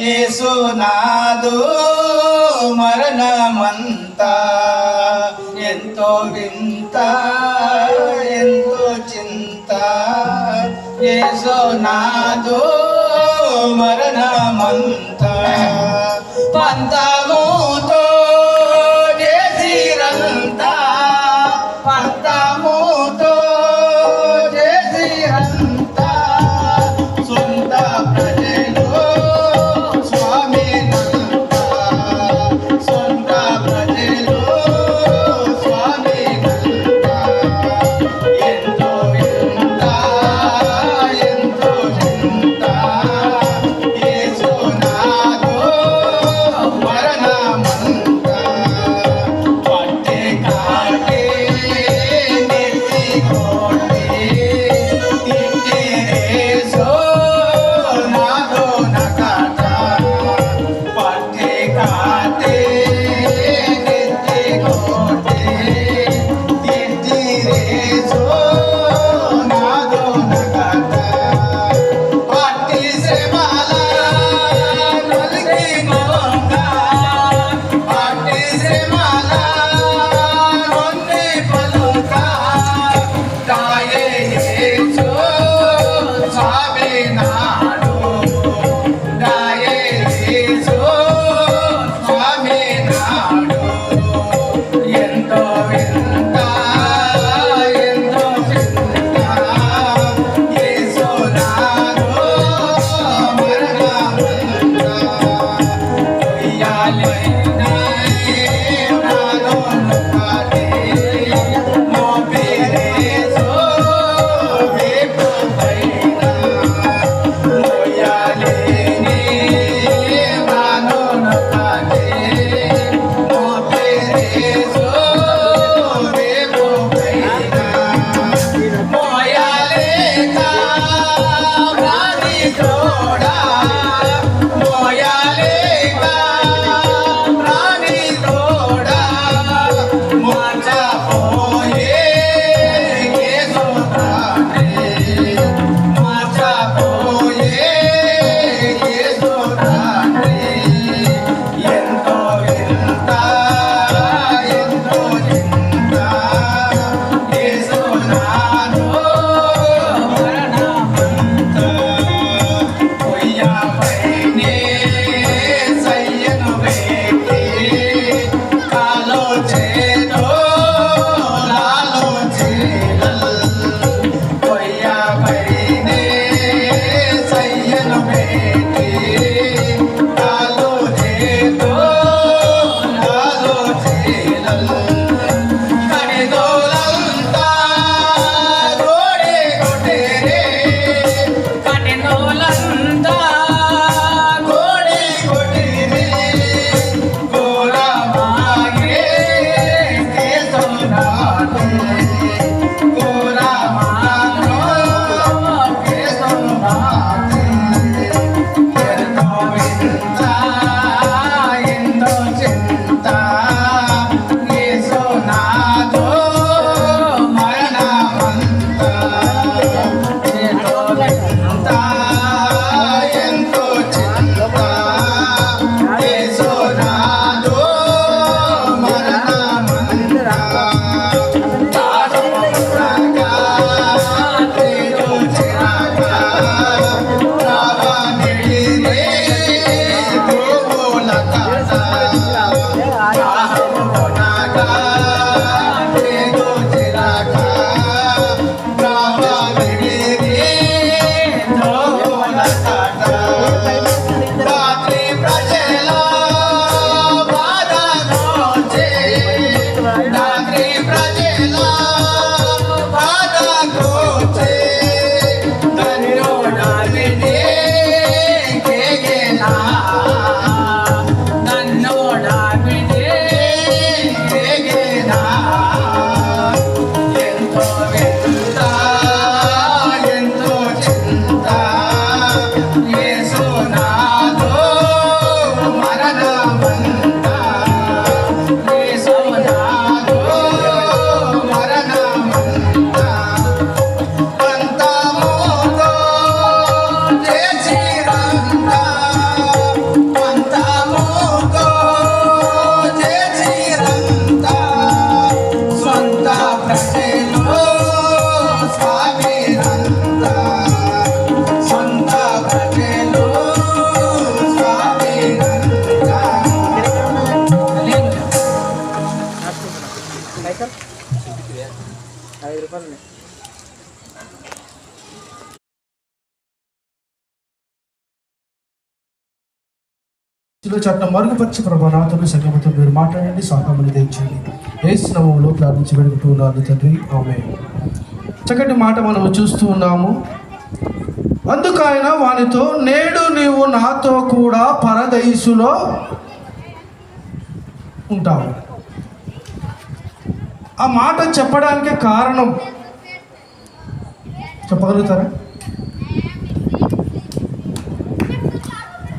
యేసునాథు మరణమంతా ఎంతో వింత ఎంతో చింత యేసునాథు మరణమంతా పంతముతో చేసిరంతా పంతముతో చేసిరంతా సొంత ప్రజలు స్వామినంతా సొంత ప్రజలు స్వామినంతా ఎంతో వింత ఎంతో చింత యేసునాథు మరణమంతా పట్టే కాటే నెత్తి కోటే తిట్టిరేసో నాదో నకట పట్టే కాటే నెత్తి కోటే తిట్టిరేసో నాదో నకట పట్టి శ్రమల నొలిగి మోంగ పట్టి శ్రమల నొన్ని పలుక కాయే యేసు స్వామి నాడు కాయే యేసు స్వామి నాడు ఎంతో వింత ఎంతో చింత యేసునాథు మరణమంతా ఉయ్యాలైనా నాదో నొక్కాలే మోపిరేసో వేపుపైనా ఉయ్యాలేని నాదో నొక్కాలే మోపిరేసో వేపుపైనా మోయాలేక రాణి తోడా మోయాలేక రాణి తోడా మోచపోయే యేసునాథే మోచపోయే యేసునాథే ఎంతో వింత ఎంతో చింత యేసునాథు మరణమంతా పొయ్యపైనే సయ్యను వేటి కాలో చేతో లాలో చేలల్ పొయ్యపైనే సయ్యను వేటి కాలో చేతో లాలో చేలల్ కడిదోలంతా గోడే కొట్టేరే కడిదోలంతా గోడే కొట్టేరే గోరమాగే కేశవనాథే గోరమాగో కేశవనాథే ఎంతో వింత ఎంతో చింత యేసునాథు మరణమంతా ఎంతో వింత ఎంతో చింత యేసునాథు మరణమంతా తాడుగా తేరు చిరాగా రావణిడే దేవుల కాట రాహమునాగా తేరు చిరాగా రావణిడే దేవుల కాట రాత్రి ప్రజల బాధ నోచే రాత్రి ప్రజల బాధ నోచే నన్నోడావిడే కేగేనా నన్నోడావిడే కేగేనా ఎంతో వింత ఎంతో చింత యేసునాథు మరణమంతా యేసునాథు మరణమంతా పంతముతో చేసిరంతా చట్టం మరుగుపరిచి ప్రభా నాతో సంగమతో మీరు మాట్లాడండి, సహకారాన్ని తెచ్చేయండి. యేసు నామములో ప్రార్థించి పెడుగుతున్నాను తండ్రి, ఆమేన్. చక్కటి మాట మనం చూస్తూ ఉన్నాము. అందుకు ఆయన వానితో, నేడు నీవు నాతో కూడా పరదైసులో ఉంటావు. ఆ మాట చెప్పడానికి కారణం చెప్పగలుగుతారా?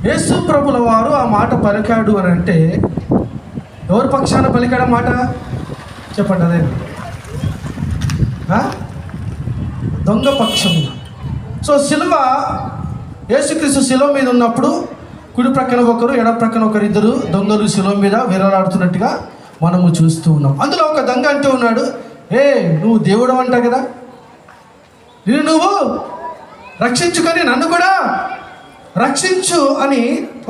యేసు ప్రభుల వారు ఆ మాట పలికాడు అని అంటే ఎవరి పక్షాన పలికాడు మాట చెప్పండి. అదే దొంగ పక్షము. సో సిలువ, యేసుక్రీస్తు సిలువ మీద ఉన్నప్పుడు కుడి ప్రక్కన ఒకరు, ఎడ ప్రక్కన ఒకరు, ఇద్దరు దొంగలు సిలువ మీద వేలాడుతున్నట్టుగా మనము చూస్తూ ఉన్నాం. అందులో ఒక దొంగ అంటూ ఉన్నాడు, నువ్వు దేవుడు అంట కదా, నువ్వు రక్షించుకొని నన్ను కూడా రక్షించు అని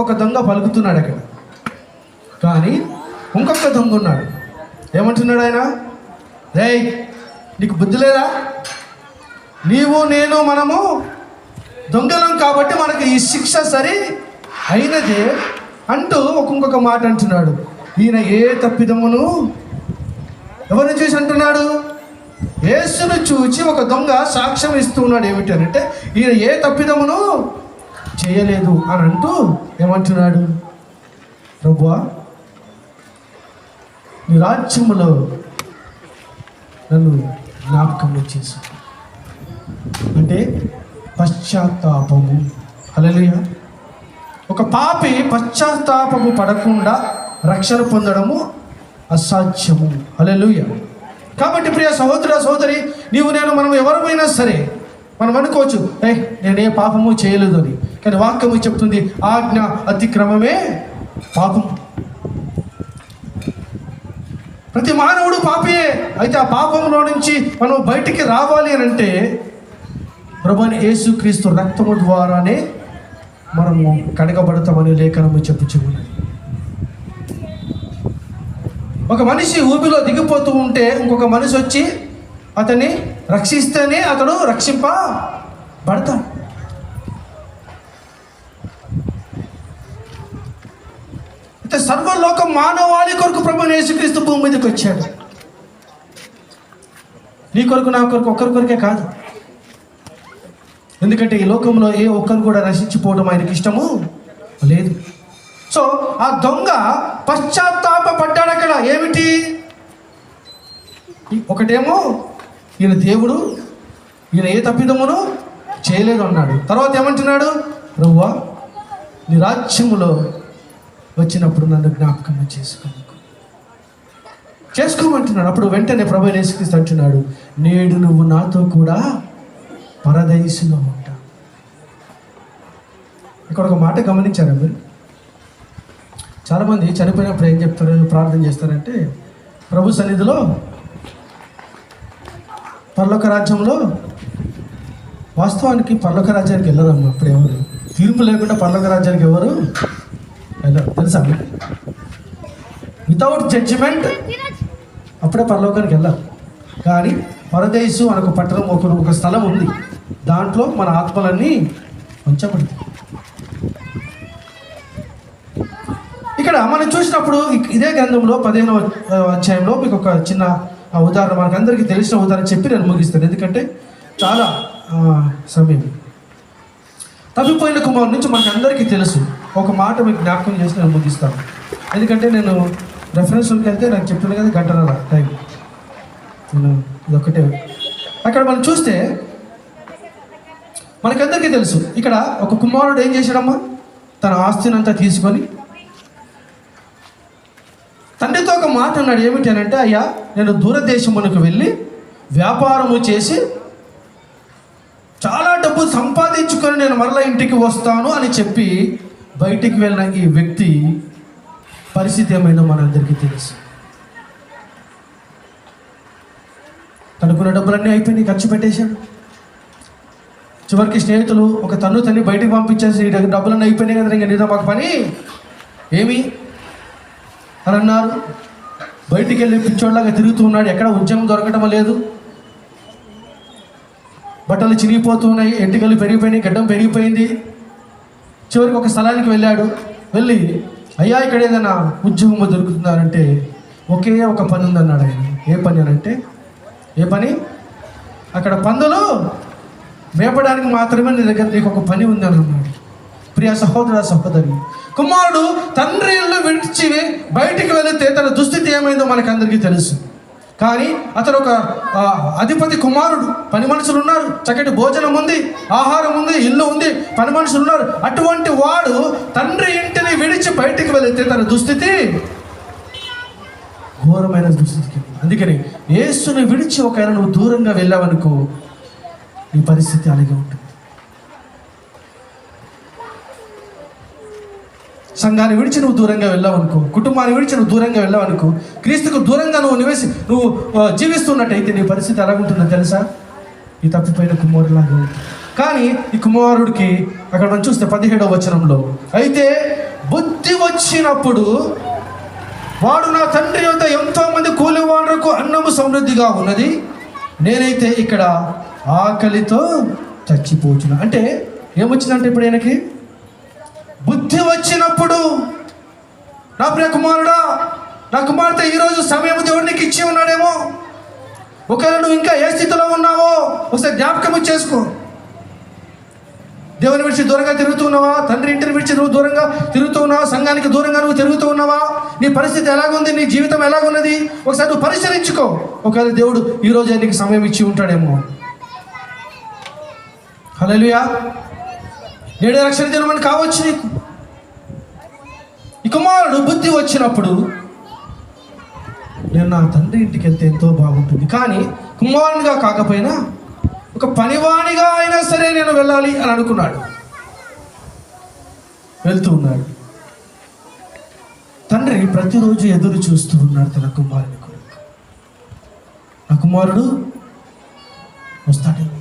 ఒక దొంగ పలుకుతున్నాడు అక్కడ. కానీ ఇంకొక దొంగ ఉన్నాడు. ఏమంటున్నాడు ఆయన? నీకు బుద్ధి లేదా? నీవు నేను మనము దొంగలం కాబట్టి మనకు ఈ శిక్ష సరి అయినదే అంటూ ఇంకొక మాట అంటున్నాడు. ఈయన ఏ తప్పిదమును ఎవరిని చూసి అంటున్నాడు? యేసును చూచి ఒక దొంగ సాక్ష్యం ఇస్తూ ఉన్నాడు. ఏమిటి అని అంటే, ఈయన ఏ తప్పిదమును చేయలేదు అని అంటూ ఏమంటున్నాడు? ప్రభువా, నీ రాజ్యములో నన్ను జ్ఞాపకం చేసు. అంటే పశ్చాత్తాపము. హల్లెలూయా. ఒక పాపి పశ్చాత్తాపము పడకుండా రక్షణ పొందడము అసాధ్యము. హల్లెలూయా. కాబట్టి ప్రియ సహోదర సహోదరి, నీవు నేను మనం ఎవరమైనా సరే మనం అనుకోవచ్చు, నేనే పాపము చేయలేదు అని. కానీ వాక్యము చెప్తుంది, ఆజ్ఞ అతిక్రమమే పాపం. ప్రతి మానవుడు పాపియే. అయితే ఆ పాపంలో నుంచి మనం బయటికి రావాలి అని అంటే ప్రభువైన యేసుక్రీస్తు రక్తము ద్వారానే మనము కడగబడతామని లేఖనము చెప్పుచున్నది. ఒక మనిషి ఊబిలో దిగిపోతూ ఉంటే ఇంకొక మనిషి వచ్చి అతన్ని రక్షిస్తేనే అతడు రక్షింపబడతాడు. అయితే సర్వలోక మానవాళి కొరకు ప్రభువైన యేసుక్రీస్తు భూమి మీదకి వచ్చాడు. నీ కొరకు, నా కొరకు, ఒక్కరి కొరకే కాదు. ఎందుకంటే ఈ లోకంలో ఏ ఒక్కరు కూడా నశించిపోవడం ఆయనకి ఇష్టము లేదు. సో ఆ దొంగ పశ్చాత్తాపడ్డాడు అక్కడ. ఏమిటి? ఒకటేమో ఈయన దేవుడు, ఈయన ఏ తప్పిదమును చేయలేదు అన్నాడు. తర్వాత ఏమంటున్నాడు? ప్రభువా, నీ రాజ్యములో వచ్చినప్పుడు నన్ను జ్ఞాపకం చేసుకోమంటున్నాడు. అప్పుడు వెంటనే ప్రభువైన యేసుక్రీస్తు అంటున్నాడు, నేడు నువ్వు నాతో కూడా పరదైసులో ఉంటా. ఇక్కడ ఒక మాట గమనించారా మీరు? చాలామంది చనిపోయినప్పుడు ఏం చెప్తారు, ప్రార్థన చేస్తారంటే, ప్రభు సన్నిధిలో పరలోక రాజ్యంలో. వాస్తవానికి పరలోక రాజ్యానికి వెళ్ళరమ్మా. అప్పుడు ఎవరు తీర్పు లేకుండా పరలోక రాజ్యానికి ఎవరు వెళ్ళరు, తెలుసా? వితౌట్ జడ్జిమెంట్ అప్పుడే పరలోకానికి వెళ్ళారు. కానీ పరదేశు అని ఒక పట్టణం, ఒక స్థలం ఉంది. దాంట్లో మన ఆత్మలన్నీ ఉంచబడతాయి. ఇక్కడ మనం చూసినప్పుడు ఇదే గ్రంథంలో 15వ అధ్యాయంలో మీకు ఒక చిన్న ఉదాహరణ, మనకు అందరికీ తెలిసిన ఉదాహరణ చెప్పి నేను ముగిస్తాను, ఎందుకంటే చాలా సమయం. తప్పిపోయిన కుమారుడు నుంచి మనకు అందరికీ తెలుసు. ఒక మాట మీకు జ్ఞాపకం చేసి నేను ముగిస్తాను, ఎందుకంటే నేను రెఫరెన్స్కి వెళ్తే నాకు చెప్తున్నాను కదా, గంటన్నర టైం. నేను ఇదొక్కటే. అక్కడ మనం చూస్తే మనకందరికీ తెలుసు, ఇక్కడ ఒక కుమారుడు ఏం చేశాడమ్మా? తన ఆస్తిని అంతా తీసుకొని తండ్రితో ఒక మాట అన్నాడు. ఏమిటి అని అంటే, అయ్యా, నేను దూరదేశమునకు వెళ్ళి వ్యాపారము చేసి చాలా డబ్బు సంపాదించుకొని నేను మరలా ఇంటికి వస్తాను అని చెప్పి బయటికి వెళ్ళిన ఈ వ్యక్తి పరిస్థితి ఏమైనా మనందరికీ తెలుసు. తనుకున్న డబ్బులన్నీ అయిపోయినాయి, ఖర్చు పెట్టేశాడు. చివరికి స్నేహితులు ఒక తన్ని బయటికి పంపించేసి, ఈ డబ్బులన్నీ అయిపోయినాయి కదా, ఇంకా నీతో మాకు పని ఏమి అని అన్నారు. బయటికి వెళ్ళి పిచ్చోళ్ళగా తిరుగుతూ ఉన్నాడు. ఎక్కడ ఉద్యోగం దొరకటం లేదు. బట్టలు చిరిగిపోతున్నాయి, ఎంటికలు పెరిగిపోయినాయి, గడ్డం పెరిగిపోయింది. చివరికి ఒక స్థలానికి వెళ్ళాడు. వెళ్ళి అయ్యా ఇక్కడ ఏదైనా ఉద్యోగం దొరుకుతున్నారంటే ఒకే ఒక పని ఉందన్నాడు ఆయన. ఏ పని అని అంటే, ఏ పని? అక్కడ పందులు మేపడానికి మాత్రమే నీ దగ్గర నీకు ఒక పని ఉంది అని అన్నాడు. ప్రియ సహోదర సహోదరి, కుమారుడు తండ్రి ఇల్లు విడిచి బయటికి వెళితే తన దుస్థితి ఏమైందో మనకందరికీ తెలుసు. కానీ అతను ఒక అధిపతి కుమారుడు, పని మనుషులు ఉన్నారు, చక్కటి భోజనం ఉంది, ఆహారం ఉంది, ఇల్లు ఉంది, పని మనుషులు ఉన్నారు. అటువంటి వాడు తండ్రి ఇంటిని విడిచి బయటికి వెళితే తన దుస్థితి ఘోరమైన దుస్థితికి. అందుకని యేసుని విడిచి ఒకవేళ నువ్వు దూరంగా వెళ్ళావనుకో నీ పరిస్థితి అలాగే ఉంటుంది. సంఘాన్ని విడిచి నువ్వు దూరంగా వెళ్ళావనుకో, కుటుంబాన్ని విడిచి నువ్వు దూరంగా వెళ్ళావనుకో, క్రీస్తుకు దూరంగా నువ్వు జీవిస్తున్నట్టయితే నీ పరిస్థితి ఎలాగుంటుందో తెలుసా? ఈ తప్పిపోయిన కుమారులాగా ఉంటుంది. కానీ ఈ కుమారుడికి అక్కడ మనం చూస్తే 17వ వచనంలో, అయితే బుద్ధి వచ్చినప్పుడు వాడు నా తండ్రి వద్ద ఎంతోమంది కూలివాళ్లకు అన్నము సమృద్ధిగా ఉన్నది, నేనైతే ఇక్కడ ఆకలితో చచ్చిపోతున్నా. అంటే ఏమొచ్చిందంటే ఇప్పుడు ఆయనకి బుద్ధి వచ్చినప్పుడు, నా ప్రియ కుమారుడా, నా కుమార్తె ఈరోజు సమయం దేవుడు నీకు ఇచ్చి ఉన్నాడేమో. ఒకవేళ నువ్వు ఇంకా ఏ స్థితిలో ఉన్నావో ఒకసారి జ్ఞాపకం చేసుకో. దేవుని విడిచి దూరంగా తిరుగుతూ ఉన్నావా? తండ్రి ఇంటిని విడిచి నువ్వు దూరంగా తిరుగుతూ ఉన్నావా? సంఘానికి దూరంగా నువ్వు తిరుగుతూ ఉన్నావా? నీ పరిస్థితి ఎలాగుంది? నీ జీవితం ఎలాగున్నది? ఒకసారి నువ్వు పరిశీలించుకో. ఒకవేళ దేవుడు ఈరోజు నీకు సమయం ఇచ్చి ఉంటాడేమో. హల్లెలూయా. నేడే రక్షణ జన్మని కావచ్చు నీకు. ఈ కుమారుడు బుద్ధి వచ్చినప్పుడు నేను నా తండ్రి ఇంటికి వెళ్తే ఎంతో బాగుంటుంది, కానీ కుమారునిగా కాకపోయినా ఒక పనివానిగా అయినా సరే నేను వెళ్ళాలి అని అనుకున్నాడు. వెళ్తూ ఉన్నాడు. తండ్రి ప్రతిరోజు ఎదురు చూస్తూ ఉన్నాడు తన కుమారుని కొరకు. ఆ కుమారుడు వస్తాడేమో.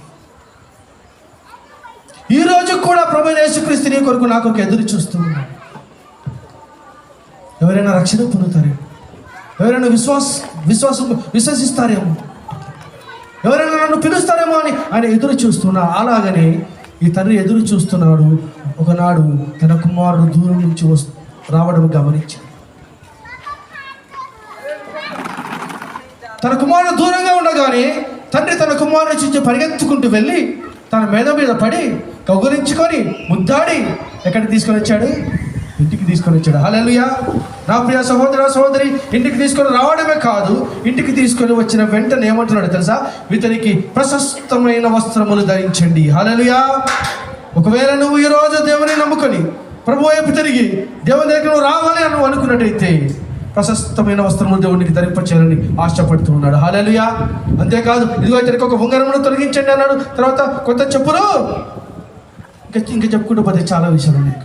ఈ రోజు కూడా ప్రభువైన యేసుక్రీస్తు నీ కొరకు నా కొరకు ఎదురు చూస్తూ ఉన్నాడు. ఎవరైనా రక్షణ పొందుతారేమో, ఎవరైనా విశ్వసిస్తారేమో, ఎవరైనా నన్ను పిలుస్తారేమో అని ఆయన ఎదురు చూస్తున్నా. అలాగనే ఈ తండ్రి ఎదురు చూస్తున్నాడు. ఒకనాడు తన కుమారుడు దూరం నుంచి రావడం గమనించాడు. తన కుమారుడు దూరంగా ఉండగానే తండ్రి తన కుమారుడు నుంచి పరిగెత్తుకుంటూ వెళ్ళి తన మీద పడి కౌగులించుకొని ముద్దాడి ఎక్కడికి తీసుకొని వచ్చాడు? ఇంటికి తీసుకొని వచ్చాడు. హల్లెలూయా. నా ప్రియ సహోదర సహోదరి, ఇంటికి తీసుకొని రావడమే కాదు, ఇంటికి తీసుకొని వచ్చిన వెంటనే ఏమంటున్నాడు తెలుసా? ఇతనికి ప్రశస్తమైన వస్త్రములు ధరించండి. హల్లెలూయా. ఒకవేళ నువ్వు ఈరోజు దేవుని నమ్ముకొని ప్రభు వైపు తిరిగి దేవుని దగ్గర నువ్వు రావాలి అని నువ్వు అనుకున్నట్టయితే ప్రశస్తమైన వస్త్రములు దేవునికి ధరింపచేయాలని ఆశపడుతూ ఉన్నాడు. హల్లెలూయా. అంతేకాదు, ఇదిగో ఇతనికి ఒక ఉంగరమును తొలగించండి అన్నాడు. తర్వాత కొత్త చెప్పులు, ఇంకా చెప్పుకుంటూ పోతే చాలా విషయాలు ఉన్నాయి.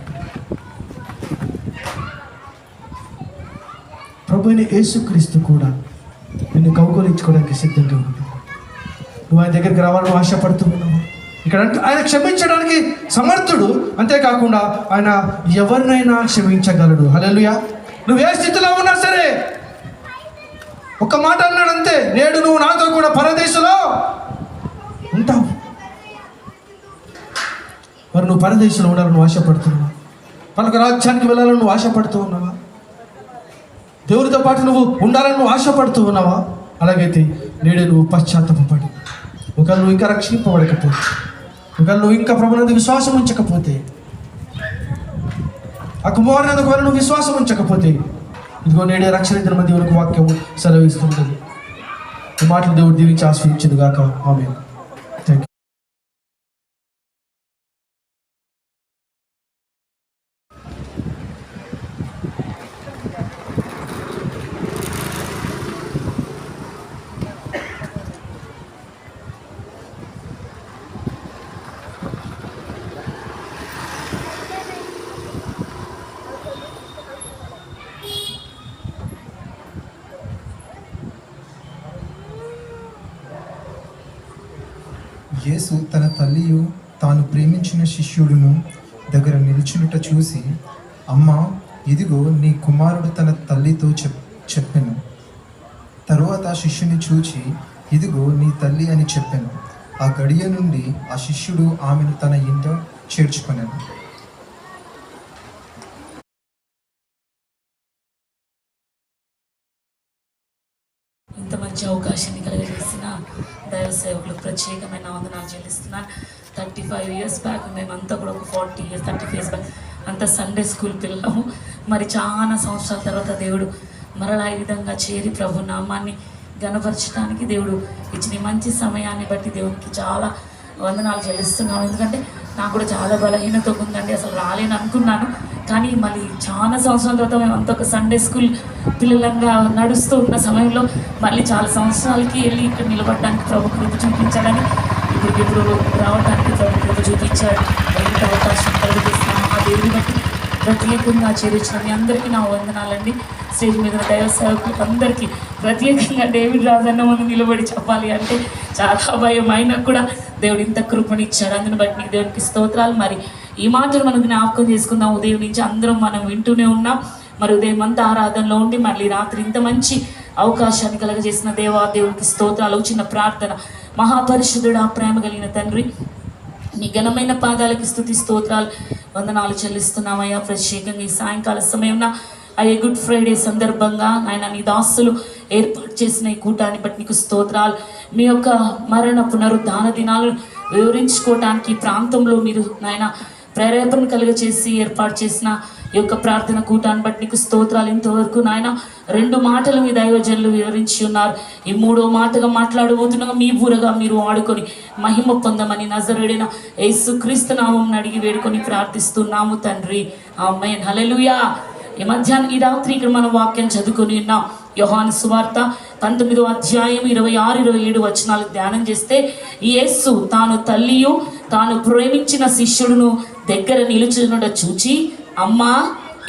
ప్రభు అయిన యేసుక్రీస్తు కూడా నిన్ను కౌగలించుకోవడానికి సిద్ధంగా ఉన్నాడు. నువ్వు ఆయన దగ్గరికి రావాలని ఆశపడుతూ ఉన్నావు. ఇక్కడ ఆయన క్షమించడానికి సమర్థుడు. అంతేకాకుండా ఆయన ఎవరినైనా క్షమించగలడు. హల్లెలూయా. నువ్వు ఏ స్థితిలో ఉన్నా సరే ఒక్క మాట అన్నాడు అంతే, నేడు నువ్వు నాతో కూడా పరదేశంలో ఉంటావు. మరి నువ్వు పరదేశంలో ఉండాలని నువ్వు ఆశపడుతున్నావా? పలక రాజ్యానికి వెళ్ళాలని నువ్వు ఆశపడుతూ ఉన్నావా? దేవుడితో పాటు నువ్వు ఉండాలని నువ్వు ఆశపడుతూ ఉన్నావా? అలాగైతే నేడే నువ్వు పశ్చాత్తాపపడి, ఒకవేళ నువ్వు ఇంకా రక్షింపబడకపోతే, ఒకవేళ నువ్వు ఇంకా ప్రభునందు విశ్వాసం ఉంచకపోతే, ఆ కుమారుని ఒకవేళ నువ్వు విశ్వాసం ఉంచకపోతే, ఇదిగో నేడే రక్షణ దినమ దేవునికి వాక్యం సెలవిస్తుంది. ఈ మాటలు దేవుడు దీవించి ఆస్వాదించును గాక. ఆమేన్. థాంక్యూ. యేసు తన తల్లియు తాను ప్రేమించిన శిష్యుడును దగ్గర నిల్చునుట చూసి, అమ్మా, ఇదిగో నీ కుమారుడు తన తల్లితో చెప్పెను. తరువాత ఆ శిష్యుని చూచి, ఇదిగో నీ తల్లి అని చెప్పెను. ఆ గడియ నుండి ఆ శిష్యుడు ఆమెను తన ఇంట చేర్చుకొనెను. మంచి అవకాశాన్ని కలుగజేసిన దైవ సేవకులకు ప్రత్యేకమైన వందనాలు చెల్లిస్తున్నాను. 35 years బ్యాక్ మేమంతా కూడా ఒక 40 years 35 years బ్యాక్ అంతా సండే స్కూల్ పిల్లము. మరి చాలా సంవత్సరాల తర్వాత దేవుడు మరలా ఈ విధంగా చేరి ప్రభు నామాన్ని గణపరచడానికి దేవుడు ఇచ్చిన మంచి సమయాన్ని బట్టి దేవునికి చాలా వందనాలు చెల్లిస్తున్నాను. ఎందుకంటే నాకు కూడా చాలా బలహీనత ఉందండి, అసలు రాలేను అనుకున్నాను. కానీ మళ్ళీ చాలా సంవత్సరాల తర్వాత మేము అంత ఒక సండే స్కూల్ పిల్లలంగా నడుస్తూ ఉన్న సమయంలో మళ్ళీ చాలా సంవత్సరాలకి వెళ్ళి ఇక్కడ నిలబడడానికి ప్రభు కృప చూపించాలని ఇప్పుడు రావడానికి ప్రభు కృప చూపించాడు. ఎంత అవకాశం కలిగిస్తున్నాము ఆ దేవుని బట్టి ప్రత్యేకంగా చేరించిన మీ అందరికీ నా వందనాలండి. స్టేజ్ మీద దైవ సేవకులకు అందరికీ ప్రత్యేకంగా డేవిడ్ రాజన్న ముందు నిలబడి చెప్పాలి అంటే చాలా భయం, అయినా కూడా దేవుడు ఇంత కృపనిచ్చాడు. అందుని బట్టి నీకు దేవునికి స్తోత్రాలు. మరి ఈ మాటలు మనం జ్ఞాపకం చేసుకుందాం. ఉదయం నుంచి అందరం మనం వింటూనే ఉన్నాం. మరి ఉదయం అంతా ఆరాధనలో ఉండి మళ్ళీ రాత్రి ఇంత మంచి అవకాశాన్ని కలగజేసిన దేవునికి స్తోత్రాలు. చిన్న ప్రార్థన. మహాపరిశుద్ధుడా, ప్రేమ కలిగిన తండ్రి, నీ ఘనమైన పాదాలకి స్తుతి స్తోత్రాలు వందనాలు చెల్లిస్తున్నామయ్యా. ప్రత్యేకంగా ఈ సాయంకాల సమయంలో అయ్యే గుడ్ ఫ్రైడే సందర్భంగా ఆయన నీ దాసులు ఏర్పాటు చేసిన ఈ కూటాన్ని బట్టి నీకు స్తోత్రాలు. మీ యొక్క మరణ పునరుద్ధాన దినాలను వివరించుకోవడానికి ఈ ప్రాంతంలో మీరు నాయన ప్రేరేపణ కలుగచేసి ఏర్పాటు చేసిన ఈ యొక్క ప్రార్థన కూటాన్ని బట్టి నీకు స్తోత్రాలు. ఇంతవరకు నాయన 2 మాటలు మీ దైవజనులు వివరించి ఉన్నారు. ఈ 3వ మాటగా మాట్లాడబోతుండగా మీ బూరగా మీరు ఆడుకొని మహిమ పొందమని నజరేయుడైన యేసుక్రీస్తు నామం అడిగి వేడుకొని ప్రార్థిస్తున్నాము తండ్రి, ఆమేన్. హల్లెలూయా. ఈ మధ్యాహ్నం ఈ రాత్రి ఇక్కడ మనం వాక్యం చదువుకొని ఉన్నాం. యోహాను సువార్త 19వ అధ్యాయం 26-27 వచనాలు ధ్యానం చేస్తే యేసు తాను తల్లియు తాను ప్రేమించిన శిష్యుడును దగ్గర నిలుచునుట చూచి, అమ్మా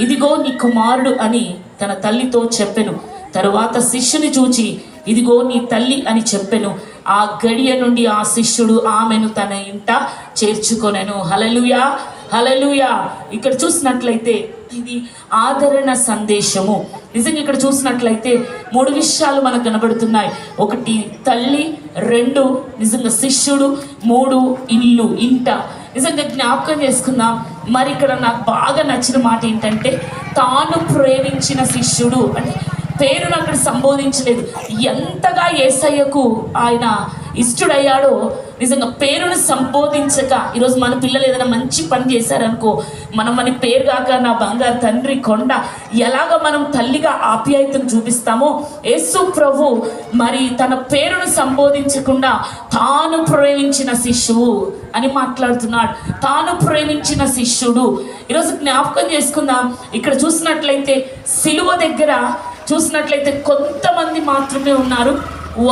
ఇదిగో నీ కుమారుడు అని తన తల్లితో చెప్పెను. తరువాత శిష్యుని చూచి, ఇదిగో నీ తల్లి అని చెప్పెను. ఆ గడియ నుండి ఆ శిష్యుడు ఆమెను తన ఇంట చేర్చుకొనెను. హల్లెలూయా, హల్లెలూయా. ఇక్కడ చూసినట్లయితే ఇది ఆదరణ సందేశము. నిజంగా ఇక్కడ చూసినట్లయితే 3 విషయాలు మనకు కనబడుతున్నాయి. 1 తల్లి, 2 నిజంగా శిష్యుడు, 3 ఇల్లు, ఇంట. నిజంగా జ్ఞాపకం చేసుకుందాం. మరి ఇక్కడ నాకు బాగా నచ్చిన మాట ఏంటంటే తాను ప్రేమించిన శిష్యుడు అంటే పేరును అక్కడ సంబోధించలేదు. ఎంతగా యేసయ్యకు ఆయన ఇష్టడయ్యాడో నిజంగా పేరును సంబోధించక, ఈరోజు మన పిల్లలు ఏదైనా మంచి పని చేశారనుకో, మనం మన పేరు కాక నా బంగారు తండ్రి కొండ ఎలాగ మనం తల్లిగా ఆప్యాయతను చూపిస్తామో యేసు ప్రభు మరి తన పేరును సంబోధించకుండా తాను ప్రేమించిన శిష్యువు అని మాట్లాడుతున్నాడు. తాను ప్రేమించిన శిష్యుడు. ఈరోజు జ్ఞాపకం చేసుకుందాం. ఇక్కడ చూసినట్లయితే సిలువ దగ్గర చూసినట్లయితే కొంతమంది మాత్రమే ఉన్నారు,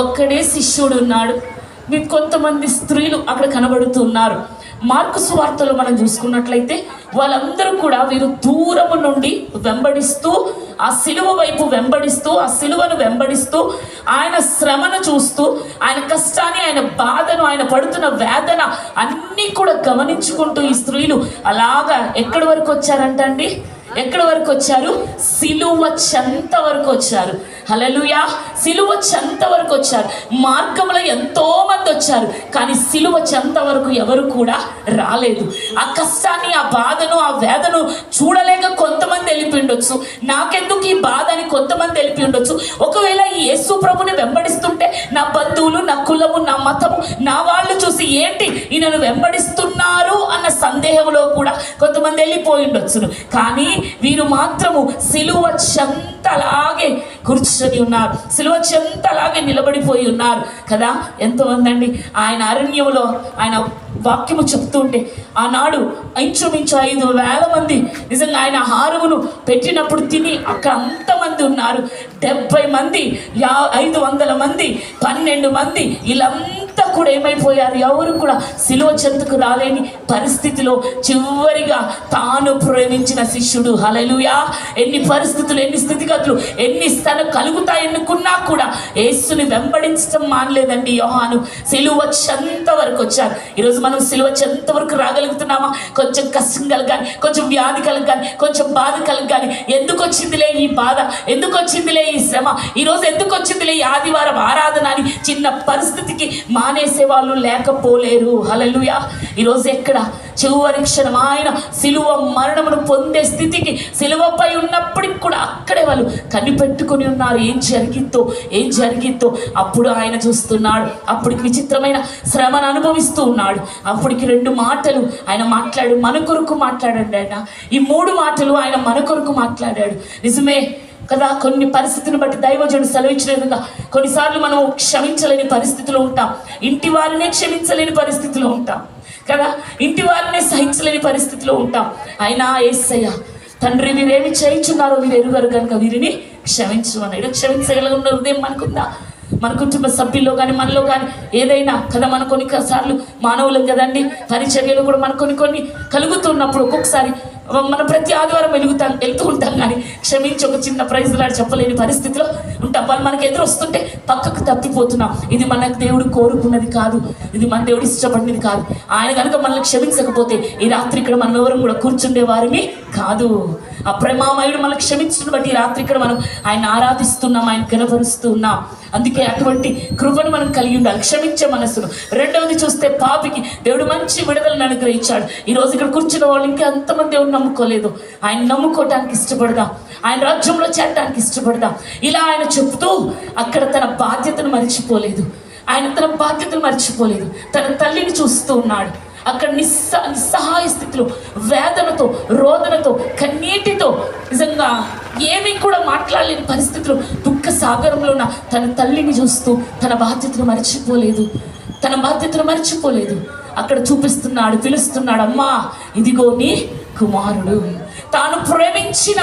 ఒక్కడే శిష్యుడు ఉన్నాడు. మీకు కొంతమంది స్త్రీలు అక్కడ కనబడుతున్నారు. మార్కు సువార్తలో మనం చూసుకున్నట్లయితే వాళ్ళందరూ కూడా వీరు దూరము నుండి వెంబడిస్తూ ఆ సిలువ వైపు వెంబడిస్తూ ఆ సిలువను వెంబడిస్తూ ఆయన శ్రమను చూస్తూ ఆయన కష్టాన్ని, ఆయన బాధను, ఆయన పడుతున్న వేదన అన్నీ కూడా గమనించుకుంటూ ఈ స్త్రీలు అలాగా ఎక్కడి వరకు వచ్చారంటండి? ఎక్కడి వరకు వచ్చారు? సిలువ చెంత వరకు వచ్చారు. హల్లెలూయా. సిలువ చెంత వరకు వచ్చారు. మార్గంలో ఎంతో మంది వచ్చారు, కానీ సిలువ చెంత వరకు ఎవరు కూడా రాలేదు. ఆ కష్టాన్ని, ఆ బాధను, ఆ వేదను చూడలేక కొంతమంది వెళ్ళిపోయి ఉండొచ్చు. నాకెందుకు ఈ బాధ అని కొంతమంది వెళ్ళిపోయి ఉండొచ్చు. ఒకవేళ ఈ యేసు ప్రభుని వెంబడిస్తుంటే నా బంధువులు, నా కులము, నా మతము, నా వాళ్ళు చూసి ఏంటి ఈయనను వెంబడిస్తున్నారు అన్న సందేహంలో కూడా కొంతమంది వెళ్ళిపోయి ఉండొచ్చును. కానీ వీరు మాత్రము సిలువ చెంతలాగే కూర్చొని ఉన్నారు, సిలువ చెంతలాగే నిలబడిపోయి ఉన్నారు కదా. ఎంతోమంది అండి ఆయన అరణ్యంలో ఆయన వాక్యము చెప్తుంటే ఆనాడు ఇంచుమించు 5,000 మంది నిజంగా ఆయన ఆహారమును పెట్టినప్పుడు తిని అక్కడ అంతమంది ఉన్నారు. 70 మంది, 500 మంది, 12 మంది వీళ్ళంతా కూడా ఏమైపోయారు? ఎవరు కూడా సిలువ చెంతకు రాలేని పరిస్థితిలో చివరిగా తాను ప్రేమించిన శిష్యుడు. హల్లెలూయా. ఎన్ని పరిస్థితులు, ఎన్ని స్థితిగతులు, ఎన్ని స్థానం కలుగుతాయనుకున్నా కూడా యేసుని వెంబడించడం మానలేదండి యోహాను. సిలువ చెంత వరకు వచ్చారు. ఈరోజు మనం సిలువ చెంత వరకు రాగలుగుతున్నామా? కొంచెం కష్టం కలగాని, కొంచెం వ్యాధి కలగాని, కొంచెం బాధ కలగాని, ఎందుకు వచ్చిందిలే ఈ బాధ, ఎందుకు వచ్చిందిలే ఈ శ్రమ, ఈరోజు ఎందుకు వచ్చిందిలే ఈ ఆదివారం ఆరాధన అని చిన్న పరిస్థితికి మానేసే వాళ్ళు లేకపోలేరు. హల్లెలూయా. ఈరోజు ఎక్కడ చివరి క్షణం ఆయన సిలువ మరణమును పొందే స్థితికి సిలువపై ఉన్నప్పటికి కూడా అక్కడే వాళ్ళు కనిపెట్టుకొని ఉన్నారు ఏం జరిగిద్దో. అప్పుడు ఆయన చూస్తున్నాడు. అప్పటికి విచిత్రమైన శ్రమను అనుభవిస్తూ ఉన్నాడు. అప్పటికి 2 మాటలు ఆయన మాట్లాడు, మన కొరకు మాట్లాడండి. ఆయన ఈ 3 మాటలు ఆయన మన కొరకు మాట్లాడాడు. నిజమే కదా, కొన్ని పరిస్థితిని బట్టి దైవజనుడు సెలవిచ్చిన విధంగా కొన్నిసార్లు మనం క్షమించలేని పరిస్థితిలో ఉంటాం. ఇంటి వారినే క్షమించలేని పరిస్థితిలో ఉంటాం కదా, ఇంటి వారినే సహించలేని పరిస్థితిలో ఉంటాం. అయినా యేసయ్య తండ్రి వీరేమి చేయించున్నారో వీరు ఎరుగరు కనుక వీరిని క్షమించు అన్నాడు. క్షమించగలిగిన హృదయం మనకుందా? మన కుటుంబ సభ్యుల్లో కానీ మనలో కానీ ఏదైనా కదా, మన కొన్నిసార్లు మానవులం కదండి, పరిచర్యలు కూడా మన కొన్ని కలుగుతున్నప్పుడు ఒక్కొక్కసారి మనం ప్రతి ఆదివారం వెళ్తూ ఉంటాం కానీ క్షమించి ఒక చిన్న ప్రైజ్ లాడు చెప్పలేని పరిస్థితిలో ఉంటాం. వాళ్ళు మనకి ఎదురు వస్తుంటే పక్కకు తప్పిపోతున్నాం. ఇది మనకు దేవుడు కోరుకున్నది కాదు, ఇది మన దేవుడు ఇష్టపడినది కాదు. ఆయన కనుక మనల్ని క్షమించకపోతే ఈ రాత్రి ఇక్కడ మనం ఎవరు కూడా కూర్చుండే వారిని కాదు. ఆ ప్రేమామయుడు మనకు క్షమించడం బట్టి ఈ రాత్రి ఇక్కడ మనం ఆయన ఆరాధిస్తున్నాం, ఆయన కనపరుస్తూ ఉన్నాం. అందుకే అటువంటి కృపను మనం కలిగి ఉండాలి, క్షమించే మనస్సును. రెండవది చూస్తే పాపికి దేవుడు మంచి విడుదలను అనుగ్రహించాడు. ఈరోజు ఇక్కడ కూర్చున్న వాళ్ళు ఇంకా ఎంతమంది దేవుడు నమ్ముకోలేదు. ఆయన నమ్ముకోవటానికి ఇష్టపడదాం, ఆయన రాజ్యంలో చేరడానికి ఇష్టపడదాం. ఇలా ఆయన చెప్తూ అక్కడ తన బాధ్యతను మర్చిపోలేదు. తన తల్లిని చూస్తూ ఉన్నాడు. అక్కడ నిస్సహాయ స్థితిలో, వేదనతో, రోదనతో, కన్నీటితో, నిజంగా ఏమీ కూడా మాట్లాడలేని పరిస్థితిలో, దుఃఖ సాగరంలో ఉన్న తన తల్లిని చూస్తూ తన బాధ్యతను మర్చిపోలేదు. అక్కడ చూపిస్తున్నాడు, పిలుస్తున్నాడు, అమ్మా ఇదిగో నీ కుమారుడు. తాను ప్రేమించిన,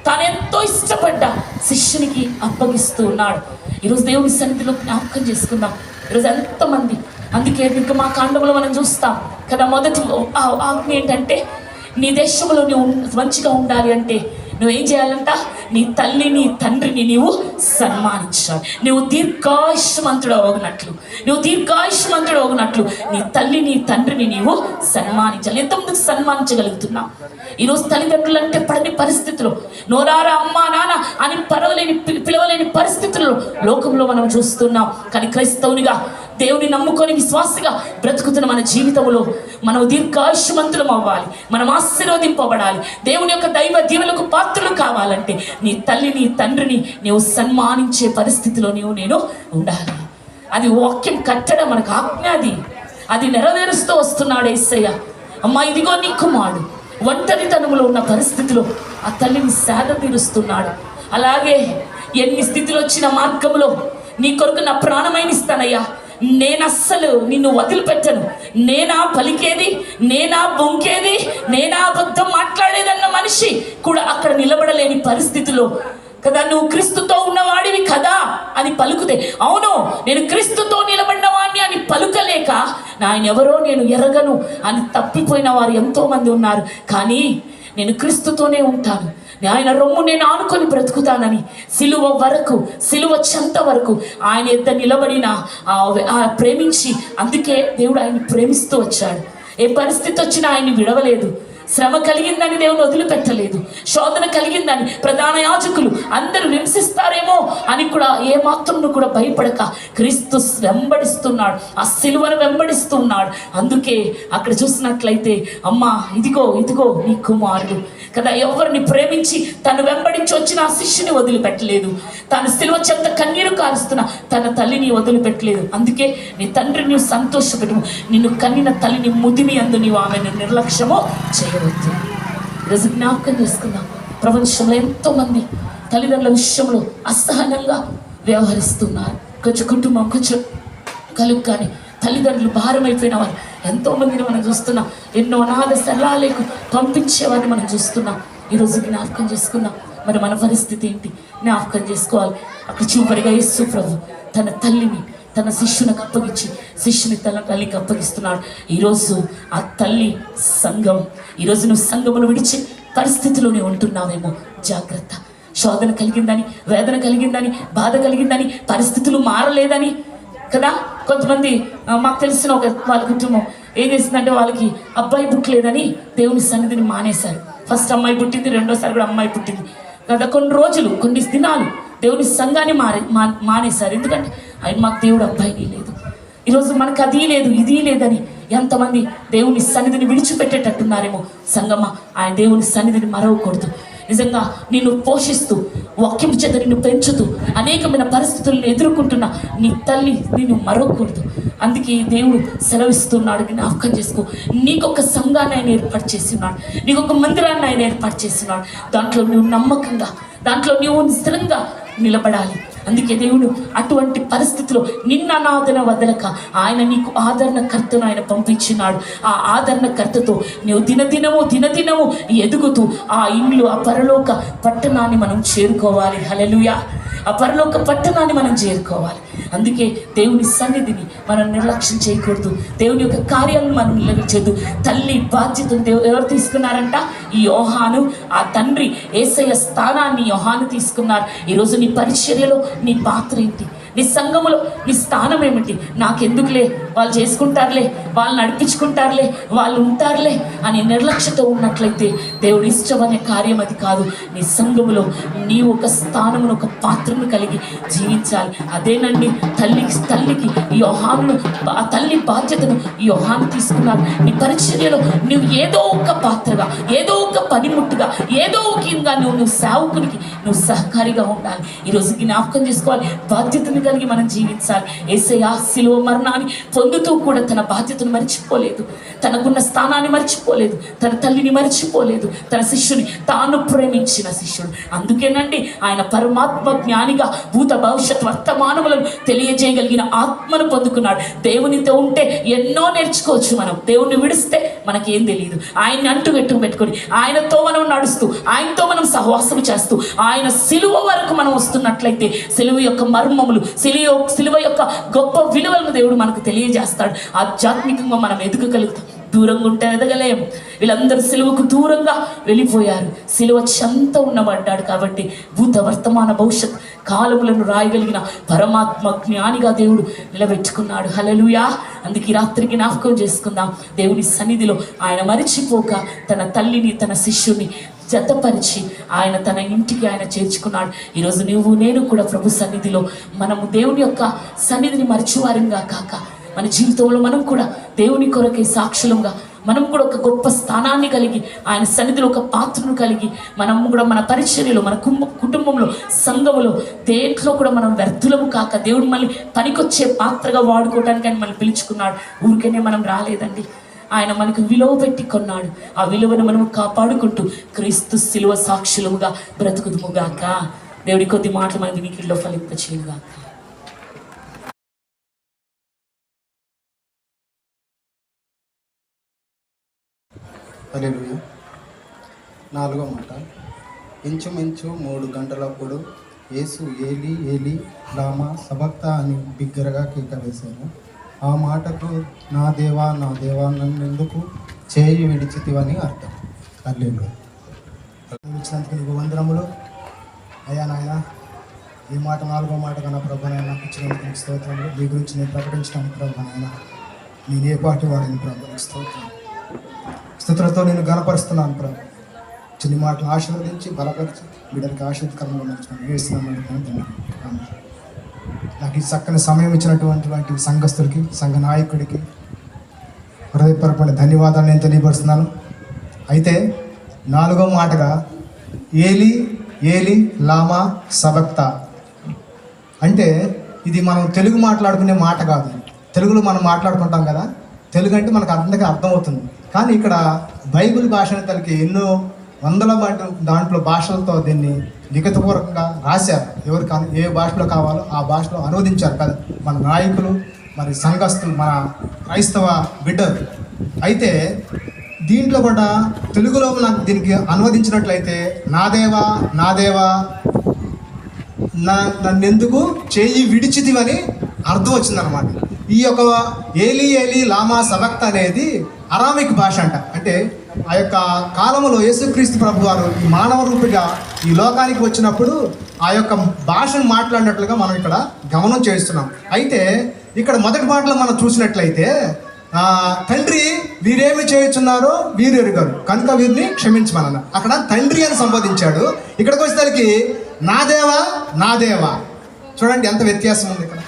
తాను ఎంతో ఇష్టపడ్డ శిష్యునికి అప్పగిస్తూ ఉన్నాడు. ఈరోజు దేవుని సన్నిధిలో జ్ఞాపకం చేసుకుందాం. ఈరోజు ఎంతమంది, అందుకే ఇంకా మా కాండంలో మనం చూస్తాం కదా, మొదటి ఆజ్ఞ ఏంటంటే నీ దేశంలో నువ్వు మంచిగా ఉండాలి అంటే నువ్వేం చేయాలంట? నీ తల్లి నీ తండ్రిని నీవు సన్మానించాలి. నువ్వు దీర్ఘాయుష్మంతుడు అవునట్లు నీ తల్లి నీ తండ్రిని నీవు సన్మానించాలి. ఎంతమందికి సన్మానించగలుగుతున్నావు? ఈరోజు తల్లిదండ్రులు అంటే పడని పరిస్థితుల్లో, నోరారా అమ్మా నాన్న అని పిలవలేని పరిస్థితుల్లో లోకంలో మనం చూస్తున్నాం. కానీ క్రైస్తవునిగా, దేవుని నమ్ముకొని విశ్వాసిగా బ్రతుకుతున్న మన జీవితంలో మనం దీర్ఘాయుష్మంతులం అవ్వాలి, మనం ఆశీర్వదింపబడాలి. దేవుని యొక్క దైవ దీవెనలకు పాత్రలు కావాలంటే నీ తల్లి నీ తండ్రిని నీవు సన్మానించే పరిస్థితిలో నేను ఉండాలి. అది వాక్యం కట్టడం మనకు ఆజ్ఞ. అది నెరవేరుస్తూ వస్తున్నాడు యేసయ్య. అమ్మా ఇదిగో నీ కుమారుడు. ఒంటరితనంలో ఉన్న పరిస్థితిలో ఆ తల్లిని సేద తీరుస్తున్నాడు. అలాగే ఎన్ని స్థితిలో వచ్చిన మార్గంలో నీ కొరకు నా ప్రాణమైన ఇస్తానయ్యా, నేను అస్సలు నిన్ను వదిలిపెట్టను, నేనా పలికేది, నేనా బొంకేది, నేనా అబద్ధం మాట్లాడేదన్న మనిషి కూడా అక్కడ నిలబడలేని పరిస్థితిలో కదా, నువ్వు క్రీస్తుతో ఉన్నవాడివి కదా అని పలుకుతే, అవును నేను క్రీస్తుతో నిలబడిన వాడిని అని పలుకలేక ఆయన ఎవరో నేను ఎరగను అని తప్పిపోయిన వారు ఎంతోమంది ఉన్నారు. కానీ నేను క్రీస్తుతోనే ఉంటాను, ఆయన రొమ్ము నేను ఆనుకొని బ్రతుకుతానని సిలువ చెంత వరకు ఆయన ఎద్ద నిలబడిన ప్రేమించి, అందుకే దేవుడు ఆయన్ని ప్రేమిస్తూ వచ్చాడు. ఏ పరిస్థితి వచ్చినా ఆయన్ని విడవలేదు. శ్రమ కలిగిందని దేవుని వదిలిపెట్టలేదు. శోధన కలిగిందని ప్రధాన యాజకులు అందరూ హింసిస్తారేమో అని కూడా ఏ మాత్రం కూడా భయపడక క్రీస్తు వెంబడిస్తున్నాడు, ఆ సిలువను వెంబడిస్తున్నాడు. అందుకే అక్కడ చూసినట్లయితే అమ్మా ఇదిగో నీ కుమారుడు కదా, ఎవరిని ప్రేమించి తను వెంబడించి వచ్చిన ఆ శిష్యుని వదిలిపెట్టలేదు. తాను సిలువ చెంత కన్నీరు కారుస్తున్న తన తల్లిని వదిలిపెట్టలేదు. అందుకే నీ తండ్రిని నీవు సంతోషపెట్టు, నిన్ను కన్నిన తల్లిని ముదిమి అందు నీవు ఆమెను నిర్లక్ష్యము చేయవద్దు. ఈరోజు జ్ఞాపకం చేసుకుందాం, ప్రపంచంలో ఎంతోమంది తల్లిదండ్రుల విషయంలో అసహనంగా వ్యవహరిస్తున్నారు. కొంచెం కుటుంబం కొంచెం కలుగు కానీ తల్లిదండ్రులు భారం అయిపోయిన వారు ఎంతోమందిని మనం చూస్తున్నాం. ఎన్నో అనాథ శరణాలయాలకు పంపించేవారిని మనం చూస్తున్నాం. ఈరోజు జ్ఞాపకం చేసుకున్నాం. మరి మన పరిస్థితి ఏంటి? జ్ఞాపకం చేసుకోవాలి. అక్కడ చూపరిగా యేసు ప్రభు తన తల్లిని తన శిష్యునికి అప్పగించి శిష్యుని తన తల్లికి అప్పగిస్తున్నాడు. ఈరోజు ఆ తల్లి సంఘం. ఈరోజు నువ్వు సంఘమును విడిచి పరిస్థితిలోనే ఉంటున్నావేమో, జాగ్రత్త. శోధన కలిగిందని, వేదన కలిగిందని, బాధ కలిగిందని, పరిస్థితులు మారలేదని కదా. కొంతమంది మాకు తెలిసిన వాళ్ళ కుటుంబం ఏం చేసిందంటే, వాళ్ళకి అబ్బాయి పుట్టలేదని దేవుని సన్నిధిని మానేశారు. ఫస్ట్ అమ్మాయి పుట్టింది, రెండోసారి కూడా అమ్మాయి పుట్టింది కదా. కొన్ని రోజులు, కొన్ని దినాలు దేవుని సంఘాన్ని మానేశారు. ఎందుకంటే ఆయన మాకు దేవుడు అబ్బాయిని లేదు, ఈరోజు మనకు అది లేదు ఇది లేదని ఎంతమంది దేవుని సన్నిధిని విడిచిపెట్టేటట్టున్నారేమో. సంగమా, ఆయన దేవుని సన్నిధిని మరవకూడదు. నిజంగా నిన్ను పోషిస్తూ వాక్యం చేత నిన్ను పెంచుతూ అనేకమైన పరిస్థితులను ఎదుర్కొంటున్న నీ తల్లి నిన్ను మరవకూడదు. అందుకే దేవుడు సెలవిస్తున్నాడు, జ్ఞాపకం చేసుకో. నీకొక సంఘాన్ని ఆయన ఏర్పాటు చేసి ఉన్నాడు, నీకొక మందిరాన్ని ఆయన ఏర్పాటు చేస్తున్నాడు. దాంట్లో నువ్వు నమ్మకంగా, దాంట్లో నువ్వు స్థిరంగా నిలబడాలి. అందుకే దేవుడు అటువంటి పరిస్థితిలో నిన్న అనాదరణ వదలక ఆయన నీకు ఆదరణకర్తను ఆయన పంపించినాడు. ఆ ఆదరణకర్తతో నువ్వు దినదినము ఎదుగుతూ ఆ ఇల్లు, ఆ పరలోక పట్టణాన్ని మనం చేరుకోవాలి. హల్లెలూయా! ఆ పరలోక పట్టణాన్ని మనం చేరుకోవాలి. అందుకే దేవుని సన్నిధిని మనం నిర్లక్ష్యం చేయకూడదు. దేవుని యొక్క కార్యాలను మనం నిర్లక్ష్యదు. తల్లి బాధ్యతను ఎవరు తీసుకున్నారంట? ఈ యోహాను. ఆ తండ్రి యేసయ్య స్థానాన్ని యోహాను తీసుకున్నారు. ఈరోజు నీ పరిచర్యలో నీ పాత్ర ఏంటి? నీ సంఘములో నీ స్థానం ఏమిటి? నాకెందుకులే, వాళ్ళు చేసుకుంటారులే, వాళ్ళు నడిపించుకుంటారులే, వాళ్ళు ఉంటారులే అని నిర్లక్ష్యతో ఉన్నట్లయితే దేవుడు ఇష్టం అనే కార్యం అది కాదు. నీ సంఘములో నీవు ఒక స్థానమును, ఒక పాత్రను కలిగి జీవించాలి. అదేనండి తల్లికి యోహాను, ఆ తల్లి బాధ్యతను యోహాను తీసుకున్నారు. నీ పరిచర్యలో నువ్వు ఏదో ఒక పాత్రగా, ఏదో ఒక పనిముట్టుగా, ఏదో ఒక నువ్వు సేవకునికి నువ్వు సహకారిగా ఉండాలి. ఈరోజు జ్ఞాపకం చేసుకోవాలి, బాధ్యతను కలిగి మనం జీవించాలి. యేసయ్య శిలువ మరణాన్ని పొందుతూ కూడా తన బాధ్యతను మర్చిపోలేదు, తనకున్న స్థానాన్ని మర్చిపోలేదు, తన తల్లిని మర్చిపోలేదు, తన శిష్యుని తాను ప్రేమించిన శిష్యుడు. అందుకేనండి ఆయన పరమాత్మ జ్ఞానిగా భూత భవిష్యత్ వర్తమానములను తెలియజేయగలిగిన ఆత్మను పొందుకున్నాడు. దేవునితో ఉంటే ఎన్నో నేర్చుకోవచ్చు. మనం దేవుణ్ణి విడిస్తే మనకేం తెలియదు. ఆయన్ని అంటుగట్టు పెట్టుకొని ఆయనతో మనం నడుస్తూ, ఆయనతో మనం సహవాసం చేస్తూ, ఆయన శిలువ వరకు మనం వస్తున్నట్లయితే శిలువ యొక్క మర్మములు, శిలువ యొక్క గొప్ప విలువలను దేవుడు మనకు తెలియజేస్తాడు. ఆధ్యాత్మికంగా మనం ఎదుగగలుగుతాం. దూరంగా ఉంటే ఎదగలేము. వీళ్ళందరూ సిలువకు దూరంగా వెళ్ళిపోయారు. సిలువ చెంత ఉన్నబడ్డాడు కాబట్టి భూత వర్తమాన భవిష్యత్ కాలములను రాయగలిగిన పరమాత్మ జ్ఞానిగా దేవుడు నిలబెట్టుకున్నాడు. హల్లెలూయా! అందుకే రాత్రికి జ్ఞాపకం చేసుకుందాం. దేవుని సన్నిధిలో ఆయన మరిచిపోక తన తల్లిని, తన శిష్యుని జతపరిచి ఆయన తన ఇంటికి ఆయన చేర్చుకున్నాడు. ఈరోజు నువ్వు నేను కూడా ప్రభు సన్నిధిలో మనము దేవుని యొక్క సన్నిధిని మరిచివారంగా కాక మన జీవితంలో మనం కూడా దేవుని కొరకే సాక్షులంగా, మనం కూడా ఒక గొప్ప స్థానాన్ని కలిగి ఆయన సన్నిధిలో ఒక పాత్రను కలిగి మనం కూడా మన పరిచర్యలో, మన కుటుంబంలో, సంఘములో దేంట్లో కూడా మనం వ్యర్థులము కాక దేవుడు మళ్ళీ పనికొచ్చే పాత్రగా వాడుకోవడానికి ఆయన మనల్ని పిలుచుకున్నాడు. ఊరికేనే మనం రాలేదండి. ఆయన మనకు విలువ పెట్టి కొన్నాడు. ఆ విలువను మనం కాపాడుకుంటూ క్రీస్తు శిలువ సాక్షులముగా బ్రతుకుదుముగాక. దేవుడి కొద్ది మాటలు మన వినికిడిలో ఫలింపచేయుగాక. హల్లెలూయా. 4వ మాట. ఇంచుమించు 3 గంటలప్పుడు యేసు ఏలీ ఏలీ లామా సబక్తా అని బిగ్గరగా కేక వేశాను. ఆ మాటకు నా దేవా నన్నెందుకు చేయి విడిచితివని అర్థం. హల్లెలూయా. ఇచ్చినందుకు నీకు వందనములు అయ్యా నాయన. ఈ మాట 4వ మాట కన్నా ప్రభు నాయన ఇచ్చినందుకు నీకు స్తోత్రములు. నీ గురించి నేను ప్రకటించడానికి ప్రభు నాయన నేను ఏ పాటి వాడిని ప్రభు నీకు స్తోత్రం. స్తుతులతో నేను గణపరుస్తున్నాను ప్రభు. చిన్ని మాటలు ఆశీర్వదించి బలపరిచి వీళ్ళకి ఆశీర్వదకరంగా నడుచుకుని వేస్తున్నాను. నాకు ఈ చక్కని సమయం ఇచ్చినటువంటి సంఘస్థులకి, సంఘ నాయకుడికి హృదయపరమైన ధన్యవాదాలు నేను తెలియపరుస్తున్నాను. అయితే 4వ మాటగా ఏలీ ఏలీ లామా సబక్తా అంటే ఇది మనం తెలుగు మాట్లాడుకునే మాట కాదు. తెలుగులో మనం మాట్లాడుకుంటాం కదా, తెలుగు అంటే మనకు అందరికీ అర్థమవుతుంది. కానీ ఇక్కడ బైబిల్ భాషను తనకి ఎన్నో వందల దాంట్లో భాషలతో దీన్ని లిఖితపూర్వకంగా రాశారు. ఎవరు కానీ ఏ భాషలో కావాలో ఆ భాషలో అనువదించారు కదా మన నాయకులు, మరి సంఘస్థులు, మన క్రైస్తవ బిడ్డలు. అయితే దీంట్లో కూడా తెలుగులో నాకు దీనికి అనువదించినట్లయితే నా దేవా నన్నెందుకు చేయి విడిచితివని అర్థం వచ్చిందనమాట. ఈ యొక్క ఏలీ ఏలీ లామా సబక్తా అనేది అరామిక్ భాష అంట. అంటే ఆ యొక్క కాలంలో యేసుక్రీస్తు ప్రభు వారు ఈ మానవ రూపిగా ఈ లోకానికి వచ్చినప్పుడు ఆ యొక్క భాషను మాట్లాడినట్లుగా మనం ఇక్కడ గమనం చేస్తున్నాం. అయితే ఇక్కడ మొదటి మాటలో మనం చూసినట్లయితే తండ్రి వీరేమి చేయుచున్నారో వీరు ఎరుగరు కనుక వీరిని క్షమించమన్న. అక్కడ తండ్రి అని సంబోధించాడు. ఇక్కడికి వచ్చేసరికి నా దేవా చూడండి ఎంత వ్యత్యాసం ఉంది ఇక్కడ.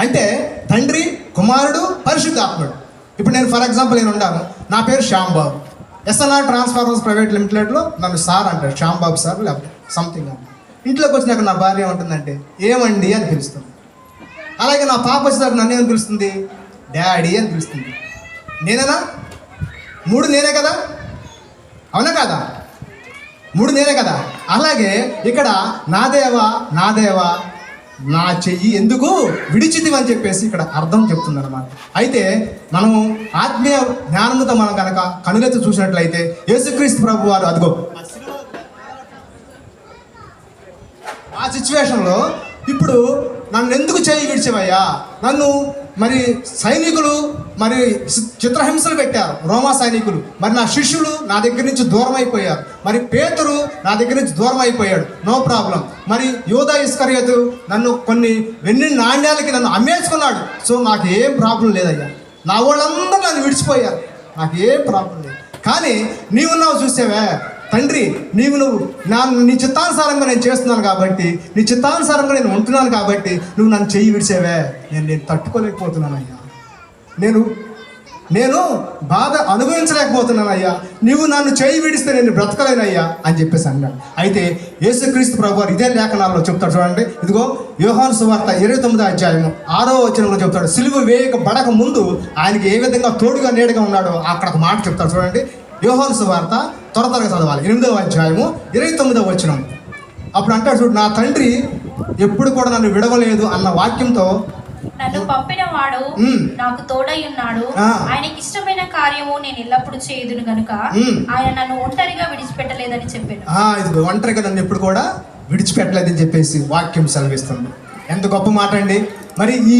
అంటే తండ్రి, కుమారుడు, పరిశుద్ధాత్ముడు. ఇప్పుడు నేను ఫర్ ఎగ్జాంపుల్ నేను ఉన్నాను, నా పేరు శ్యాంబాబు. SNR ట్రాన్స్ఫార్మర్స్ ప్రైవేట్ లిమిటెడ్లో నన్ను సార్ అంటారు, శ్యాంబాబు సార్ లేకపోతే సంథింగ్ అంటారు. ఇంట్లోకి వచ్చినాక నా భార్య ఏమంటుందంటే ఏమండి అని పిలుస్తుంది. అలాగే నా పాప వచ్చేసరికి నన్ను ఏమని పిలుస్తుంది? డాడీ అని పిలుస్తుంది. నేనేనా? 3 నేనే కదా, అవునా కదా? 3 నేనే కదా. అలాగే ఇక్కడ నా దేవా నా చెయ్యి ఎందుకు విడిచితివి అని చెప్పేసి ఇక్కడ అర్థం చెప్తుంది అనమాట. అయితే మనము ఆత్మీయ జ్ఞానంతో మనం కనుక కనులెత్తి చూసినట్లయితే యేసుక్రీస్తు ప్రభు వారు అదిగో ఆ సిచ్యువేషన్లో ఇప్పుడు నన్ను ఎందుకు చేయి విడిచేవయ్యా, నన్ను మరి సైనికులు మరి చిత్రహింసలు పెట్టారు, రోమా సైనికులు. మరి నా శిష్యులు నా దగ్గర నుంచి దూరం అయిపోయారు. మరి పేతురు నా దగ్గర నుంచి దూరం అయిపోయాడు, నో ప్రాబ్లం. మరి యూదా ఇస్కరియోతు నన్ను కొన్ని వెన్ని నాణ్యాలకి నన్ను అమ్మేసుకున్నాడు. సో నాకు ఏం ప్రాబ్లం లేదయ్యా. నా వాళ్ళందరూ నన్ను విడిచిపోయారు, నాకు ఏం ప్రాబ్లం లేదు. కానీ నీవున్నావు చూసావే తండ్రి, నువ్వు నీ చిత్తానుసారంగా నేను చేస్తున్నాను కాబట్టి, నీ చిత్తానుసారంగా నేను ఉంటున్నాను కాబట్టి నువ్వు నన్ను చెయ్యి విడిచేవే. నేను తట్టుకోలేకపోతున్నాను అయ్యా, నేను బాధ అనుభవించలేకపోతున్నాను అయ్యా. నువ్వు నన్ను చేయి విడిస్తే నేను బ్రతకలేనయ్యా అని చెప్పేసి అన్నాడు. అయితే యేసుక్రీస్తు ప్రభువారు ఇదే లేఖనాల్లో చెప్తాడు చూడండి. ఇదిగో యోహాను సువార్త 29వ అధ్యాయము 6వ వచనంలో చెప్తాడు. సిలువ వేయబడక ముందు ఆయనకి ఏ విధంగా తోడుగా నీడగా ఉన్నాడో అక్కడ ఒక మాట చెప్తాడు చూడండి. యోహాను సువార్త త్వరగా చదవాలి, 8వ అధ్యాయము 29వ వచనం. అప్పుడు అంటాడు చూడు, నా తండ్రి ఎప్పుడు కూడా నన్ను విడవలేదు అన్న వాక్యంతో నన్ను పంపిన వాడు నాకు తోడై ఉన్నాడు, ఆయనకి ఇష్టమైన కార్యము నేను ఎల్లప్పుడు చేయుదును గనుక ఆయన నన్ను ఒంటరిగా విడిచిపెట్టలేదని చెప్పాను. ఇది ఒంటరిగా నన్ను ఎప్పుడు కూడా విడిచిపెట్టలేదని చెప్పేసి వాక్యం సెలవిస్తుంది. ఎంత గొప్ప మాట అండి. మరి ఈ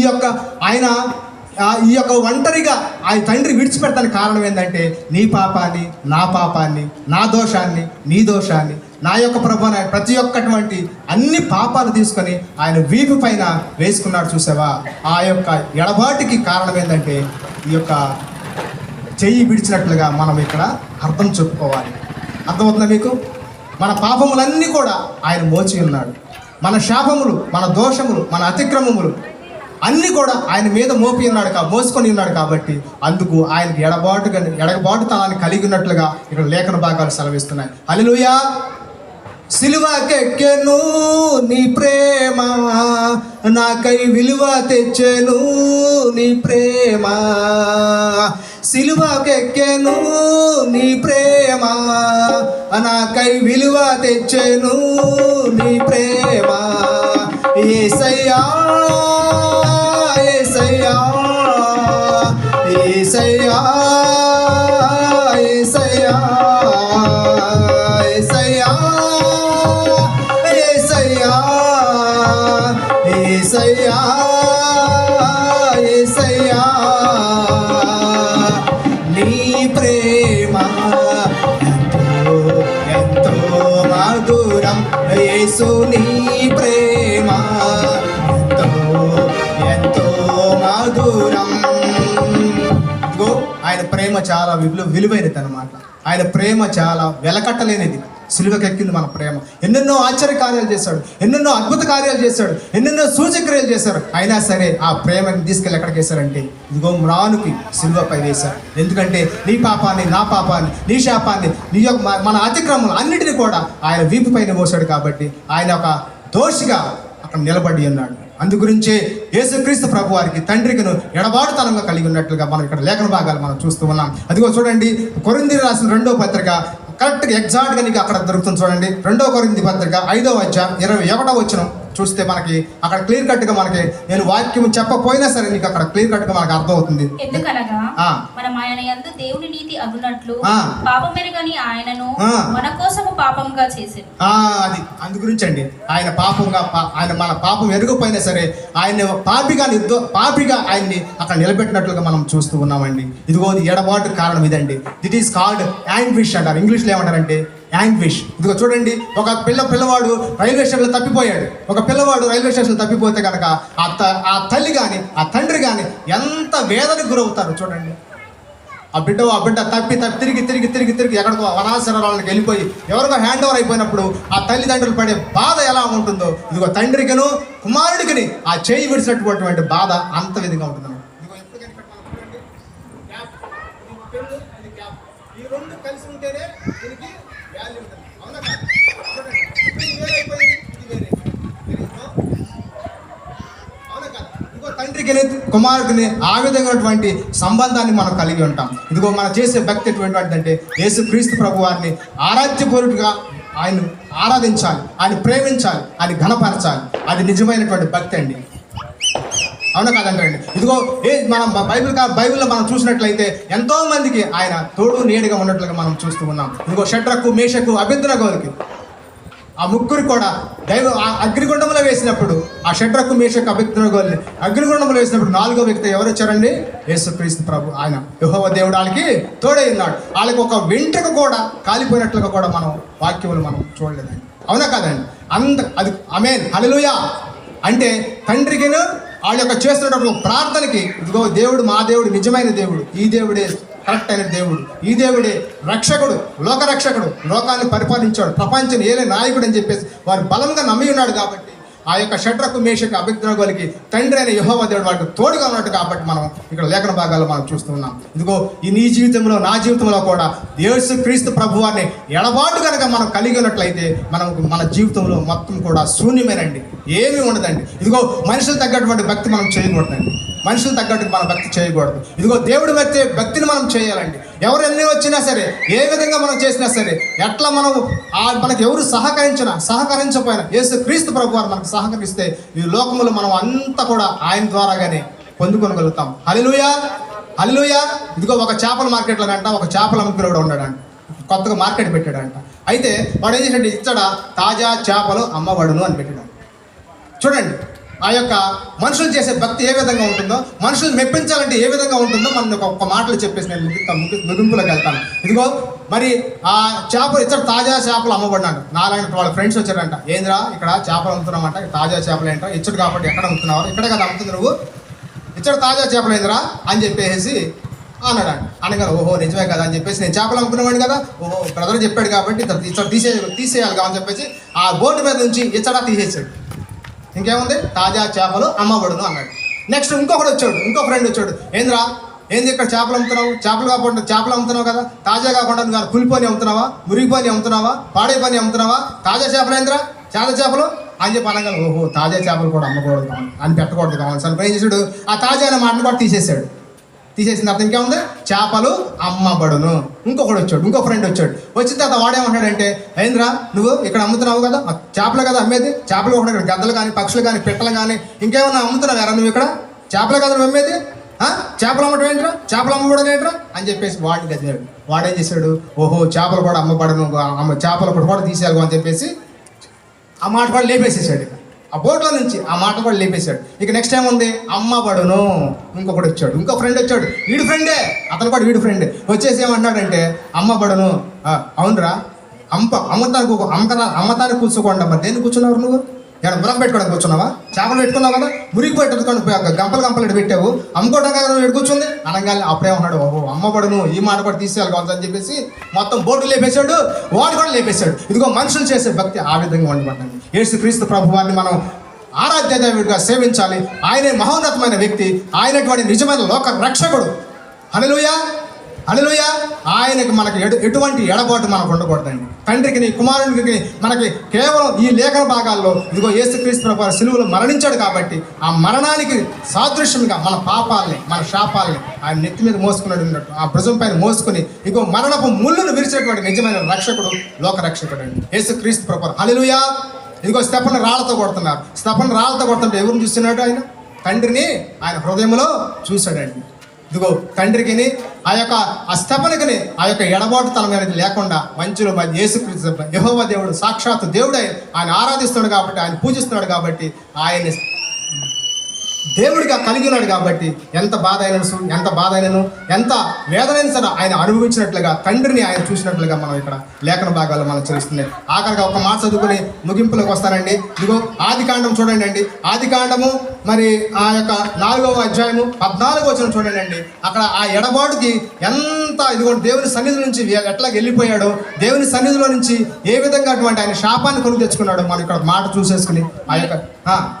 యొక్క ఒంటరిగా ఆ తండ్రి విడిచిపెడతానికి కారణం ఏంటంటే నీ పాపాన్ని, నా పాపాన్ని, నా దోషాన్ని, నీ దోషాన్ని, నా యొక్క ప్రభువుని ప్రతి ఒక్కటువంటి అన్ని పాపాలు తీసుకొని ఆయన వీపు పైన వేసుకున్నాడు చూసావా. ఆ యొక్క ఎడబాటుకి కారణం ఏంటంటే ఈ యొక్క చెయ్యి విడిచినట్లుగా మనం ఇక్కడ అర్థం చెప్పుకోవాలి. అర్థమవుతుందా మీకు? మన పాపములన్నీ కూడా ఆయన మోచి ఉన్నాడు. మన శాపములు, మన దోషములు, మన అతిక్రమములు అన్నీ కూడా ఆయన మీద మోసుకొని ఉన్నాడు కాబట్టి అందుకు ఆయనకి ఎడబాటుతనాన్ని కలిగి ఉన్నట్లుగా ఇక్కడ లేఖన భాగాలు సెలవిస్తున్నాయి. హల్లెలూయా. సిలువకెక్కెను నీ ప్రేమ, నాకై విలువ తెచ్చెను నీ ప్రేమ. సిలువకెక్కెను నీ ప్రేమ, నాకై విలువ తెచ్చెను నీ ప్రేమ. యేసయ్యా యేసయ్యా యేసయ్యా యేసయ్యా యేసయ్యా యేసయ్యా యేసయ్యా నీ ప్రేమ ఎంతో మధురం. యేసు నీ ప్రేమ ఎంతో మధురం. ఇదిగో ఆయన ప్రేమ చాలా విలువైనది అన్నమాట. ఆయన ప్రేమ చాలా వెలకట్టలేనిది. సిలువకెక్కింది మన ప్రేమ. ఎన్నెన్నో ఆశ్చర్య కార్యాలు చేశాడు, ఎన్నెన్నో అద్భుత కార్యాలు చేశాడు, ఎన్నెన్నో సూచక్రియలు చేశారు. అయినా సరే ఆ ప్రేమని తీసుకెళ్ళి ఎక్కడికి వేశారంటే ఇదిగో మ్రానుకి సిలువపై వేశారు. ఎందుకంటే నీ పాపాన్ని, నా పాపాన్ని, నీ శాపాన్ని, నీ యొక్క మన అతిక్రమం అన్నిటినీ కూడా ఆయన వీపు పైన మోసాడు కాబట్టి ఆయన ఒక దోషిగా అక్కడ నిలబడి ఉన్నాడు. అందుగురించే యేసుక్రీస్తు ప్రభు వారికి తండ్రికిను ఎడబాటుతనంగా కలిగి ఉన్నట్లుగా మనం ఇక్కడ లేఖన భాగాలు మనం చూస్తూ ఉన్నాం. అదిగో చూడండి, కొరింథీయులకు రాసిన 2వ పత్రిక కరెక్ట్గా ఎగ్జాక్ట్గా నీకు అక్కడ దొరుకుతుంది చూడండి. 2వ కొరింథీ పత్రిక 5వ అధ్యాయం 21వ వచనం చూస్తే మనకి అక్కడ క్లియర్ కట్గా మనకి నేను వాక్యం చెప్పపోయినా సరే నీకు అక్కడ క్లియర్ కట్గా మనకు అర్థమవుతుంది. ఎందుకనగా మనం ఆయన యందు దేవుని నీతి అగునట్లు పాపమెరుగని ఆయనను మన కోసము పాపంగా చేసేది. అది అందు గురించి అండి, ఆయన పాపంగా ఆయన మన పాపం ఎరుగపోయినా సరే ఆయన పాపిగా ఆయన్ని అక్కడ నిలబెట్టినట్లుగా మనం చూస్తూ ఉన్నామండి. ఇదిగో ఎడబాటు కారణం ఇదండి. దిట్ ఈస్ కాల్డ్ యాంగ్విష్ అంటారు. ఇంగ్లీష్లో ఏమంటారంటే యాంగ్విష్. ఇదిగో చూడండి, ఒక పిల్లవాడు రైల్వే స్టేషన్లో తప్పిపోయాడు. ఒక పిల్లవాడు రైల్వే స్టేషన్లో తప్పిపోతే కనుక ఆ తల్లి కానీ ఆ తండ్రి కానీ ఎంత వేదనకు గురవుతారు చూడండి. ఆ బిడ్డ తప్పి తిరిగి ఎక్కడికో వనాశరాలకు వెళ్ళిపోయి ఎవరికో హ్యాండ్ ఓవర్ అయిపోయినప్పుడు ఆ తల్లిదండ్రులు పడే బాధ ఎలా ఉంటుందో ఇదిగో తండ్రికిను కుమారుడికిని ఆ చేయి విడిచినటువంటి బాధ అంత విధంగా ఉంటుంది. ఇదిగో ఎప్పటికైనా ఈ రెండు కలిసి ఉంటేనే దీనికి వాల్యూ ఉంటుంది. అవునా కాదు? చూడండి, ఇది వేరైపోయింది, ఇది వేరైపోయింది. తండ్రికి కుమారుడిని ఆ విధమైనటువంటి సంబంధాన్ని మనం కలిగి ఉంటాం. ఇదిగో మనం చేసే భక్తి ఎటువంటిదంటే యేసుక్రీస్తు ప్రభు వారిని ఆరాధ్యపూర్వకంగా ఆయన ఆరాధించాలి, ఆయన ప్రేమించాలి, ఆయన ఘనపరచాలి. అది నిజమైనటువంటి భక్తి అండి. అవునా కాదండి? ఇదిగో మనం బైబిల్లో మనం చూసినట్లయితే ఎంతో మందికి ఆయన తోడు నీడగా ఉన్నట్లుగా మనం చూస్తూ ఉన్నాం. ఇదిగో షడ్రకు, మేషకు, అబేద్నెగోకి ఆ ముగ్గురు కూడా అగ్నిగుండంలో వేసినప్పుడు, ఆ షడ్రకు, మేషకు, అబేద్నెగోని అగ్నిగుండంలో వేసినప్పుడు 4వ వ్యక్తి ఎవరు వచ్చారండి? యేసుక్రీస్తు ప్రభు. ఆయన యెహోవా దేవుడు వాళ్ళకి తోడై ఉన్నాడు. వాళ్ళకి ఒక వెంట్రుక కూడా కాలిపోయినట్లుగా కూడా మనం వాక్యములు మనం చూడలేదండి. అవునా కాదండి? అది ఆమేన్, హల్లెలూయా. అంటే తండ్రికిను వాళ్ళ యొక్క చేస్తున్నటువంటి ప్రార్థనకి ఇదిగో దేవుడు, మా దేవుడు నిజమైన దేవుడు, ఈ దేవుడే కరెక్ట్ అయిన దేవుడు, ఈ దేవుడే రక్షకుడు, లోకరక్షకుడు, లోకాన్ని పరిపాలించాడు, ప్రపంచం ఏలే నాయకుడు అని చెప్పేసి వారు బలంగా నమ్మి ఉన్నాడు. కాబట్టి ఆ యొక్క షడ్రకు, మేషకు, అబేద్నెగోకి తండ్రి అయిన యెహోవా దేవుడు వాళ్ళకి తోడుగా ఉన్నట్టు కాబట్టి మనం ఇక్కడ లేఖన భాగాల్లో మనం చూస్తూ ఉన్నాం. ఇదిగో ఈ నీ జీవితంలో, నా జీవితంలో కూడా యేసుక్రీస్తు ప్రభువాన్ని ఎడబాటు కనుక మనం కలిగి ఉన్నట్లయితే మన జీవితంలో మొత్తం కూడా శూన్యమేనండి, ఏమీ ఉండదండి. ఇదిగో మనుషులు తగ్గటువంటి భక్తి మనం చేయకూడదండి, మనుషులు తగ్గట్టు మన భక్తి చేయకూడదు. ఇదిగో దేవుడి మధ్య భక్తిని మనం చేయాలండి. ఎవరు ఎన్ని వచ్చినా సరే, ఏ విధంగా మనం చేసినా సరే, ఎట్లా మనం మనకి ఎవరు సహకరించకపోయినా యేసుక్రీస్తు ప్రభు వారు మనకు సహకరిస్తే ఈ లోకములో మనం అంతా కూడా ఆయన ద్వారాగానే పొందుకొనగలుగుతాం. హల్లెలూయా, హల్లెలూయా. ఇదిగో ఒక చేపల మార్కెట్లోనంట ఒక చేపల అమ్ముకునేవాడు ఉన్నాడంట, కొత్తగా మార్కెట్ పెట్టాడంట. అయితే వాడు ఏం చేశాడు? ఇక్కడ తాజా చేపలు అమ్మబడును అని పెట్టాడు. చూడండి, ఆ యొక్క మనుషులు చేసే భక్తి ఏ విధంగా ఉంటుందో, మనుషులు మెప్పించాలంటే ఏ విధంగా ఉంటుందో మనం ఒక్క మాటలు చెప్పేసి నేను ముగింపులోకి వెళ్తాను. ఇదిగో మరి ఆ చేపలు ఇక్కడ తాజా చేపలు అమ్మబడినాడు. నాలాంటి వాళ్ళ ఫ్రెండ్స్ వచ్చారంట, ఏంద్రా ఇక్కడ చేపలు అమ్ముతున్నామంట, తాజా చేపలు ఏంటో, ఇచ్చడు కాబట్టి ఎక్కడ అమ్ముతున్నావు, ఇక్కడే కదా అమ్ముతుంది నువ్వు, ఇచ్చడు తాజా చేపలు ఏందిరా అని చెప్పేసి అన్నాడు. అనగా ఓహో నిజమే కదా అని చెప్పేసి, నేను చేపలు అమ్ముకునేవాడిని కదా, ఓహో బ్రదర్ చెప్పాడు కాబట్టి ఇచ్చడు తీసేయాలి అని చెప్పేసి ఆ బోర్డు మీద నుంచి ఇచ్చడా తీసేసాడు. ఇంకేముంది? తాజా చేపలు అమ్మబడును అన్నాడు. నెక్స్ట్ ఇంకొకటి వచ్చాడు, ఇంకో ఫ్రెండ్ వచ్చాడు, ఏంది ఇక్కడ చేపలు అమ్ముతున్నావు, చేపలు కాకుండా చేపలు అమ్ముతున్నావు కదా, తాజా కాకుండా నువ్వు కులిపోని అమ్ముతున్నావా, మురిగిపోని అమ్ముతున్నావా, పాడే పని అమ్ముతున్నావా, తాజా చేపలు ఏంద్రా, తాజా చేపలు అని చెప్పి అనగా ఓహో తాజా చేపలు కూడా అమ్మకూడదు అని పెట్టకూడదు కావాలి సార్. ఏం చేసాడు? ఆ తాజా అనే మాటను కూడా తీసేసాడు. తీసేసిన తర్వాత ఇంకేముంది? చేపలు అమ్మబడును. ఇంకొకటి వచ్చాడు, ఇంకో ఫ్రెండ్ వచ్చాడు. వచ్చిన తర్వాత వాడేమంటాడంటే, ఏంద్రా నువ్వు ఇక్కడ అమ్ముతున్నావు కదా, చేపలు కదా అమ్మేది, చేపలు ఒకటి గద్దలు కానీ, పక్షులు కానీ, పిట్టలు కానీ ఇంకేమన్నా అమ్ముతున్నావు ఎరా నువ్వు ఇక్కడ, చేపలు కదా నువ్వు అమ్మేది, చేపలు అమ్మటం ఏంట్రా, చేపలు అమ్మబడను ఏంట్రా అని చెప్పేసి వాడిని గదిలాడు. వాడేం చేశాడు? ఓహో చేపలు కూడా అమ్మబడను, చేపలు కూడా తీసేయాలి అని చెప్పేసి ఆ మాట కూడా లేపేసేసాడు. ఆ బోట్లో నుంచి ఆ మాట కూడా లేపేశాడు. ఇక నెక్స్ట్ టైం ఉంది అమ్మబడును. ఇంకొకటి వచ్చాడు, ఇంకో ఫ్రెండ్ వచ్చాడు, వీడి ఫ్రెండే, అతను కూడా వీడి ఫ్రెండే. వచ్చేసి ఏమంటున్నాడంటే అమ్మబడును. అవునరా, అమ్మతానికి కూర్చోకుండా మరి దేన్ని కూర్చున్నావు నువ్వు? ఇక్కడ బుర్రం పెట్టుకోవడానికి కూర్చున్నావా? చేపలు పెట్టుకున్నావు కదా, మురిగి పెట్టుకొని గంపలు పెట్టావు, అమ్ముకోవడానికి కదా నువ్వు కూర్చుంది అనగానే అప్పుడే ఉన్నాడు ఓహో అమ్మబడును, ఈ మాట కూడా తీసేయాలి కావాలని చెప్పేసి మొత్తం బోర్డు లేపేశాడు, వాడు కూడా లేపేశాడు. ఇదిగో మనుషులు చేసే భక్తి ఆ విధంగా ఉండబడ్డాడు. యేసుక్రీస్తు ప్రభు వారిని మనం ఆరాధ్య దేవుడిగా సేవించాలి. ఆయనే మహోన్నతమైన వ్యక్తి, ఆయనటువంటి నిజమైన లోక రక్షకుడు. హల్లెలూయా, హల్లెలూయా. ఆయనకి మనకి ఎటువంటి ఎడబాటు మనకు ఉండకూడదండి. తండ్రికి కుమారునికి మనకి కేవలం ఈ లేఖన భాగాల్లో ఇదిగో యేసుక్రీస్తు ప్రభు సిలువలో మరణించాడు కాబట్టి ఆ మరణానికి సాదృశ్యంగా మన పాపాలని, మన శాపాలని ఆయన నెత్తి మీద మోసుకున్నాడు ఉన్నట్టు ఆ భుజం పైన మోసుకుని ఇదిగో మరణపు ముళ్ళును విరిచేటువంటి నిజమైన రక్షకుడు, లోక రక్షకుడు అండి యేసుక్రీస్తు ప్రభు. హల్లెలూయా. ఇదిగో స్తెఫను రాళ్లతో కొడుతున్నారు. స్తెఫను రాళ్లతో కొడుతుంటే ఎవరిని చూస్తున్నాడు? ఆయన తండ్రిని ఆయన హృదయంలో చూశాడండి. ఇదిగో తండ్రికి ఆ స్తెఫనుకి ఆ యొక్క ఎడబాటు తనమైనది లేకుండా మంచిలో మరి యేసుక్రీస్తు యెహోవా దేవుడు సాక్షాత్తు దేవుడు ఆయన ఆరాధిస్తున్నాడు కాబట్టి, ఆయన పూజిస్తున్నాడు కాబట్టి, ఆయన దేవుడిగా కలిగి ఉన్నాడు కాబట్టి ఎంత బాధ అయినను ఎంత వేదనైనా సరే ఆయన అనుభవించినట్లుగా తండ్రిని ఆయన చూసినట్లుగా మనం ఇక్కడ లేఖన భాగాల్లో మనం తెలుస్తుంది. ఆఖరిగా ఒక మాట చదువుకుని ముగింపులోకి వస్తానండి. ఇదిగో ఆదికాండం చూడండి అండి. ఆదికాండము మరి ఆ యొక్క 4వ అధ్యాయము 14వ వచనం చూడండి అండి. అక్కడ ఆ ఎడబాటుకి ఎంత ఇదిగో దేవుని సన్నిధి నుంచి ఎట్లా వెళ్ళిపోయాడో, దేవుని సన్నిధిలో నుంచి ఏ విధంగా అటువంటి ఆయన శాపాన్ని కొని తెచ్చుకున్నాడో మనం ఇక్కడ మాట చూసేసుకుని ఆ యొక్క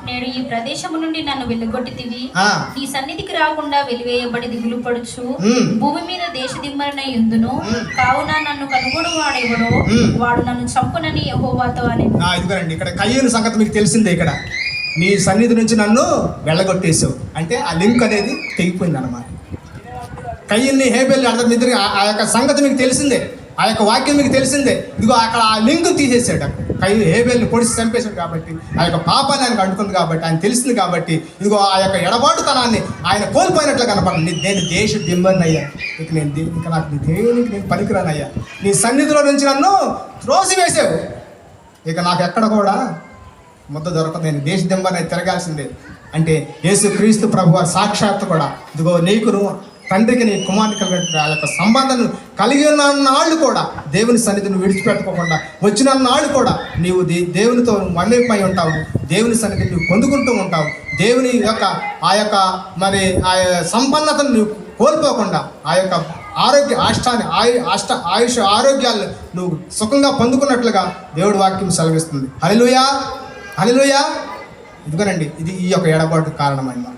నేను ఈ ప్రదేశము నుండి నన్ను వెళ్ళగొట్టితివి, నీ సన్నిధికి రాకుండా వెలివేయబడి దిగులు పడుచు భూమి మీద దేశదిమ్మరనై యుందును, కావున నన్ను కనుగొడు వాడెవడో వాడు నన్ను చంపునని యెహోవాతో అని. ఇదిగోండి ఇక్కడ కయ్యూను సంగతి మీకు తెలిసిందే. ఇక్కడ నీ సన్నిధి నుంచి నన్ను వెళ్ళగొట్టేసావు అంటే ఆ లింక్ అనేది తెగిపోయింది అనమాట. కయ్యన్ని హేబెల్ని అందరి మీద ఆ యొక్క సంగతి మీకు తెలిసిందే, ఆ యొక్క వాక్యం మీకు తెలిసిందే. ఇదిగో అక్కడ ఆ లింక్ తీసేసాడు. హేబెల్ని పొడిచి చంపేశాడు కాబట్టి ఆ యొక్క పాపాన్ని ఆయనకు అంటుకుంది కాబట్టి ఆయన తెలిసింది కాబట్టి ఇదిగో ఆ యొక్క ఎడబాటుతనాన్ని ఆయన కోల్పోయినట్లు కనపడింది. నేను దేశ దిమ్మన్నయ్యా, ఇక నాకు నీ దేవునికి నేను పనికిరానయ్యా, నీ సన్నిధిలో నుంచి నన్ను త్రోసివేసావు, ఇక నాకు ఎక్కడ కూడా ముద్ద దొరకదు, నేను దేశ దిమ్మని తిరగాల్సిందే అంటే యేసుక్రీస్తు ప్రభువారు సాక్షాత్తు కూడా ఇదిగో నీకును తండ్రికి నీ కుమారుని కలిగిన ఆ యొక్క సంబంధం కలిగి ఉన్న నాళ్ళు కూడా దేవుని సన్నిధిని విడిచిపెట్టుకోకుండా వచ్చిన నాళ్ళు కూడా నీవు దేవునితో మమేకమై ఉంటావు, దేవుని సన్నిధిని నువ్వు పొందుకుంటూ ఉంటావు. దేవుని యొక్క ఆ యొక్క మరి ఆ సంపన్నతను నువ్వు కోల్పోకుండా ఆ యొక్క ఆయుష్ ఆరోగ్యాలను నువ్వు సుఖంగా పొందుకున్నట్లుగా దేవుడి వాక్యం సెలవిస్తుంది. హల్లెలూయా, హల్లెలూయా. ఇదిగోనండి, ఇది ఈ యొక్క ఎడబాటు కారణమైంది.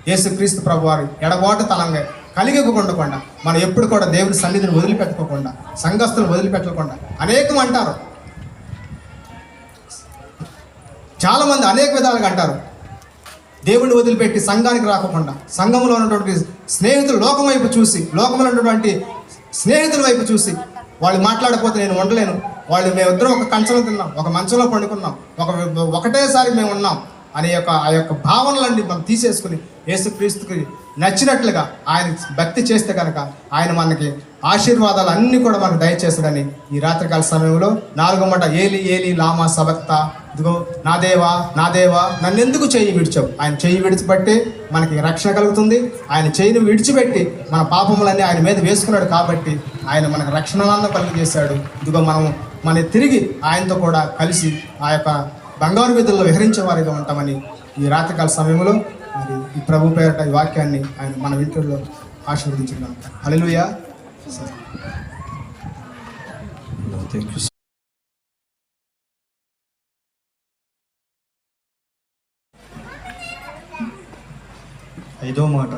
యేసుక్రీస్తు ప్రభువారు ఎడబాటు తలంగా కలిగి ఉండకుండా మనం ఎప్పుడు కూడా దేవుని సన్నిధిని వదిలిపెట్టుకోకుండా సంఘస్థులను వదిలిపెట్టకుండా అనేకం అంటారు, చాలామంది అనేక విధాలుగా అంటారు. దేవుడిని వదిలిపెట్టి సంఘానికి రాకుండా సంఘంలో ఉన్నటువంటి స్నేహితులు లోకం వైపు చూసి లోకంలో ఉన్నటువంటి స్నేహితుల వైపు చూసి వాళ్ళు మాట్లాడకపోతే నేను ఉండలేను, మేమిద్దరం ఒక కంచంలో తిన్నాం, ఒక మంచంలో పండుకున్నాం, ఒకటేసారి మేము ఉన్నాం అనే ఆ యొక్క భావనలన్నీ మనం తీసేసుకుని యేసుక్రీస్తుకి నచ్చినట్లుగా ఆయన భక్తి చేస్తే కనుక ఆయన మనకి ఆశీర్వాదాలు అన్నీ కూడా మనకు దయచేస్తాడని ఈ రాత్రికాల సమయంలో 4వ మాట ఏలి ఏలి లామా సబక్తా, ఇదిగో నా దేవా నన్నెందుకు చెయ్యి విడిచావు. ఆయన చెయ్యి విడిచిపెట్టి మనకి రక్షణ కలుగుతుంది. ఆయన చెయ్యిని విడిచిపెట్టి మన పాపములన్నీ ఆయన మీద వేసుకున్నాడు కాబట్టి ఆయన మనకు రక్షణను కలుగజేశాడు. ఇదిగో మన తిరిగి ఆయనతో కూడా కలిసి ఆ యొక్క బంగారు వీధుల్లో విహరించే వారిగా ఉంటామని ఈ రాత్రికాల సమయంలో మరి ఈ ప్రభు పేరట ఈ వాక్యాన్ని ఆయన మన ఇంట్లో ఆశీర్వదించున్నాం. హల్లెలూయా. ఐదో మాట,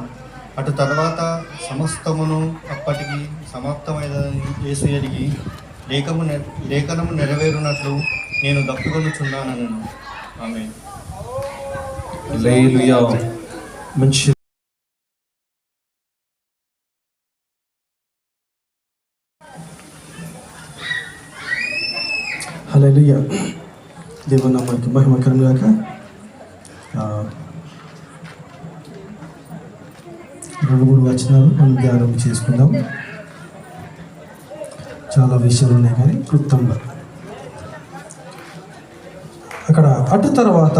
అటు తర్వాత సమస్తమును అప్పటికి సమాప్తమైనదని యేసు ఎరిగి లేఖనము నెరవేరునట్లు నేను దప్పుకొనుచున్నానను. ఆమేన్. హల్లెలూయా. మంచి హల్లెలూయా. దేవుని నామానికి మహిమ కలుగును గాక. 2-3 వచనాలు మనం ధ్యానం చేసుకుందాం. చాలా విషయాలు ఉన్నాయి కానీ క్లుప్తంగా అక్కడ అటు తర్వాత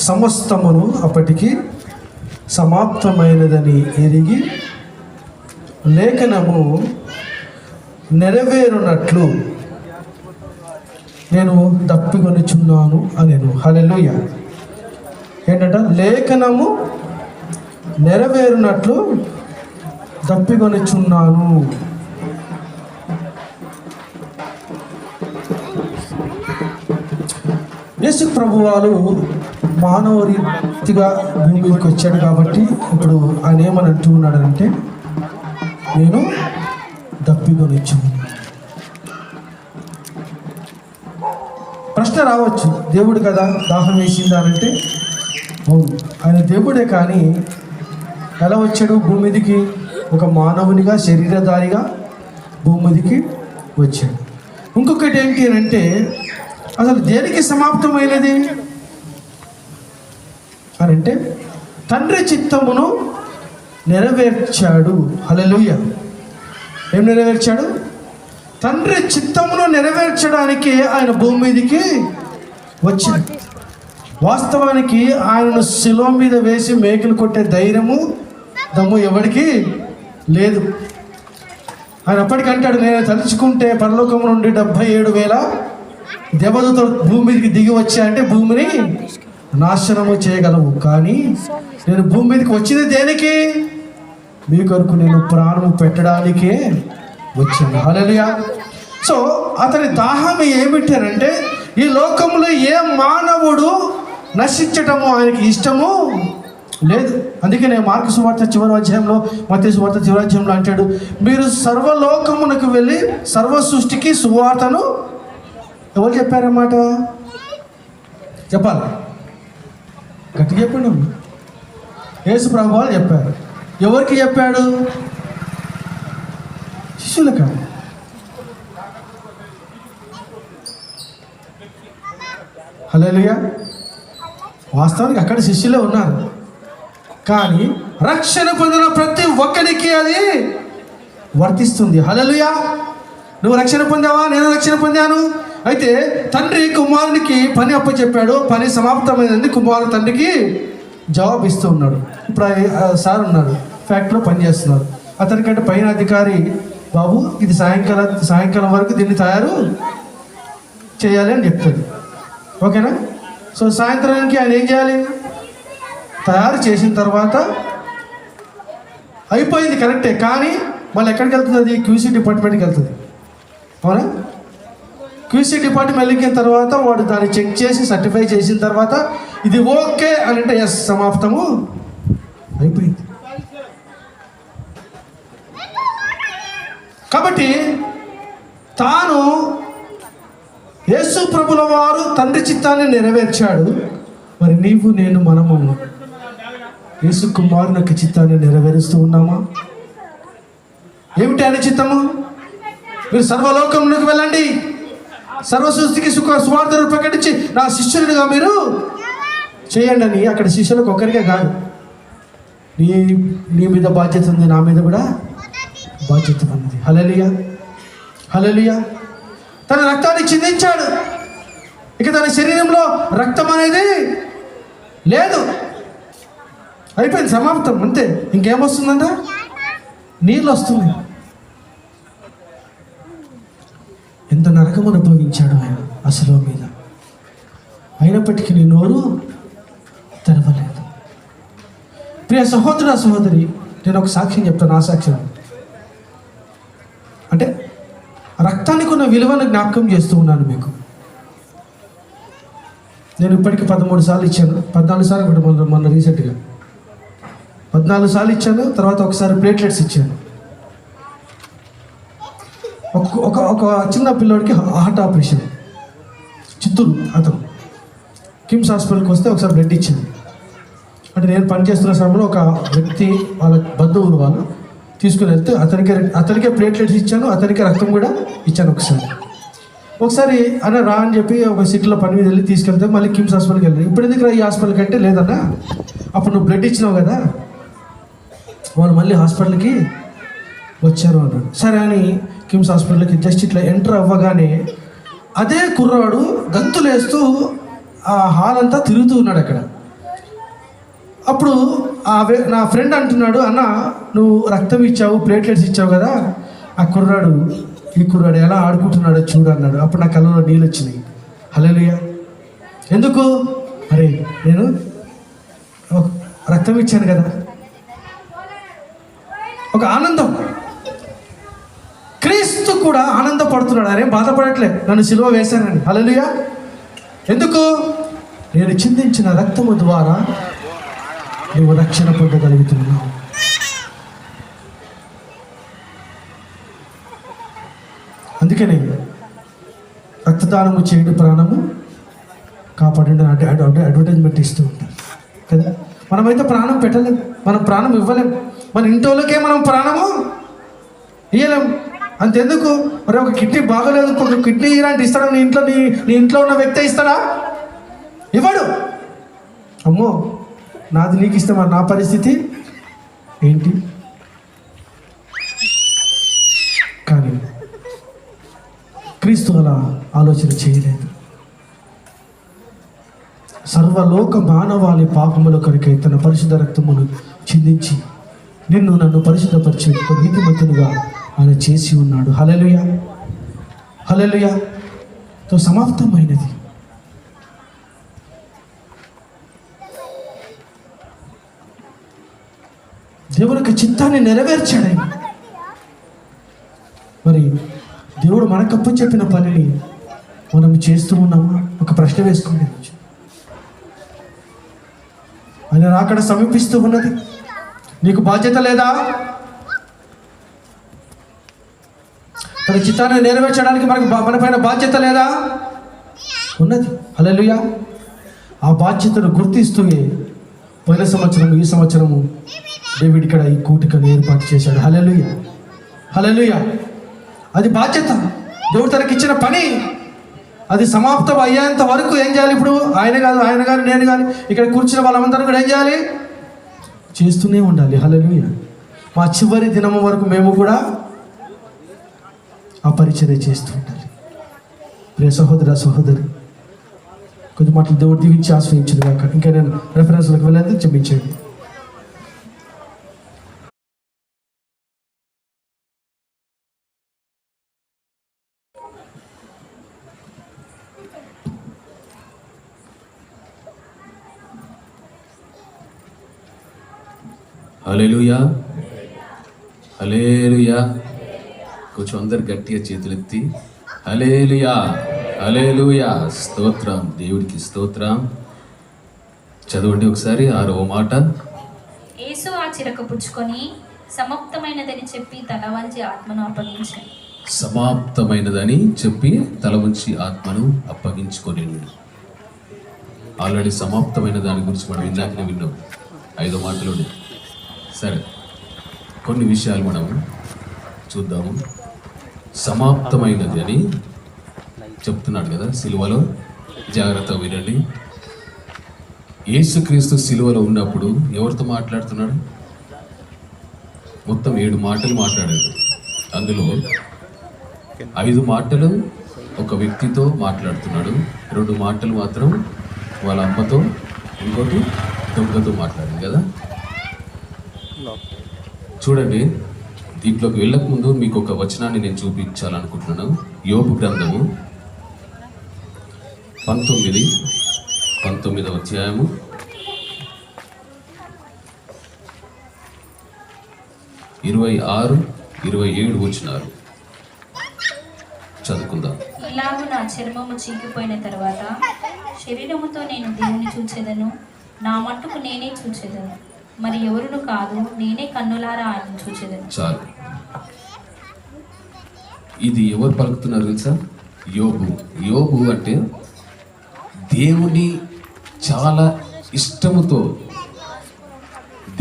సమస్తమును అప్పటికి సమాప్తమైనదని ఎరిగి లేఖనము నెరవేరునట్లు నేను దప్పికొనిచున్నాను అనేను. హల్లెలూయా. ఏంటంట? లేఖనము నెరవేరునట్లు దప్పికొనిచున్నాను. యేసు ప్రభువారు మానవ రీతిగా భూమి మీదకి వచ్చాడు కాబట్టి ఇప్పుడు ఆయన ఏమని అంటూ ఉన్నాడంటే నేను దప్పికొనిచ్చాను. ప్రశ్న రావచ్చు, దేవుడు కదా దాహం వేసిందా అంటే అవును, ఆయన దేవుడే. కానీ ఎలా వచ్చాడు భూమి మీదకి? ఒక మానవునిగా శరీరధారిగా భూమి మీదకి వచ్చాడు. ఇంకొకటి ఏంటి అంటే అసలు దేనికి సమాప్తమైనది అని అంటే తండ్రి చిత్తమును నెరవేర్చాడు. హల్లెలూయా. ఏం నెరవేర్చాడు? తండ్రి చిత్తమును నెరవేర్చడానికి ఆయన భూమి మీదకి వచ్చాడు. వాస్తవానికి ఆయనను శిలువ మీద వేసి మేకులు కొట్టే ధైర్యము దమ్ము ఎవరికి లేదు. ఆయన అప్పటికంటాడు, నేను తలుచుకుంటే పరలోకం నుండి 77,000 దేవదూతలు భూమి మీదకి దిగి వచ్చాయంటే భూమిని నాశనము చేయగలవు, కానీ నేను భూమి మీదకి వచ్చింది దేనికి? మీ కొరకు నేను ప్రాణము పెట్టడానికే వచ్చాను. హల్లెలూయా. సో అతని దాహం ఏమిటంటే ఈ లోకంలో ఏ మానవుడు నశించటము ఆయనకి ఇష్టము లేదు. అందుకే నేను మార్కు సువార్త చివరి అధ్యాయంలో, మత్తయి సువార్త చివరి అధ్యాయంలో అంటాడు, మీరు సర్వలోకమునకు వెళ్ళి సర్వ సృష్టికి సువార్తను ఎవరు చెప్పారన్నమాట? చెప్పాలి. గట్టి చెప్పండి. యేసు ప్రభు వాళ్ళు చెప్పారు. ఎవరికి చెప్పాడు? శిష్యులకు. హల్లెలూయా. వాస్తవానికి అక్కడ శిష్యులే ఉన్నారు, కానీ రక్షణ పొందిన ప్రతి ఒక్కరికి అది వర్తిస్తుంది. హల్లెలూయా. నువ్వు రక్షణ పొందావా? నేను రక్షణ పొందాను. అయితే తండ్రి కుమారునికి పని అప్పచెప్పాడు. పని సమాప్తమైంది. కుమారుడు తండ్రికి జవాబు ఇస్తూ ఉన్నాడు. ఇప్పుడు సార్ ఉన్నాడు, ఫ్యాక్టరీలో పనిచేస్తున్నారు. అతనికంటే పైన అధికారి, బాబు ఇది సాయంకాలం వరకు దీన్ని తయారు చేయాలి అని చెప్తాడు. ఓకేనా? సో సాయంత్రానికి ఆయన ఏం చేయాలి? తయారు చేసిన తర్వాత అయిపోయింది, కరెక్టే. కానీ మళ్ళీ ఎక్కడికి వెళ్తుంది? అది క్యూసీ డిపార్ట్మెంట్కి వెళ్తుంది. అవునా? క్యూసీ డిపార్ట్మెంట్ వెళ్ళిన తర్వాత వాడు దాన్ని చెక్ చేసి సర్టిఫై చేసిన తర్వాత ఇది ఓకే అని అంటే ఎస్, సమాప్తము అయిపోయింది. కాబట్టి తాను యేసు ప్రభుల వారు తండ్రి చిత్తాన్ని నెరవేర్చాడు. మరి నీవు నేను మనము యేసు కుమారుని యొక్క చిత్తాన్ని నెరవేరుస్తూ ఉన్నామా? ఏమిటి ఆయన చిత్తము? మీరు సర్వలోకంలోకి వెళ్ళండి, సర్వసృష్టికి సువార్తను ప్రకటించి నా శిష్యులుగా మీరు చేయండి అని. అక్కడ శిష్యులకు ఒక్కరికే కాదు, నీ మీద బాధ్యత ఉంది, నా మీద కూడా బాధ్యత ఉంది. హల్లెలూయా, హల్లెలూయా. తన రక్తాన్ని చిందించాడు. ఇక తన శరీరంలో రక్తం అనేది లేదు, అయిపోయింది, సమాప్తం, అంతే. ఇంకేమొస్తుందంట? నీళ్ళు వస్తుంది. ఎంత నరకం అనుభవించాడు ఆయన అసలు మీద, అయినప్పటికీ నీ నోరు తెరవలేదు. ప్రియ సహోదర సహోదరి, నేను ఒక సాక్ష్యం చెప్తాను. ఆ సాక్ష్యం అంటే రక్తానికి ఉన్న విలువను జ్ఞాపకం చేస్తూ ఉన్నాను మీకు. నేను ఇప్పటికీ 13 సార్లు ఇచ్చాను, 14 సార్లు కూడా మొన్న రీసెంట్గా 14 సార్లు ఇచ్చాను. తర్వాత ఒకసారి ప్లేట్లెట్స్ ఇచ్చాను. ఒక చిన్న పిల్లోడికి హార్ట్ ఆపరేషన్, చిత్తూరు, అతను కిమ్స్ హాస్పిటల్కి వస్తే ఒకసారి బ్లడ్ ఇచ్చింది. అంటే నేను పనిచేస్తున్న సమయంలో ఒక వ్యక్తి వాళ్ళ బంధువులు వాళ్ళు తీసుకుని వెళ్తే అతనికే ప్లేట్లెట్స్ ఇచ్చాను, అతనికి రక్తం కూడా ఇచ్చాను. ఒకసారి అన్న రా అని చెప్పి ఒక సిటీలో పని మీద వెళ్ళి తీసుకెళ్తే మళ్ళీ కిమ్స్ హాస్పిటల్కి వెళ్ళాను. ఇప్పుడు ఎందుకు రా ఈ హాస్పిటల్కి అంటే, లేదన్నా అప్పుడు నువ్వు బ్లడ్ ఇచ్చినావు కదా, వాళ్ళు మళ్ళీ హాస్పిటల్కి వచ్చారు అన్నాడు. సరే అని కిమ్స్ హాస్పిటల్కి జస్ట్ ఇట్లా ఎంటర్ అవ్వగానే అదే కుర్రాడు గంతులేస్తూ ఆ హాల్ అంతా తిరుగుతూ ఉన్నాడు అక్కడ. అప్పుడు నా ఫ్రెండ్ అంటున్నాడు, అన్న నువ్వు రక్తం ఇచ్చావు, ప్లేట్లెట్స్ ఇచ్చావు కదా, ఈ కుర్రాడు ఎలా ఆడుకుంటున్నాడో చూడు అన్నాడు. అప్పుడు నా కళ్ళలో నీళ్ళు వచ్చినాయి. హల్లెలూయా. ఎందుకు? అరే నేను రక్తం ఇచ్చాను కదా, ఒక ఆనందం. క్రీస్తు కూడా ఆనందపడుతున్నాడు. అరే బాధపడట్లే, నన్ను సిలువ వేశానని. హల్లెలూయా. ఎందుకు? నేను చిందించిన రక్తము ద్వారా నువ్వు రక్షణ పొందగలుగుతున్నావు. అందుకనే రక్తదానము చేయడం ప్రాణము కాపాడండి అడ్వర్టైజ్మెంట్ ఇస్తూ ఉంటారు కదా. మనమైతే ప్రాణం పెట్టలేం, మనం ప్రాణం ఇవ్వలేం. మన ఇంటోళ్ళకే మనం ప్రాణము ఇవ్వలేం. అంతెందుకు? మరి ఒక కిడ్నీ బాగలేదు, ఒక కిడ్నీ ఇలాంటి ఇస్తాడా? నీ ఇంట్లో ఉన్న వ్యక్తి ఇస్తాడా? ఇవ్వడు. అమ్మో నాది నీకు ఇస్తే మరి నా పరిస్థితి ఏంటి? కానీ క్రీస్తు అలా ఆలోచన చేయలేదు. సర్వలోక మానవాళి పాపముల కొరకై తన పరిశుద్ధ రక్తమును చిందించి నన్ను పరిశుద్ధపరిచి నీతిమంతునిగా ఆయన చేసి ఉన్నాడు. హల్లెలూయా, హల్లెలూయా. తో సమాప్తమైనది. దేవుని యొక్క చిత్తాన్ని నెరవేర్చాడు ఆయన. మరి దేవుడు మనకప్ప చెప్పిన పనిని మనం చేస్తూ ఉన్నామా? ఒక ప్రశ్న వేసుకోండి. ఆయన రాకడ సమీపిస్తూ ఉన్నది. నీకు బాధ్యత లేదా? తన చిత్తాన్ని నెరవేర్చడానికి మన పైన బాధ్యత లేదా? ఉన్నది. హల్లెలూయా. ఆ బాధ్యతను గుర్తిస్తూ పోయిన సంవత్సరం ఈ సంవత్సరము డేవిడ్ ఇక్కడ ఈ కూటికను ఏర్పాటు చేశాడు. హల్లెలూయా, హల్లెలూయా. అది బాధ్యత, దేవుడు తనకిచ్చిన పని. అది సమాప్తం అయ్యేంత వరకు ఏం చేయాలి? ఇప్పుడు ఆయన కానీ నేను కానీ ఇక్కడ కూర్చున్న వాళ్ళందరూ కూడా ఏం చేయాలి? చేస్తూనే ఉండాలి. హల్లెలూయా. మా చివరి దినము వరకు మేము కూడా ఆ పరిచర్య చేస్తూ ఉండాలి. ప్రియ సహోదర సహోదరి, కొద్ది మాటలు దేవుడు దీవించి ఆశ్రయించింది కాక. ఇంకా నేను రెఫరెన్స్లకు వెళ్ళేది క్షమించండి. హల్లెలూయా, హల్లెలూయా. కొంచెం అందరు గట్టిగా చేతులెత్తి హల్లెలూయా, హల్లెలూయా, స్తోత్రం, దేవుడికి స్తోత్రం. చదవండి ఒకసారి 6వ మాట. యేసు ఆ చిరక పుచ్చుకొని సమాప్తమైనదని చెప్పి తల వంచి ఆత్మను అప్పగించాడు. సమాప్తమైనదని చెప్పి తల వంచి ఆత్మను అప్పగించుకొని. ఆల్రెడీ సమాప్తమైన దాని గురించి మనం ఇందాకనే విన్నాం 5వ మాటలోనే. సరే, కొన్ని విషయాలు మనం చూద్దాము. సమాప్తమైనది అని చెప్తున్నాడు కదా సిలువలో. జాగ్రత్త వినండి. యేసుక్రీస్తు సిలువలో ఉన్నప్పుడు ఎవరితో మాట్లాడుతున్నాడు? మొత్తం 7 మాటలు మాట్లాడాడు. అందులో 5 మాటలు ఒక వ్యక్తితో మాట్లాడుతున్నాడు, 2 మాటలు మాత్రం వాళ్ళ అమ్మతో, ఇంకోటి దొంగతో మాట్లాడింది కదా. చూడండి, దీంట్లోకి వెళ్ళక ముందు మీకు ఒక వచనాన్ని నేను చూపించాలనుకుంటున్నాను. యోబు గ్రంథము 19వ అధ్యాయము 26, 27 వచనాలు చదువుకుందాం. ఇలాగు నా చర్మము చీకిపోయిన తర్వాత శరీరముతో నేను దేవుని చూచెదను, నా మట్టుకు నేనే చూచెదను, మరి ఎవరును కాదు, నేనే కన్నులారా ఆయన చూచెదను. చాలు. ఇది ఎవరు పలుకుతున్నారు తెలుసా? యోబు. యోబు అంటే దేవుని చాలా ఇష్టముతో,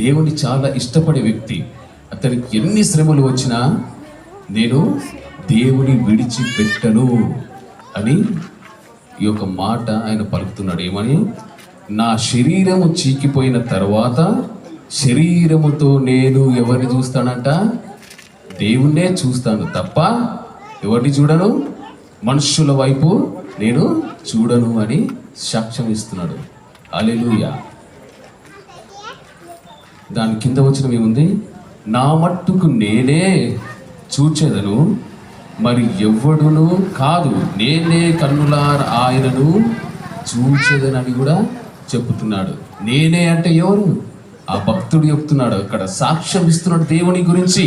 దేవుని చాలా ఇష్టపడే వ్యక్తి. అతనికి ఎన్ని శ్రమలు వచ్చినా నేను దేవుని విడిచిపెట్టను అని ఈ యొక్క మాట ఆయన పలుకుతున్నాడు. ఏమని? నా శరీరము చీకిపోయిన తర్వాత శరీరముతో నేను ఎవరిని చూస్తానంట? దేవుణ్ణే చూస్తాను తప్ప ఎవరిని చూడను, మనుషుల వైపు నేను చూడను అని సాక్ష్యం ఇస్తున్నాడు. హల్లెలూయా. దాని కింద వచ్చిన ఏముంది? నా మట్టుకు నేనే చూచెదను, మరి ఎవ్వడును కాదు, నేనే కన్నులారా ఆయనను చూచెదనని కూడా చెప్తున్నాడు. నేనే అంటే ఎవరు? ఆ భక్తుడు చెప్తున్నాడు, అక్కడ సాక్ష్యం ఇస్తున్నాడు దేవుని గురించి.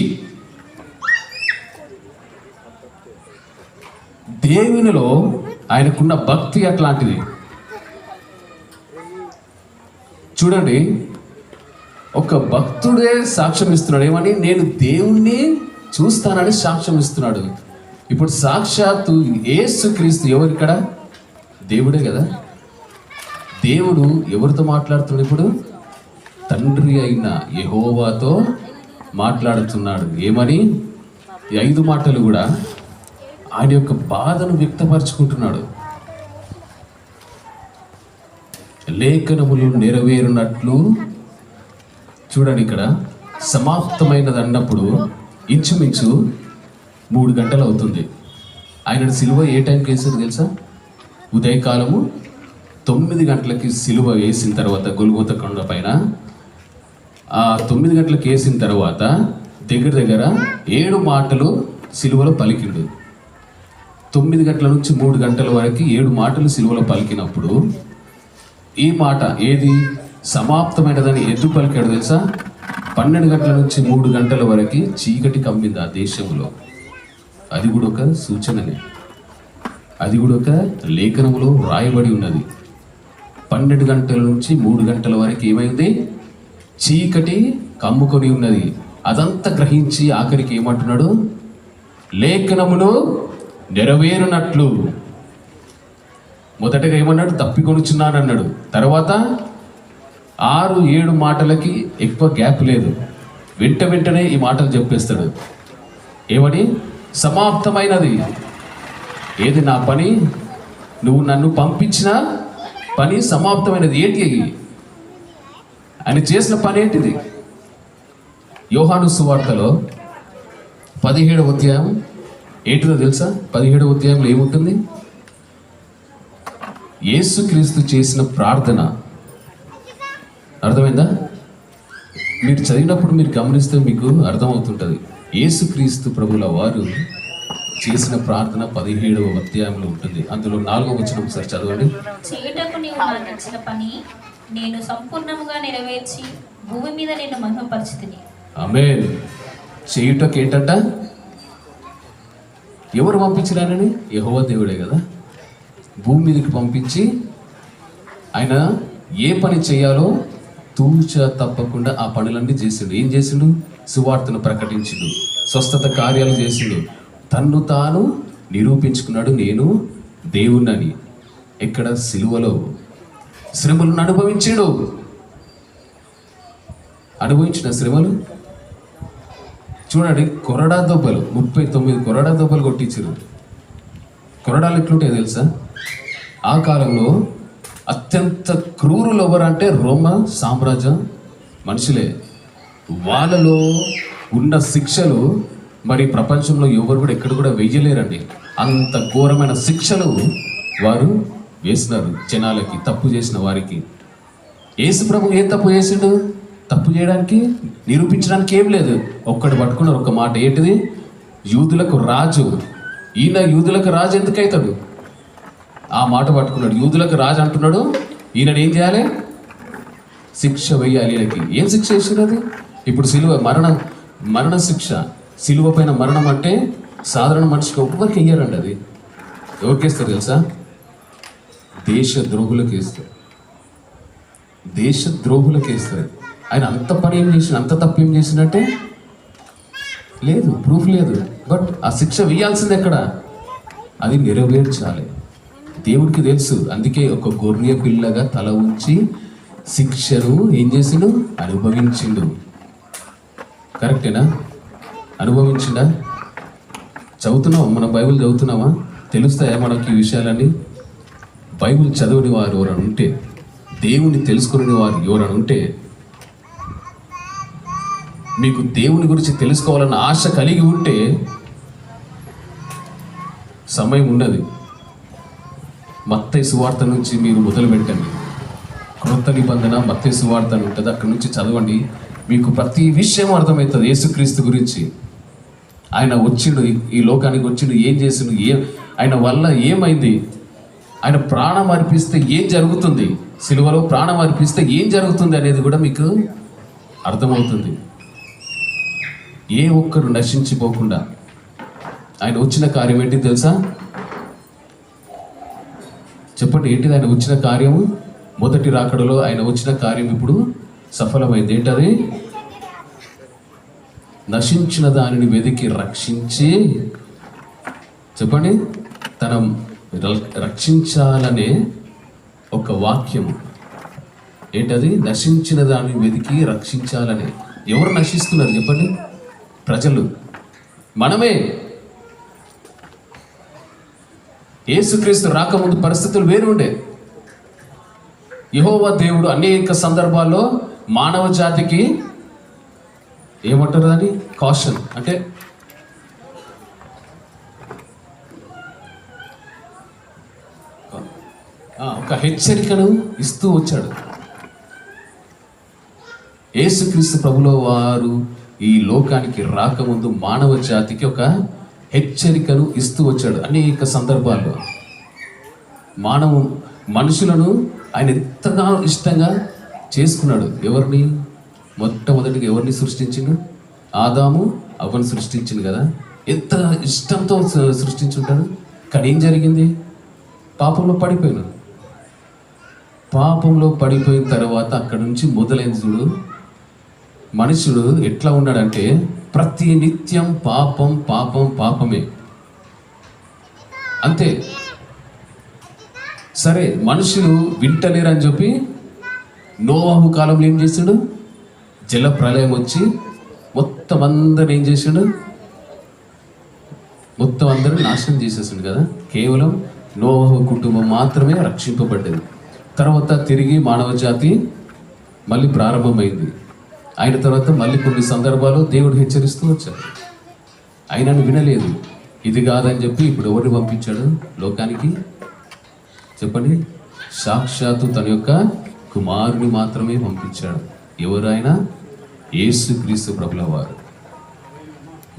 దేవునిలో ఆయనకున్న భక్తి అట్లాంటిది. చూడండి, ఒక భక్తుడే సాక్ష్యం ఇస్తున్నాడు. ఏమని? నేను దేవుణ్ణి చూస్తానని సాక్ష్యం ఇస్తున్నాడు. ఇప్పుడు సాక్షాత్తు యేసుక్రీస్తు ఎవరిక్కడ? దేవుడే కదా. దేవుడు ఎవరితో మాట్లాడుతున్నాడు ఇప్పుడు? తండ్రి అయిన యెహోవాతో మాట్లాడుతున్నాడు. ఏమని? ఈ 5 మాటలు కూడా ఆయన యొక్క బాధను వ్యక్తపరుచుకుంటున్నాడు. లేఖనములు నెరవేరునట్లు. చూడండి, ఇక్కడ సమాప్తమైనది అన్నప్పుడు ఇంచుమించు 3 గంటలు అవుతుంది. ఆయన సిలువ ఏ టైంకి వేసారు తెలుసా? ఉదయకాలము 9 గంటలకి సిలువ వేసిన తర్వాత గొల్గోత కొండ పైన ఆ 9 గంటలకు వేసిన తర్వాత దగ్గర 7 మాటలు సిలువలో పలికిండు. 9 గంటల నుంచి 3 గంటల వరకు 7 మాటలు సిలువలో పలికినప్పుడు ఈ మాట ఏది? సమాప్తమైనదని ఎందుకు పలికాడు తెలుసా? 12 గంటల నుంచి 3 గంటల వరకు చీకటి కమ్మింది ఆ దేశంలో. అది కూడా ఒక సూచననే, అది కూడా ఒక లేఖనములో రాయబడి ఉన్నది. 12 గంటల నుంచి 3 గంటల వరకు ఏమైంది? చీకటి కమ్ముకొని ఉన్నది. అదంతా గ్రహించి ఆఖరికి ఏమంటున్నాడు? లేఖనములు 6-7 మాటలకి ఎక్కువ గ్యాప్ లేదు. వెంటనే ఈ మాటలు చెప్పేస్తాడు. ఏమని? సమాప్తమైనది. ఏది? నా పని, నువ్వు నన్ను పంపించిన పని సమాప్తమైనది. ఏంటి ఆయన చేసిన పని ఏంటిది? యోహాను సువార్తలో 17వ అధ్యాయం ఏంటిదో తెలుసా? 17వ అధ్యాయంలో ఏముంటుంది? యేసుక్రీస్తు చేసిన ప్రార్థన. అర్థమైందా? మీరు చదివినప్పుడు మీరు గమనిస్తే మీకు అర్థమవుతుంటుంది. యేసుక్రీస్తు ప్రభుల వారు చేసిన ప్రార్థన 17వ అధ్యాయంలో ఉంటుంది. అందులో 4వ వచనం ఒకసారి చదవండి. చేయుటకు నీవు నాకు ఇచ్చిన పని నేను సంపూర్ణముగా నెరవేర్చి భూమి మీద నేను మహిమపరిచితిని. ఆమేన్. చేయుటకు ఏంటంట? ఎవరు పంపించినారని? యెహోవా దేవుడే కదా. భూమి మీదకి పంపించి ఆయన ఏ పని చేయాలో తూచ తప్పకుండా ఆ పనులన్నీ చేసిండు. ఏం చేసిండు? సువార్తను ప్రకటించిండు, స్వస్థత కార్యాలు చేసిండు, తన్ను తాను నిరూపించుకున్నాడు, నేను దేవుణ్ణని. ఎక్కడ? సిలువలో శ్రమలను అనుభవించాడు. అనుభవించిన శ్రమలు చూడండి. కొరడా దెబ్బలు, 39 కొరడా దెబ్బలు కొట్టించారు. కొరడాలు ఎట్లుంటాయో తెలుసా? ఆ కాలంలో అత్యంత క్రూరులు ఎవరంటే రోమ సామ్రాజ్యం మనుషులే. వాళ్ళలో ఉన్న శిక్షలు మరి ప్రపంచంలో ఎవరు కూడా ఎక్కడ కూడా వెయ్యలేరండి. అంత ఘోరమైన శిక్షలు వారు వేసినారు జనాలకి, తప్పు చేసిన వారికి. యేసు ప్రభు ఏం తప్పు చేసిండు? తప్పు చేయడానికి, నిరూపించడానికి ఏం లేదు. ఒక్కడు పట్టుకున్నారు ఒక మాట. ఏంటిది? యూదులకు రాజు. ఈయన యూదులకు రాజు ఎందుకు అవుతాడు? ఆ మాట పట్టుకున్నాడు. యూదులకు రాజు అంటున్నాడు, ఈయన ఏం చేయాలి? శిక్ష వేయాలి. ఈయనకి ఏం శిక్ష వేసినది? ఇప్పుడు సిలువ మరణ శిక్ష. సిలువ పైన మరణం అంటే సాధారణ మనిషికి ఒక్కరికి వెయ్యారండి. అది ఎవరికి వేస్తారు తెలుసా? దేశద్రోహులకు వేస్తారు. దేశద్రోహులకు వేస్తారు. ఆయన అంత పని ఏం చేసిన, అంత తప్పు ఏం చేసినట్టే లేదు, ప్రూఫ్ లేదు. బట్ ఆ శిక్ష వేయాల్సింది ఎక్కడ? అది నెరవేర్చాలి. దేవుడికి తెలుసు. అందుకే ఒక గొర్రె పిల్లగా తల ఉంచి శిక్షను ఏం చేసిండు? అనుభవించిండు. కరెక్టేనా? అనుభవించిండా? చదువుతున్నావా? మన బైబిల్ చదువుతున్నావా? తెలుస్తాయా మనకి ఈ విషయాలన్నీ? బైబిల్ చదవని వారు ఎవరైనా ఉంటే, దేవుని తెలుసుకునే వారు ఎవరైనా ఉంటే, మీకు దేవుని గురించి తెలుసుకోవాలన్న ఆశ కలిగి ఉంటే సమయం ఉన్నది. మత్తయి సువార్త నుంచి మీరు మొదలు పెట్టండి. క్రొత్త నిబంధన మత్తయి సువార్త అని ఉంటుంది. అక్కడి నుంచి చదవండి. మీకు ప్రతి విషయం అర్థమవుతుంది యేసుక్రీస్తు గురించి. ఆయన వచ్చిండు, ఈ లోకానికి వచ్చిండు, ఏం చేసిండు, ఆయన వల్ల ఏమైంది, ఆయన ప్రాణం అర్పిస్తే ఏం జరుగుతుంది, సిలువలో ప్రాణం అర్పిస్తే ఏం జరుగుతుంది అనేది కూడా మీకు అర్థమవుతుంది. ఏ ఒక్కరు నశించిపోకుండా ఆయన వచ్చిన కార్యం ఏంటి తెలుసా? చెప్పండి, ఏంటిది ఆయన వచ్చిన కార్యము? మొదటి రాకడలో ఆయన వచ్చిన కార్యం ఇప్పుడు సఫలమైంది. ఏంటది? నశించిన దానిని వెతికి రక్షించి, చెప్పండి, తన రక్షించాలనే ఒక వాక్యం. ఏంటది? నశించిన దానిని వెతికి రక్షించాలనే. ఎవరు నశిస్తున్నారు చెప్పండి? ప్రజలు, మనమే. యేసుక్రీస్తు రాకముందు పరిస్థితులు వేరు ఉండే. యెహోవా దేవుడు అనేక సందర్భాల్లో మానవ జాతికి ఏమంటారు దాన్ని? కాషన్ అంటే ఒక హెచ్చరికను ఇస్తూ వచ్చాడు. యేసుక్రీస్తు ప్రభుల వారు ఈ లోకానికి రాకముందు మానవ జాతికి ఒక హెచ్చరికను ఇస్తూ వచ్చాడు అనేక సందర్భాల్లో. మనుషులను ఆయన ఎంతగా ఇష్టంగా చేసుకున్నాడు. ఎవరిని? మొట్టమొదటిగా ఎవరిని సృష్టించిండు? ఆదాము అవ్వను సృష్టించింది కదా. ఎంత ఇష్టంతో సృష్టించుంటాడు. కానీ ఏం జరిగింది? పాపంలో పడిపోయినాడు. పాపంలో పడిపోయిన తర్వాత అక్కడి నుంచి మొదలైన చూడు, మనుషుడు ఎట్లా ఉన్నాడంటే ప్రతి నిత్యం పాపం పాపం పాపమే. అంతే. సరే, మనుషులు వింటలేరని చెప్పి నోవాహు కాలంలో ఏం చేశాడు? జల ప్రళయం వచ్చి మొత్తం అందరిని ఏం చేశాడు? మొత్తం అందరూ నాశనం చేసేసాడు కదా. కేవలం నోవాహు కుటుంబం మాత్రమే రక్షింపబడ్డది. తర్వాత తిరిగి మానవ జాతి మళ్ళీ ప్రారంభమైంది. అయిన తర్వాత మళ్ళీ కొన్ని సందర్భాలు దేవుడు హెచ్చరిస్తూ వచ్చాడు. ఆయనను వినలేదు. ఇది కాదని చెప్పి ఇప్పుడు ఎవరిని పంపించాడు లోకానికి చెప్పండి? సాక్షాత్తు తన యొక్క కుమారుని మాత్రమే పంపించాడు. ఎవరు ఆయన? యేసుక్రీస్తు ప్రభుల వారు.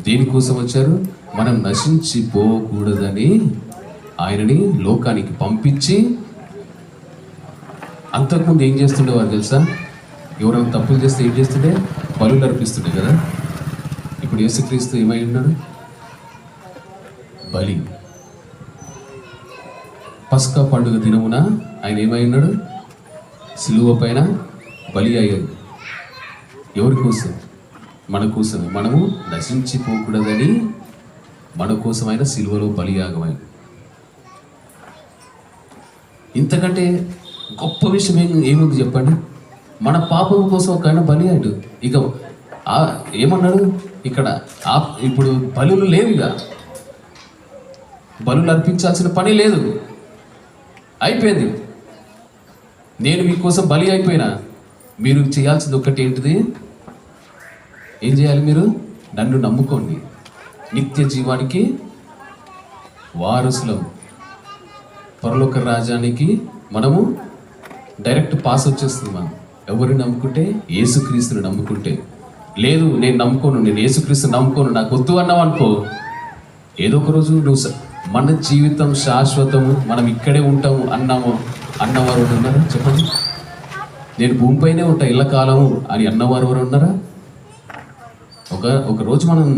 దేనికోసం వచ్చారు? మనం నశించిపోకూడదని ఆయనని లోకానికి పంపించి, అంతకుముందు ఏం చేస్తుండేవారు తెలుసా? ఎవరైనా తప్పులు చేస్తే ఏం చేస్తుండే? బలులు అర్పిస్తుండే కదా. ఇప్పుడు యేసుక్రీస్తు ఏమై ఉన్నాడు? బలి. పస్కా పండుగ దినమున ఆయన ఏమై ఉన్నాడు? సిలువ పైన బలి అయ్యాడు. ఎవరి కోసం? మన కోసమే. మనము నశించిపోకూడదని మన కోసమైన సిలువలో బలియాగమైంది. ఇంతకంటే గొప్ప విషయం ఏముంది చెప్పండి? మన పాపం కోసం ఒక ఆయన బలి అయ్యాడు. ఇక ఏమన్నాడు ఇక్కడ? ఇప్పుడు బలులు లేవుగా, బలులు అర్పించాల్సిన పని లేదు, అయిపోయింది. నేను మీకోసం బలి అయిపోయినా. మీరు చేయాల్సింది ఒక్కటి ఏంటిది? ఏం చేయాలి? మీరు నన్ను నమ్ముకోండి, నిత్య జీవానికి వారసులం, పరలోక రాజ్యానికి మనము డైరెక్ట్ పాస్ వచ్చేస్తుంది. మనం ఎవరిని నమ్ముకుంటే? యేసుక్రీస్తుని నమ్ముకుంటే. లేదు నేను నమ్ముకోను, నేను యేసుక్రీస్తుని నమ్ముకోను, నాకు వద్దు అన్నావు అనుకో, ఏదో ఒక రోజు నువ్వు మన జీవితం శాశ్వతము, మనం ఇక్కడే ఉంటాము అన్నవారు ఉన్నారా చెప్పండి? నేను భూమిపైనే ఉంటా ఇళ్ళకాలము అని అన్నవారు ఎవరు ఉన్నారా? ఒక రోజు మనం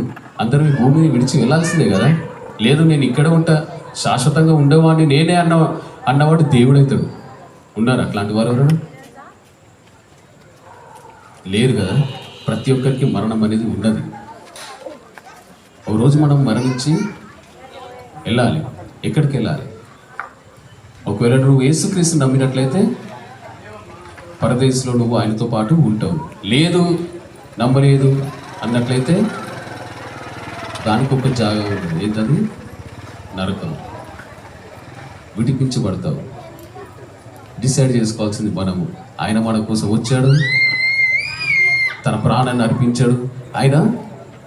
అందరం ఈ భూమిని విడిచి వెళ్ళాల్సిందే కదా. లేదు నేను ఇక్కడే ఉంటా, శాశ్వతంగా ఉండేవాడిని నేనే అన్నవాడు దేవుడైతాడు. ఉన్నారు అట్లాంటి వారు ఎవరు? లేరు కదా. ప్రతి ఒక్కరికి మరణం అనేది ఉన్నది. ఒక రోజు మనం మరణించి వెళ్ళాలి. ఎక్కడికి వెళ్ళాలి? ఒకవేళ నువ్వు యేసుక్రీస్తు నమ్మినట్లయితే పరదేశంలో నువ్వు ఆయనతో పాటు ఉంటావు. లేదు నమ్మలేదు అన్నట్లయితే దానికి ఒక జాగా ఉంటుంది. ఏంటది? నరకం. విడిపించబడతావు. డిసైడ్ చేసుకోవాల్సింది మనము. ఆయన మన కోసం వచ్చాడు, తన ప్రాణాన్ని అర్పించాడు. ఆయన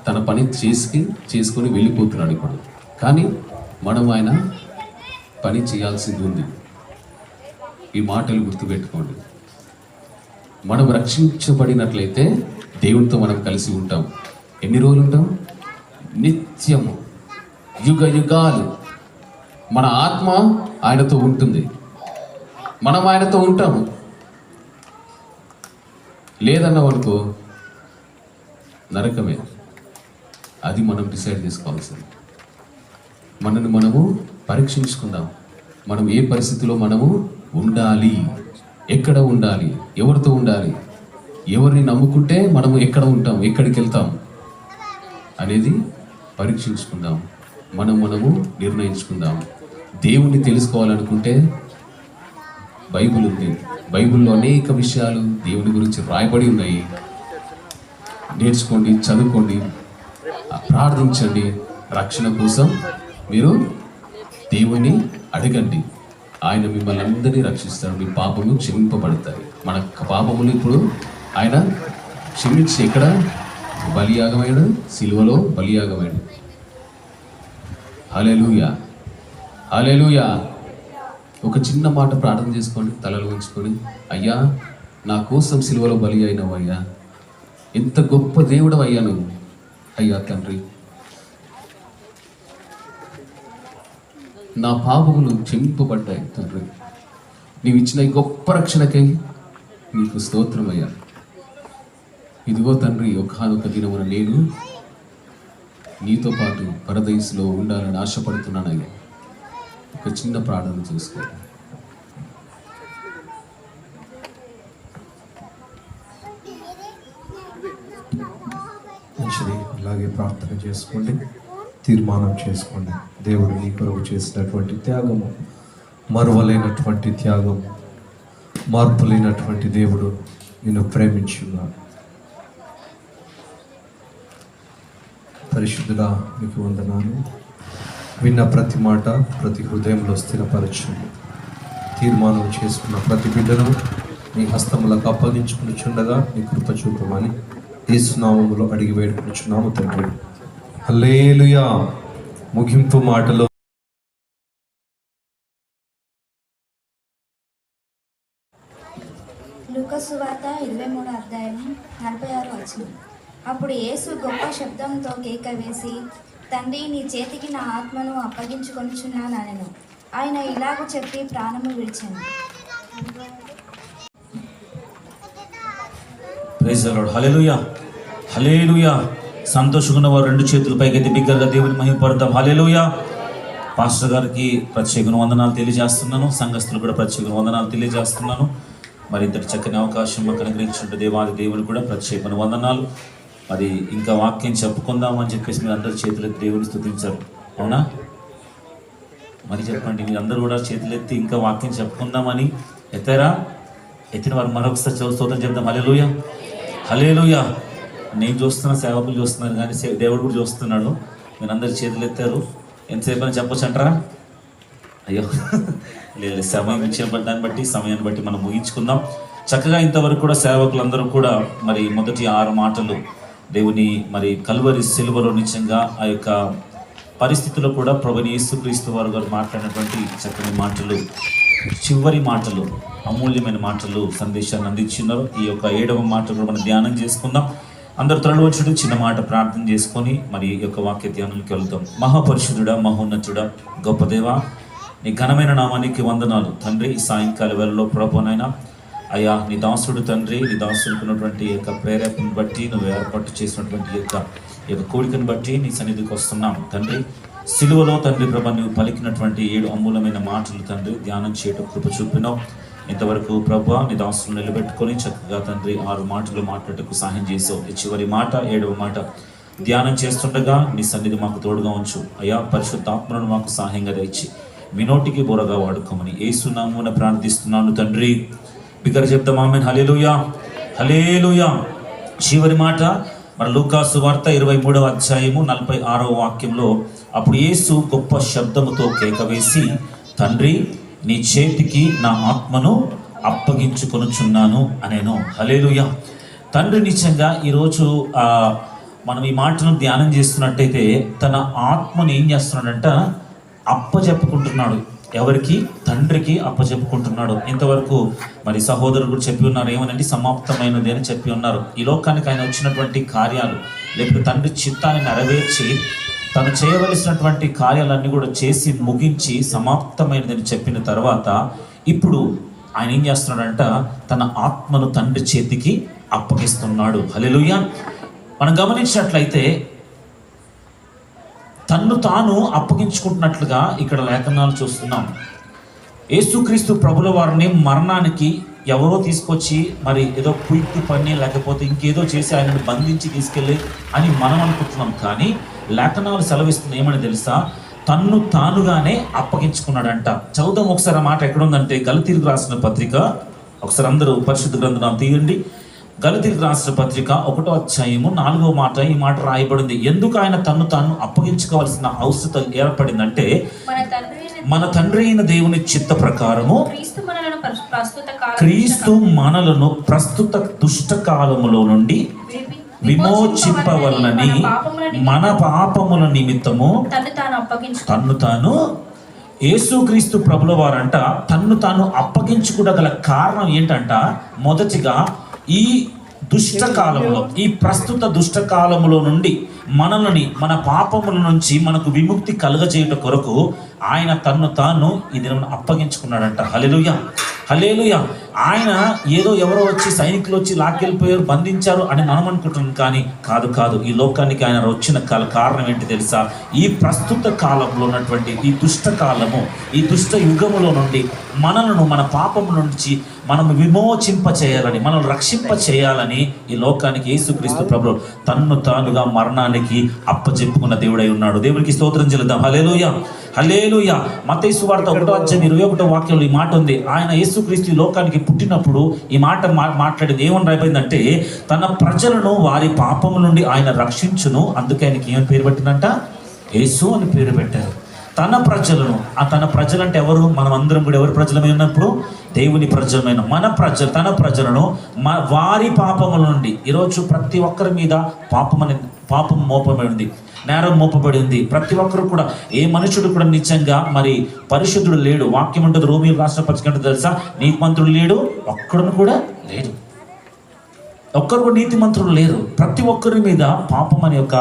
తన పని చేసుకొని వెళ్ళిపోతున్నాడు ఇప్పుడు. కానీ మనం ఆయన పని చేయాల్సింది ఉంది. ఈ మాటలు గుర్తుపెట్టుకోండి. మనం రక్షించబడినట్లయితే దేవునితో మనం కలిసి ఉంటాం. ఎన్ని రోజులు ఉంటాం? నిత్యము, యుగ యుగాలు మన ఆత్మ ఆయనతో ఉంటుంది. మనం ఆయనతో ఉంటాము. లేదన్నాం అనుకో నరకమే. అది మనం డిసైడ్ చేసుకోవాల్సింది. మనను మనము పరీక్షించుకుందాం. మనం ఏ పరిస్థితిలో మనము ఉండాలి, ఎక్కడ ఉండాలి, ఎవరితో ఉండాలి, ఎవరిని నమ్ముకుంటే మనము ఎక్కడ ఉంటాం, ఎక్కడికి వెళ్తాం అనేది పరీక్షించుకుందాం. మనము నిర్ణయించుకుందాం. దేవుణ్ణి తెలుసుకోవాలనుకుంటే బైబిల్ ఉంది. బైబిల్లో అనేక విషయాలు దేవుని గురించి రాయబడి ఉన్నాయి. నేర్చుకోండి, చదువుకోండి, ప్రార్థించండి. రక్షణ కోసం మీరు దేవుణ్ణి అడగండి. ఆయన మిమ్మల్ని అందరినీ రక్షిస్తాడు. మీ పాపములు క్షమింపబడతాయి. మన పాపములు ఇప్పుడు ఆయన క్షమించి ఎక్కడ బలియాగమైనాడు? సిలువలో బలియాగమైనాడు. హల్లెలూయా, హల్లెలూయా. ఒక చిన్న మాట ప్రార్థన చేసుకోండి, తలలు ఉంచుకొని. అయ్యా, నా కోసం సిలువలో బలి అయినావు అయ్యా. ఎంత గొప్ప దేవుడు అయ్యా నువ్వు. అయ్యా తండ్రి, నా పాపములు క్షమింపబడ్డాయి తండ్రి. నీవు ఇచ్చిన ఈ గొప్ప రక్షణకై నీకు స్తోత్రమయ్యా. ఇదిగో తండ్రి, ఒకానొక దినమున నేను నీతో పాటు పరదేశంలో ఉండాలని ఆశపడుతున్నానయ్యా. ఒక చిన్న ప్రార్థన చేసుకో. మంచిది. అలాగే ప్రార్థన చేసుకోండి, తీర్మానం చేసుకోండి. దేవుడు నీ కొరకు చేసినటువంటి త్యాగము మరువలేనటువంటి త్యాగము. మార్పు లేనటువంటి దేవుడు నిన్ను ప్రేమించున్నాడు. పరిశుద్ధుడా మీకు వందనాలు. విన్న ప్రతి మాట ప్రతి హృదయంలో స్థిరపరచండి. తీర్మానం చేసుకున్న ప్రతి బిడ్డను నీ హస్తములకు అప్పగించుకునిచుండగా నీ కృప చూపమని యేసు నామములో అడిగి వేడుకునిచున్నాము తండ్రి. హల్లెలూయా. ముగింపు మాటలో లూకా సువార్త 23వ అధ్యాయం 46వ వచనం. అప్పుడు యేసు గొప్ప శబ్దంతో కేక వేసి, తండ్రి, నీ చేతికి నా ఆత్మను అప్పగించుకొనుచున్నానెను. ఆయన ఇలాగ చెప్పి ప్రాణము విడిచెను. Praise the lord. Hallelujah, hallelujah. సంతోషంగా వారు రెండు చేతులు పైకెత్తి బిగ్గరగా దేవుని మహిమపడతాం. హల్లెలూయా. పాస్టర్ గారికి ప్రత్యేక వందనాలు తెలియజేస్తున్నాను. సంఘస్థులు కూడా ప్రత్యేక వందనాలు తెలియజేస్తున్నాను. మరి ఇంతటి చక్కని అవకాశం మాకు అనుగ్రహించిన దేవాది దేవుని కూడా ప్రత్యేకమైన వందనాలు. మరి ఇంకా వాక్యం చెప్పుకుందామని చెప్పేసి మీరు అందరు చేతులెత్తి దేవుని స్తుతించారు. అవునా? మరి చెప్పండి, మీరు అందరూ కూడా చేతులెత్తి ఇంకా వాక్యం చెప్పుకుందామని ఎత్తారా? ఎత్తిన వారు మరొకసారి స్తోత్రం చెప్దాం. హల్లెలూయా, హల్లెలూయా. నేను చూస్తున్నా, సేవకులు చూస్తున్నారు, కానీ దేవుడు కూడా చూస్తున్నాడు. మీరు అందరు చేతులు ఎత్తారు. ఎంతసేపు అని చెప్పొచ్చు అంటారా? అయ్యో లేదు, సమయం ఇచ్చిన దాన్ని బట్టి సమయాన్ని బట్టి మనం ముగించుకుందాం. చక్కగా ఇంతవరకు కూడా సేవకులందరూ కూడా మరి మొదటి 6 మాటలు దేవుని మరి కల్వరి సిలువలో నిజంగా ఆ యొక్క పరిస్థితుల్లో కూడా ప్రభుని యేసుక్రీస్తు వారు గారు మాట్లాడినటువంటి చక్కని మాటలు, చివరి మాటలు, అమూల్యమైన మాటలు, సందేశాన్ని అందించున్నారు. ఈ యొక్క 7వ మాట కూడా మనం ధ్యానం చేసుకుందాం. అందరూ త్వరలో వచ్చి చిన్న మాట ప్రార్థన చేసుకొని మరి ఈ యొక్క వాక్య ధ్యానానికి వెళ్తాం. మహాపరిశుద్ధుడా, మహోన్నతుడా, గొప్ప దేవా, నీ ఘనమైన నామానికి వందనాలు తండ్రి. ఈ సాయంకాల వేళలో ప్రభునైనా అయ్యా, నీ దాసుడు తండ్రి, నీ దాసుడికి ఉన్నటువంటి యొక్క ప్రేరేపణ బట్టి, నువ్వు ఏర్పాటు చేసినటువంటి యొక్క కోరికను బట్టి నీ సన్నిధికి వస్తున్నాం తండ్రి. సిలువలో తండ్రి ప్రభా, నువ్వు పలికినటువంటి 7 అమూలమైన మాటలు తండ్రి ధ్యానం చేయడం కృప చూపినావు. ఇంతవరకు ప్రభా, నీ దాసులను నిలబెట్టుకొని చక్కగా తండ్రి 6 మాటలు మాట్లాడటకు సహాయం చేసావు. ఈ చివరి మాట 7వ మాట ధ్యానం చేస్తుండగా నీ సన్నిధి మాకు తోడుగా ఉంచు అయ్యా. పరిశుద్ధాత్మను మాకు సహాయంగా తెచ్చి మీ నోటికి బోరగా వాడుకోమని యేసు నామమున ప్రార్థిస్తున్నాను తండ్రి. బిగ్గర చెప్తాం ఆమేన్. హల్లెలూయా, హల్లెలూయా. చివరి మాట మన లూకా సువార్త 23వ అధ్యాయము 46వ వాక్యంలో, అప్పుడు యేసు గొప్ప శబ్దముతో కేక వేసి, తండ్రి, నీ చేతికి నా ఆత్మను అప్పగించుకొనుచున్నాను అనేను. హల్లెలూయా. తండ్రి నిజంగా ఈరోజు మనం ఈ మాటను ధ్యానం చేస్తున్నట్టయితే తన ఆత్మను ఏం చేస్తున్నాడంట? అప్పచెప్పుకుంటున్నాడు. ఎవరికి? తండ్రికి అప్పచెప్పుకుంటున్నాడు. ఇంతవరకు మరి సహోదరులు కూడా చెప్పి ఉన్నారు, ఏమనంటే సమాప్తమైనది అని చెప్పి ఉన్నారు. ఈ లోకానికి ఆయన వచ్చినటువంటి కార్యాలు, లేకపోతే తండ్రి చిత్తాన్ని నెరవేర్చి తను చేయవలసినటువంటి కార్యాలన్నీ కూడా చేసి ముగించి సమాప్తమైనదని చెప్పిన తర్వాత ఇప్పుడు ఆయన ఏం చేస్తున్నాడంట? తన ఆత్మను తండ్రి చేతికి అప్పగిస్తున్నాడు. హల్లెలూయా. మనం గమనించినట్లయితే తన్ను తాను అప్పగించుకుంటున్నట్లుగా ఇక్కడ లేఖనాలు చూస్తున్నాం. యేసుక్రీస్తు ప్రభుల వారిని మరణానికి ఎవరో తీసుకొచ్చి మరి ఏదో కుయిక్కి పని లేకపోతే ఇంకేదో చేసి ఆయనను బంధించి తీసుకెళ్ళి అని మనం అనుకుంటున్నాం. కానీ లేఖనాలు సెలవిస్తుంది ఏమని తెలుసా? తన్ను తానుగానే అప్పగించుకున్నాడంట. చదువుదాం ఒకసారి. ఆ మాట ఎక్కడుందంటే గలతీయులకు రాసిన పత్రిక, ఒకసారి అందరూ పరిశుద్ధ గ్రంథం తీయండి. గలతీయులకు రాసిన పత్రిక 1వ అధ్యాయము 4వ మాట ఈ మాట రాయబడింది. ఎందుకు ఆయన తన్ను తాను అప్పగించుకోవాల్సిన అవసరం ఏర్పడిందంటే, మన తండ్రి అయిన దేవుని చిత్త ప్రకారము క్రీస్తు మనలను ప్రస్తుత దుష్ట కాలములో నుండి విమోచింపవలనని మన పాపముల నిమిత్తము తన్ను తాను యేసుక్రీస్తు ప్రభుల వారంట తన్ను తాను అప్పగించుకోగల కారణం ఏంటంట? మొదటిగా ఈ దుష్టకాలంలో, ఈ ప్రస్తుత దుష్టకాలములో నుండి మనల్ని, మన పాపముల నుంచి మనకు విముక్తి కలుగజేయుట కొరకు ఆయన తన్ను తాను ఈ దినం అప్పగించుకున్నాడంట. హల్లెలూయా, హల్లెలూయా. ఆయన ఏదో ఎవరో వచ్చి సైనికులు వచ్చి లాక్కెళ్ళిపోయారు, బంధించారు అని మనం అనుకుంటున్నాం. కానీ కాదు కాదు. ఈ లోకానికి ఆయన వచ్చిన కారణం ఏంటి తెలుసా? ఈ ప్రస్తుత కాలంలో ఉన్నటువంటి ఈ దుష్ట కాలము, ఈ దుష్ట యుగములో నుండి మనలను, మన పాపము నుంచి మనం విమోచింప చేయాలని, మనం రక్షింప చేయాలని ఈ లోకానికి యేసుక్రీస్తు ప్రభువు తన్ను తానుగా మరణానికి అప్పచెప్పుకున్న దేవుడై ఉన్నాడు. దేవునికి స్తోత్రం చెల్లిద్దాం. హల్లెలూయా. హల్లెలూయా. మత్తయి సువార్త 1:21 వాక్యంలో ఈ మాట ఉంది. ఆయన యేసుక్రీస్తు ఈ లోకానికి పుట్టినప్పుడు ఈ మాట మాట్లాడింది. ఏమని రాయిపోయిందంటే, తన ప్రజలను వారి పాపము నుండి ఆయన రక్షించును, అందుకే ఆయనకి ఏమని పేరు పెట్టిందంట? యేసు అని పేరు పెట్టారు. తన ప్రజలను, తన ప్రజలు అంటే ఎవరు? మనం అందరం కూడా ఎవరి ప్రజలమైనప్పుడు? దేవుని ప్రజలమైన మన ప్రజలు, తన ప్రజలను వారి పాపముల నుండి. ఈరోజు ప్రతి ఒక్కరి మీద పాపం మోపబడి ఉంది, నేరం మోపబడి ఉంది. ప్రతి ఒక్కరు కూడా, ఏ మనుషుడు కూడా నిజంగా మరి పరిశుద్ధుడు లేడు. వాక్యం ఉంటుంది, రోమీయులు రాసిన పత్రిక తెలుసా, నీతిమంతుడు లేడు, ఒక్కడును కూడా లేడు. ఒక్కరు కూడా నీతిమంతుడు లేరు. ప్రతి ఒక్కరి మీద పాపం అనే ఒక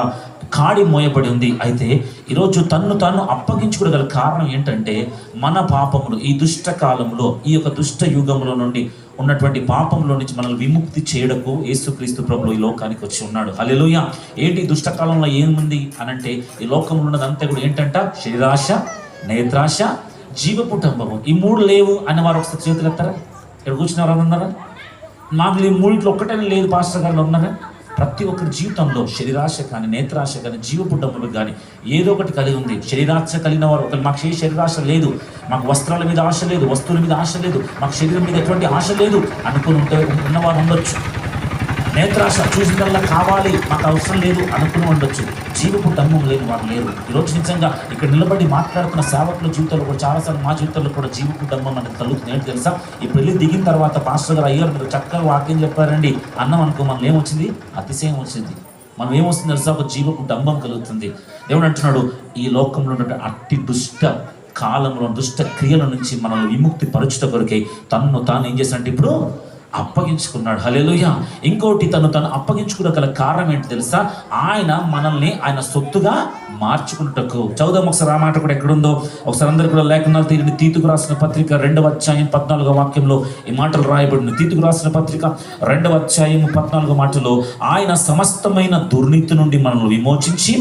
కాడి మోయబడి ఉంది. అయితే ఈరోజు తన్ను తాను అప్పగించుకోగల కారణం ఏంటంటే, మన పాపములు ఈ దుష్ట కాలంలో, ఈ యొక్క దుష్ట యుగంలో నుండి ఉన్నటువంటి పాపంలో నుంచి మనల్ని విముక్తి చేయడకు యేసుక్రీస్తు ప్రభువు ఈ లోకానికి వచ్చి ఉన్నాడు. హల్లెలూయా. ఏంటి దుష్టకాలంలో ఏముంది అనంటే, ఈ లోకంలో ఉన్నదంతా కూడా ఏంటంట? శరీరాశ, నేత్రాశ, జీవపు డంబము. ఈ 3 లేవు అని వారు ఒకసారి చేతులు ఎత్తారా? ఇక్కడ కూర్చున్న ఎవరైనా ఉన్నారా? మాకు ఈ 3 ఒక్కటనే లేదు పాస్టర్ గారు ఉన్నారా? ప్రతి ఒక్కరి జీవితంలో శరీరాశ కానీ, నేత్రాశ కానీ, జీవపు డబ్బులు కానీ ఏదో ఒకటి కలిగి ఉంది. శరీరాశ కలిగిన వారు, ఒకరు మాకు ఏ శరీరాశ లేదు, మాకు వస్త్రాల మీద ఆశ లేదు, వస్తువుల మీద ఆశ లేదు, మాకు శరీరం మీద ఎటువంటి ఆశ లేదు అనుకుని ఉన్నవారు ఉండొచ్చు. నేత్రాశ, చూసినల్లా కావాలి, మాకు అవసరం లేదు అనుకుని ఉండొచ్చు. జీవపు డమ్మం లేని వారు లేరు. ఈరోజు నిజంగా ఇక్కడ నిలబడి మాట్లాడుతున్న సేవకుల జీవితంలో కూడా చాలాసార్లు మా జీవితంలో కూడా జీవపు డమ్మం అనేది కలుగుతుంది. ఏంటి తెలుసా? ఈ పెళ్లి దిగిన తర్వాత పాస్టర్ గారు, అయ్యారు మీరు చక్కగా వాక్యం చెప్పారండి అన్నం అనుకో, మనం ఏమొచ్చింది? అతిశయం వచ్చింది. మనం ఏమొస్తుంది తెలుసా? ఒక జీవపు డంబం కలుగుతుంది. దేవుడు అంటున్నాడు, ఈ లోకంలో ఉన్న అట్టి దుష్ట కాలంలో, దుష్ట క్రియల నుంచి మనల్ని విముక్తి పరచుట కొరకే తన్ను తాను ఏం చేసినట్టు ఇప్పుడు అప్పగించుకున్నాడు. హల్లెలూయా. ఇంకోటి, తను అప్పగించుకున్న గల కారణం ఏంటి తెలుసా? ఆయన మనల్ని ఆయన సొత్తుగా మార్చుకున్నటకు. చదువుదాం ఒకసారి ఆ మాట కూడా ఎక్కడుందో ఒకసారి అందరూ కూడా లేఖనాలు తీరిని. తీతుకు రాసిన పత్రిక 2వ అధ్యాయం 14వ వాక్యంలో ఈ మాటలు రాయబడింది. తీతుకు రాసిన పత్రిక 2వ అధ్యాయం 14వ మాటలో, ఆయన సమస్తమైన దుర్నీతి నుండి మనల్ని విమోచించి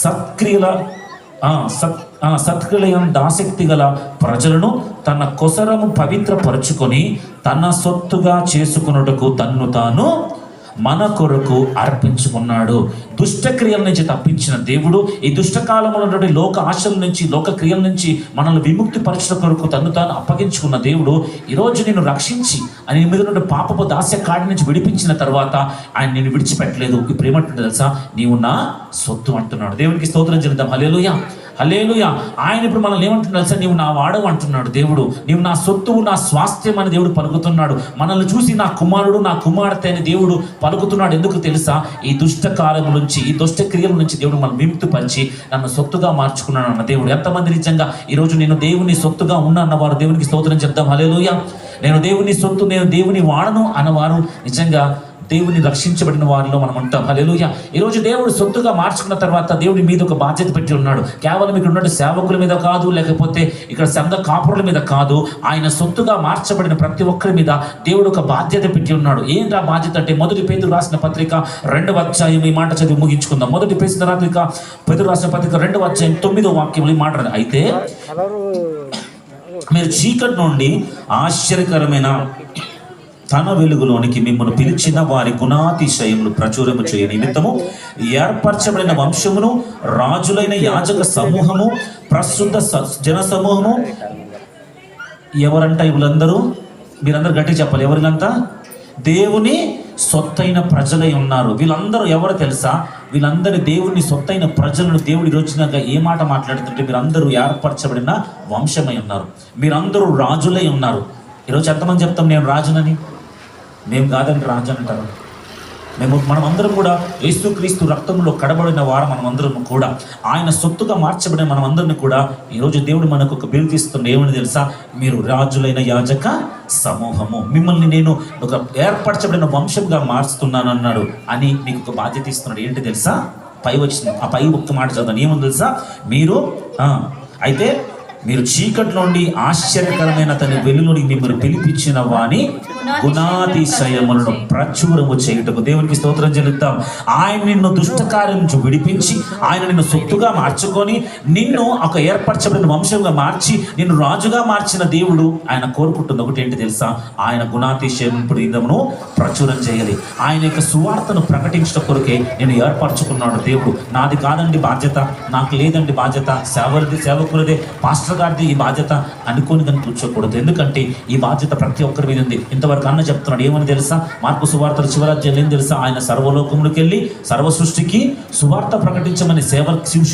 సత్క్రియలందు ఆసక్తి గల ప్రజలను తన కొసరము పవిత్రపరుచుకొని తన సొత్తుగా చేసుకున్నటకు తన్ను తాను మన కొరకు అర్పించుకున్నాడు. దుష్టక్రియల నుంచి తప్పించిన దేవుడు ఈ దుష్టకాలంలో ఉన్నటువంటి లోక ఆశల నుంచి, లోక క్రియల నుంచి మనల్ని విముక్తి పరచడం కొరకు తన్ను తాను అప్పగించుకున్న దేవుడు ఈరోజు నిన్ను రక్షించి ఆయన మీద నుండి పాపపు దాస్య కాడి నుంచి విడిపించిన తర్వాత ఆయన నిన్ను విడిచిపెట్టలేదు. ఇప్పుడు ఏమంటుంది తెలుసా? నీవు నా సొత్తు అంటున్నాడు. దేవునికి స్తోత్రం చెల్లిద్దాం. హల్లెలూయా, హల్లెలూయా. ఆయన ఇప్పుడు మనల్ని ఏమంటున్నాడు తెలుసా? నీవు నా వాడవు అంటున్నాడు దేవుడు. నీవు నా సొత్తువు, నా స్వాస్థ్యం అని దేవుడు పలుకుతున్నాడు. మనల్ని చూసి నా కుమారుడు, నా కుమార్తె అని దేవుడు పలుకుతున్నాడు. ఎందుకు తెలుసా? ఈ దుష్ట కాలం నుంచి, ఈ దుష్ట క్రియల నుంచి దేవుడు మనం విముక్తి పరిచి నన్ను సొత్తుగా మార్చుకున్నాడు అన్న దేవుడు. ఎంతమంది నిజంగా ఈరోజు నేను దేవుని సొత్తుగా ఉన్నా అన్నవారు దేవునికి స్తోత్రం చెప్దాం. హల్లెలూయా. నేను దేవుని సొత్తు, నేను దేవుని వాడను అన్నవారు నిజంగా దేవుని రక్షించబడిన వారిలో మనం ఉంటాం. హల్లెలూయా. ఈరోజు దేవుడు సొత్తుగా మార్చుకున్న తర్వాత దేవుడి మీద ఒక బాధ్యత పెట్టి ఉన్నాడు. కేవలం ఇక్కడ ఉన్నట్టు సేవకుల మీద కాదు, లేకపోతే ఇక్కడ సంఘ కాపురుల మీద కాదు, ఆయన సొత్తుగా మార్చబడిన ప్రతి ఒక్కరి మీద దేవుడు ఒక బాధ్యత పెట్టి ఉన్నాడు. ఏంటి ఆ బాధ్యత అంటే, మొదటి పేతురు రాసిన పత్రిక 2వ అధ్యాయం ఈ మాట చదివి ముగించుకుందాం. మొదటి పేతురు రాసిన పత్రిక 2వ అధ్యాయం 9వ వాక్యంలో ఈ మాట, అయితే మీరు చీకటి నుండి ఆశ్చర్యకరమైన తన వెలుగులోనికి మిమ్మల్ని పిలిచిన వారి గుణాతిశయములు ప్రచురము చేయ నిమిత్తము ఏర్పరచబడిన వంశమును, రాజులైన యాజక సమూహము, ప్రస్తుత జన సమూహము. ఎవరంట వీళ్ళందరూ? మీరందరూ గట్టిగా చెప్పాలి. ఎవరికంతా? దేవుని సొత్తైన ప్రజలై ఉన్నారు. వీళ్ళందరూ ఎవరు తెలుసా? వీళ్ళందరూ దేవుని సొత్తైన ప్రజలను దేవుడి రోజునాక ఏ మాట మాట్లాడుతుంటే, మీరందరూ ఏర్పరచబడిన వంశమై ఉన్నారు, మీరందరూ రాజులై ఉన్నారు. ఈరోజు ఎంతమంది చెప్తాం నేను రాజునని? మేము కాదండి రాజు అంటారు. మనమందరం కూడా యేసుక్రీస్తు రక్తంలో కడబడిన వారు మనమందరం కూడా, ఆయన సొత్తుగా మార్చబడిన మనమందరిని కూడా ఈరోజు దేవుడు మనకు ఒక బిరుదు ఇస్తుంది. ఏమని తెలుసా? మీరు రాజులైన యాజక సమూహము, మిమ్మల్ని నేను ఒక ఏర్పరచబడిన వంశంగా మార్చుతున్నాను అన్నాడు అని మీకు ఒక బాధ్యత ఇస్తున్నాడు. ఏంటి తెలుసా? పై వచ్చిన ఆ పై ఒక్క మాట చదువుతాను. ఏమని తెలుసా? మీరు చీకటి నుండి ఆశ్చర్యకరమైన తన వెలుగులోని మిమ్మల్ని పిలిపించిన వాని గుణాతిశయములను ప్రచురము చేయుటకు. దేవునికి స్తోత్రం చెల్లిద్దాం. ఆయన నిన్ను దుష్ట కార్యం నుంచి విడిపించి, ఆయన నిన్ను సొత్తుగా మార్చుకొని, నిన్ను ఒక ఏర్పరచబడిన వంశంగా మార్చి, నిన్ను రాజుగా మార్చిన దేవుడు ఆయన కోరుకుంటుంది ఒకటి ఏంటి తెలుసా? ఆయన గుణాతిశయమును ప్రచురం చేయాలి. ఆయన యొక్క సువార్తను ప్రకటించడం కొరకే నేను ఏర్పరచుకున్నాడు దేవుడు. నాది కాదండి బాధ్యత, నాకు లేదండి బాధ్యత, సేవకులదే, పాస్టర్ గారిది ఈ బాధ్యత అనుకోని కానీ కూర్చోకూడదు. ఎందుకంటే ఈ బాధ్యత ప్రతి ఒక్కరి మీద ఉంది. ఇంతవరకు అన్న చెప్తున్నాడు ఏమని తెలుసా? మార్కు సువార్తలు చివరాజ్యాలు ఏం తెలుసా? ఆయన సర్వలోకములకు వెళ్ళి సర్వ సృష్టికి సువార్త ప్రకటించమని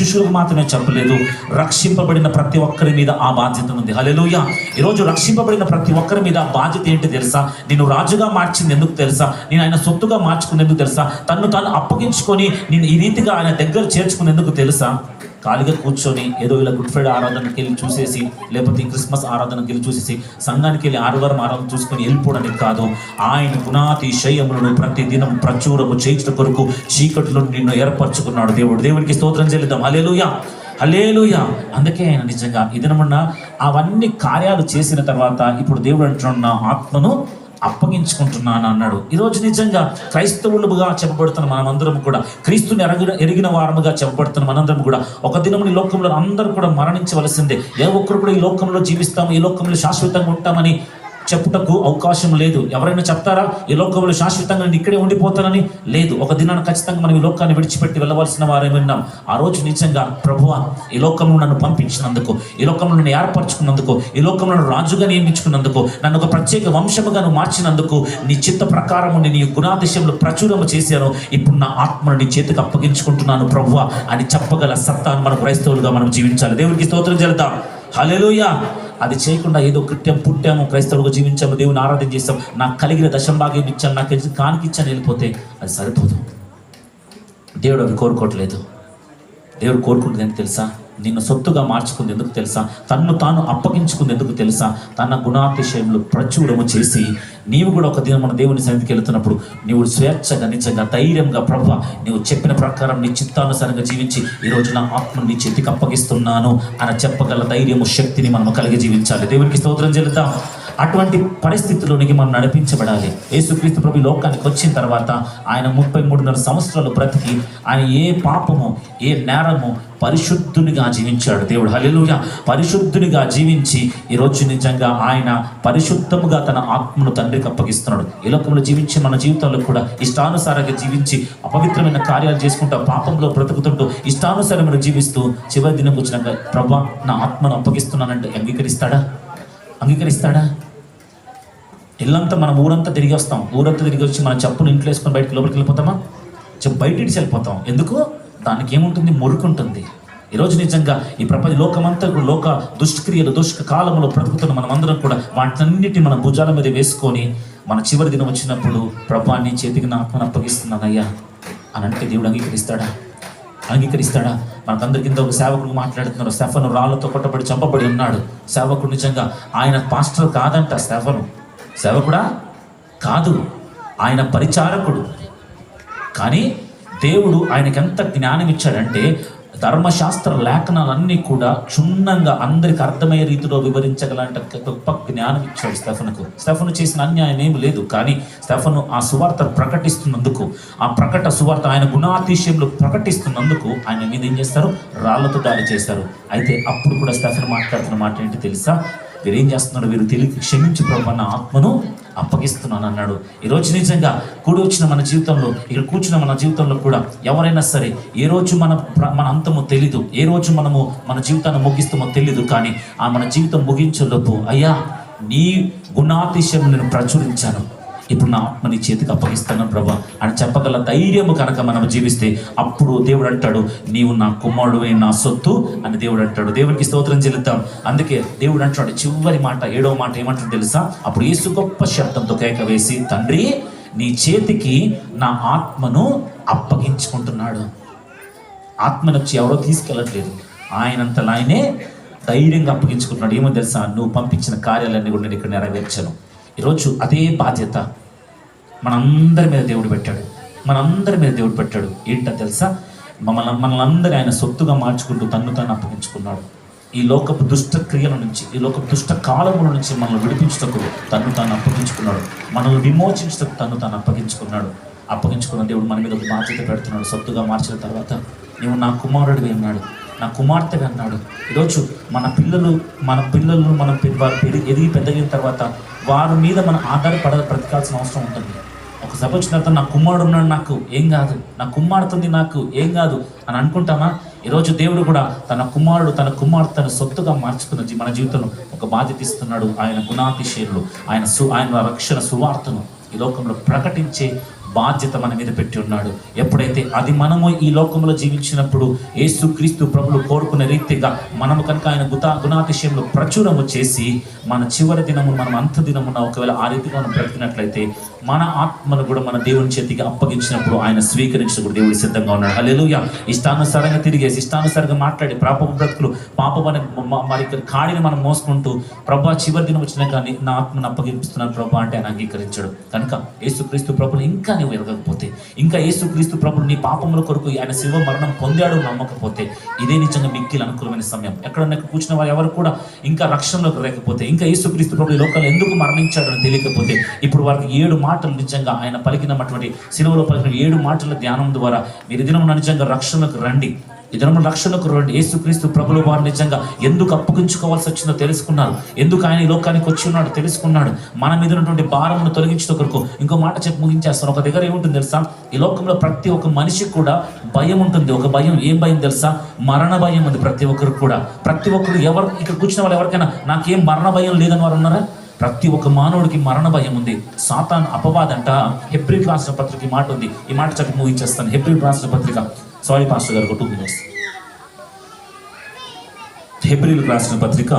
శిష్యులకు మాత్రమే చెప్పలేదు, రక్షింపబడిన ప్రతి ఒక్కరి మీద ఆ బాధ్యత ఉంది. హల్లెలూయా. ఈరోజు రక్షింపబడిన ప్రతి ఒక్కరి మీద బాధ్యత ఏంటి తెలుసా? నేను రాజుగా మార్చింది ఎందుకు తెలుసా? నేను ఆయన సొత్తుగా మార్చుకుని ఎందుకు తెలుసా? తన్ను తాను అప్పగించుకొని నేను ఈ రీతిగా ఆయన దగ్గర చేర్చుకునేందుకు తెలుసా? ఖాళీగా కూర్చొని ఏదో ఇలా గుడ్ ఫ్రైడే ఆరాధనకి వెళ్ళి చూసేసి, లేకపోతే క్రిస్మస్ ఆరాధనకి వెళ్ళి చూసేసి, సంఘానికి వెళ్ళి ఆదివారం ఆరాధన చూసుకొని వెళ్ళిపోవడానికి కాదు. ఆయన గుణాతిశయములను ప్రతి దినం ప్రచురము చేయించడం కొరకు చీకటిలో నిన్ను ఏర్పరచుకున్నాడు దేవుడు. దేవునికి స్తోత్రం చెల్లిద్దాం. హల్లెలూయా, హల్లెలూయా. అందుకే ఆయన నిజంగా ఈ దినమున అవన్నీ కార్యాలు చేసిన తర్వాత ఇప్పుడు దేవుడు అంటున్న ఆత్మను అప్పగించుకుంటున్నాను అన్నాడు. ఈరోజు నిజంగా క్రైస్తవులుగా చెప్పబడుతున్న మనమందరం కూడా, క్రీస్తుని ఎరిగిన వారముగా చెప్పబడుతున్న మనందరం కూడా ఒక దినముని లోకంలో అందరూ కూడా మరణించవలసిందే. ఏ ఒక్కరు కూడా ఈ లోకంలో జీవిస్తాము, ఈ లోకంలో శాశ్వతంగా ఉంటామని చెప్పుటకు అవకాశం లేదు. ఎవరైనా చెప్తారా ఈ లోకంలో శాశ్వతంగా నేను ఇక్కడే ఉండిపోతానని? లేదు. ఒక దినాన్ని ఖచ్చితంగా మనం ఈ లోకాన్ని విడిచిపెట్టి వెళ్ళవలసిన వారే విన్నాం. ఆ రోజు నిజంగా ప్రభువా ఈ లోకంలో నన్ను పంపించినందుకు, ఈ లోకంలో నన్ను ఏర్పరచుకున్నందుకు, ఈ లోకంలో నన్ను రాజుగా నియమించుకున్నందుకు, నన్ను ఒక ప్రత్యేక వంశముగా నువ్వు మార్చినందుకు, నీ చిత్త ప్రకారము నేను ఈ గుణాతిశయంలో ప్రచురము చేశాను. ఇప్పుడు నా ఆత్మను నీ చేతికి అప్పగించుకుంటున్నాను ప్రభువా అని చెప్పగల సత్తాను మన క్రైస్తవులుగా మనం జీవించాలి. దేవునికి స్తోత్రం చెల్లిద్దాం. హల్లెలూయా. అది చేయకుండా ఏదో కృత్యం పుట్టాము, క్రైస్తవులుగా జీవించాము, దేవుని ఆరాధన చేస్తాం, నాకు కలిగిన దశంభాగ్యం ఇచ్చాను, నాకు తెలిసి కానికిచ్చాను వెళ్ళిపోతే అది సరిపోదు. దేవుడు అవి కోరుకోవట్లేదు. దేవుడు కోరుకుంటుంది ఏంటి తెలుసా? నిన్ను సొత్తుగా మార్చుకుంది ఎందుకు తెలుసా? తన్ను తాను అప్పగించుకుంది ఎందుకు తెలుసా? తన గుణాతిశయంలో ప్రచురము చేసి, నీవు కూడా ఒక దినం మన దేవుని సన్నిధికి వెళుతున్నప్పుడు నీవు స్వేచ్ఛగా నిజంగా ధైర్యంగా ప్రభువా నీవు చెప్పిన ప్రకారం నీ చిత్తానుసారంగా జీవించి ఈరోజు నా ఆత్మను నీ చేతికి అప్పగిస్తున్నాను అని చెప్పగల ధైర్యము, శక్తిని మనం కలిగి జీవించాలి. దేవునికి స్తోత్రం చెల్లిద్దాం. అటువంటి పరిస్థితుల్లోనికి మనం నడిపించబడాలి. యేసుక్రీస్తు ప్రభు లోకానికి వచ్చిన తర్వాత ఆయన 33.5 సంవత్సరాలు బ్రతికి ఆయన ఏ పాపము, ఏ నేరము, పరిశుద్ధునిగా జీవించాడు దేవుడు. హల్లెలూయా. పరిశుద్ధునిగా జీవించి ఈరోజు నిజంగా ఆయన పరిశుద్ధముగా తన ఆత్మను తండ్రికి అప్పగిస్తున్నాడు. ఈ లోకంలో జీవించి మన జీవితాల్లో కూడా ఇష్టానుసారంగా జీవించి అపవిత్రమైన కార్యాలు చేసుకుంటూ పాపంలో బ్రతుకుతుంటూ ఇష్టానుసారమైన జీవిస్తూ చివరి దినం వచ్చినాక ప్రభా నా ఆత్మను అప్పగిస్తున్నానంటే అంగీకరిస్తాడా? అంగీకరిస్తాడా? ఇల్లంతా మనం ఊరంతా తిరిగి వస్తాం, ఊరంతా తిరిగి వచ్చి మన చెప్పులు ఇంట్లో వేసుకొని బయటకు లోపలికి వెళ్ళిపోతామా? బయట ఇడిచి వెళ్ళిపోతాం. ఎందుకు? దానికి ఏముంటుంది? మురుకుంటుంది. ఈరోజు నిజంగా ఈ ప్రపంచ లోకమంతా కూడా లోక దుష్క్రియలు, కాలంలో బ్రతుకుతున్న మనం అందరం కూడా వాటన్నిటిని మన భుజాల మీద వేసుకొని మన చివరి దినం వచ్చినప్పుడు ప్రభా నీ చేతికి నా ఆత్మను అప్పగిస్తున్నానయ్యా అని అంటే దేవుడు అంగీకరిస్తాడా? అంగీకరిస్తాడా? మనకందరి కింద ఒక సేవకుడు మాట్లాడుతున్నారు. స్టెఫను రాళ్ళతో కొట్టబడి చంపబడి ఉన్నాడు. సేవకుడు నిజంగా ఆయన పాస్టర్ కాదంట. స్టెఫను సేవకుడా కాదు, ఆయన పరిచారకుడు. కానీ దేవుడు ఆయనకి ఎంత జ్ఞానం ఇచ్చాడంటే ధర్మశాస్త్ర లేఖనాలన్నీ కూడా క్షుణ్ణంగా అందరికి అర్థమయ్యే రీతిలో వివరించగలంట గొప్ప జ్ఞానం ఇచ్చాడు స్టెఫనుకు. స్టెఫను చేసిన అన్యాయం ఏమి లేదు, కానీ స్టెఫను ఆ సువార్త ప్రకటిస్తున్నందుకు, ఆ సువార్త ఆయన గుణాతిశయంలో ప్రకటిస్తున్నందుకు ఆయన మీద ఏం చేస్తారు? రాళ్లతో దాడి చేస్తారు. అయితే అప్పుడు కూడా స్టెఫను మాట్లాడుతున్న మాట ఏంటి తెలుసా? వీరు ఏం చేస్తున్నాడు? వీరు తెలియక క్షమించి ప్రభు నా ఆత్మను అప్పగిస్తున్నాను అన్నాడు. ఈరోజు నిజంగా కూడి వచ్చిన మన జీవితంలో, ఇక్కడ కూర్చున్న మన జీవితంలో కూడా ఎవరైనా సరే ఏ రోజు మన అంతమో తెలీదు, ఏ రోజు మనము మన జీవితాన్ని ముగిస్తామో తెలీదు, కానీ ఆ మన జీవితం ముగించేలోపు అయ్యా నీ గుణాతిశయం నేను ప్రచురించాను, ఇప్పుడు నా ఆత్మ నీ చేతికి అప్పగిస్తాను ప్రభా అని చెప్పగల ధైర్యము కనుక మనం జీవిస్తే అప్పుడు దేవుడు అంటాడు నీవు నా కుమారుడువే, నా సొత్తు అని దేవుడు అంటాడు. దేవునికి స్తోత్రం చెల్లిద్దాం. అందుకే దేవుడు అంటాడు చివరి మాట, 7వ మాట ఏమంటాడు తెలుసా? అప్పుడు యేసు గొప్ప శబ్దంతో కేక వేసి తండ్రి నీ చేతికి నా ఆత్మను అప్పగించుకుంటున్నాడు. ఆత్మను వచ్చి ఎవరో తీసుకెళ్ళట్లేదు, ఆయనంతలా ఆయనే ధైర్యంగా అప్పగించుకుంటున్నాడు. ఏమో తెలుసా? నువ్వు పంపించిన కార్యాలన్నీ కూడా నేను ఇక్కడ నెరవేర్చాను. ఈరోజు అదే బాధ్యత మనందరి మీద దేవుడు పెట్టాడు. ఏంటో తెలుసా? మనల్ని అందరూ ఆయన సొత్తుగా మార్చుకుంటూ తన్ను తాను అప్పగించుకున్నాడు. ఈ లోకపు దుష్ట క్రియల నుంచి, ఈ లోకపు దుష్ట కాలముల నుంచి మనల్ని విడిపించుటకు తను తాను అప్పగించుకున్నాడు. మనల్ని విమోచించుటకు తను తాను అప్పగించుకున్నాడు. అప్పగించుకున్న దేవుడు మన మీద ఒక బాధ్యత పెడుతున్నాడు. సొత్తుగా మార్చిన తర్వాత నీవు నా కుమారుడివి అన్నాడు, నా కుమార్తెగా అన్నాడు. ఈరోజు మన పిల్లలు మనం వారు ఎదిగి పెద్దగిన తర్వాత వారి మీద మనం బ్రతకాల్సిన అవసరం ఉంటుంది. ఒక సభ వచ్చిన తర్వాత నా కుమారుడు ఉన్నాడు, నాకు ఏం కాదు, నా కుమార్తెంది, నాకు ఏం కాదు అని అనుకుంటామా? ఈరోజు దేవుడు కూడా తన కుమారుడు తన కుమార్తెను సొత్తుగా మార్చుకున్న మన జీవితంలో ఒక బాధ్యత ఇస్తున్నాడు. ఆయన గుణాతిశయులు, ఆయన రక్షణ సువార్తను ఈ లోకంలో ప్రకటించే బాధ్యత మన మీద పెట్టి ఉన్నాడు. ఎప్పుడైతే అది మనము ఈ లోకంలో జీవించినప్పుడు యేసుక్రీస్తు ప్రభులు కోరుకునే రీతిగా మనము కనుక ఆయన గుణాతిశయంలో ప్రచురము చేసి మన చివరి దినము, మనం అంత దినమున ఒకవేళ ఆ రీతిగా మనం బ్రతికినట్లయితే మన ఆత్మను కూడా మన దేవుని చేతికి అప్పగించినప్పుడు ఆయన స్వీకరించకుండా దేవుడు సిద్ధంగా ఉన్నాడు. హల్లెలూయా. ఇష్టానుసారంగా తిరిగేసి ఇష్టానుసారంగా మాట్లాడి పాపపు బ్రతుకులు పాపమనే మరి కాడిని మనం మోసుకుంటూ ప్రభా చివరి దినం వచ్చినా కానీ నా ఆత్మను అప్పగిస్తున్నాను ప్రభా అంటే ఆయన అంగీకరించాడు. కనుక యేసుక్రీస్తు ప్రభులు ఇంకా నువ్వు ఎరగకపోతే, ఇంకా యేసుక్రీస్తు ప్రభులు నీ పాపముల కొరకు ఆయన శివ మరణం పొందాడు నమ్మకపోతే, ఇదే నిజంగా మిక్కిలి అనుకూలమైన సమయం. ఎక్కడన్నా కూర్చున్న వారు ఎవరు కూడా ఇంకా రక్షణలోకి లేకపోతే, ఇంకా యేసుక్రీస్తు ప్రభులు ఈ లోకంలో ఎందుకు మరణించాడని తెలియకపోతే, ఇప్పుడు వారికి 7 మాటలు నిజంగా ఆయన పలికినటువంటి శిలువలో పలికిన 7 మాటల ధ్యానం ద్వారా మీరు ఈ దినం నిజంగా రక్షణకు రండి. ఈ దినం రక్షణకు రండి. యేసుక్రీస్తు ప్రభులు వారు నిజంగా ఎందుకు అప్పగించుకోవాల్సి వచ్చిందో తెలుసుకున్నారు, ఎందుకు ఆయన ఈ లోకానికి వచ్చి ఉన్నాడు తెలుసుకున్నాడు. మన మీద ఉన్నటువంటి భారమును తొలగించడం కొరకు ఇంకో మాట చెప్పి ముగించేస్తాను. ఒక దగ్గర ఏముంటుంది తెలుసా? ఈ లోకంలో ప్రతి ఒక్క మనిషికి కూడా భయం ఉంటుంది. ఒక భయం, ఏం భయం తెలుసా? మరణ భయం ఉంది ప్రతి ఒక్కరికి కూడా. ప్రతి ఒక్కరు ఎవరు ఇక్కడ కూర్చున్న వాళ్ళు ఎవరికైనా నాకేం మరణ భయం లేదని వారు ఉన్నారా? ప్రతి ఒక్క మానవుడికి మరణ భయం ఉంది. సాతాను అపవాదంట. హెబ్రీయులకు రాసిన పత్రిక మాట ఉంది, ఈ మాట చెప్పి ముగించేస్తాను. హెబ్రీయులకు రాసిన పత్రిక, సారీ పాస్టర్ గారు 2 minutes. హెబ్రీయులకు రాసిన పత్రిక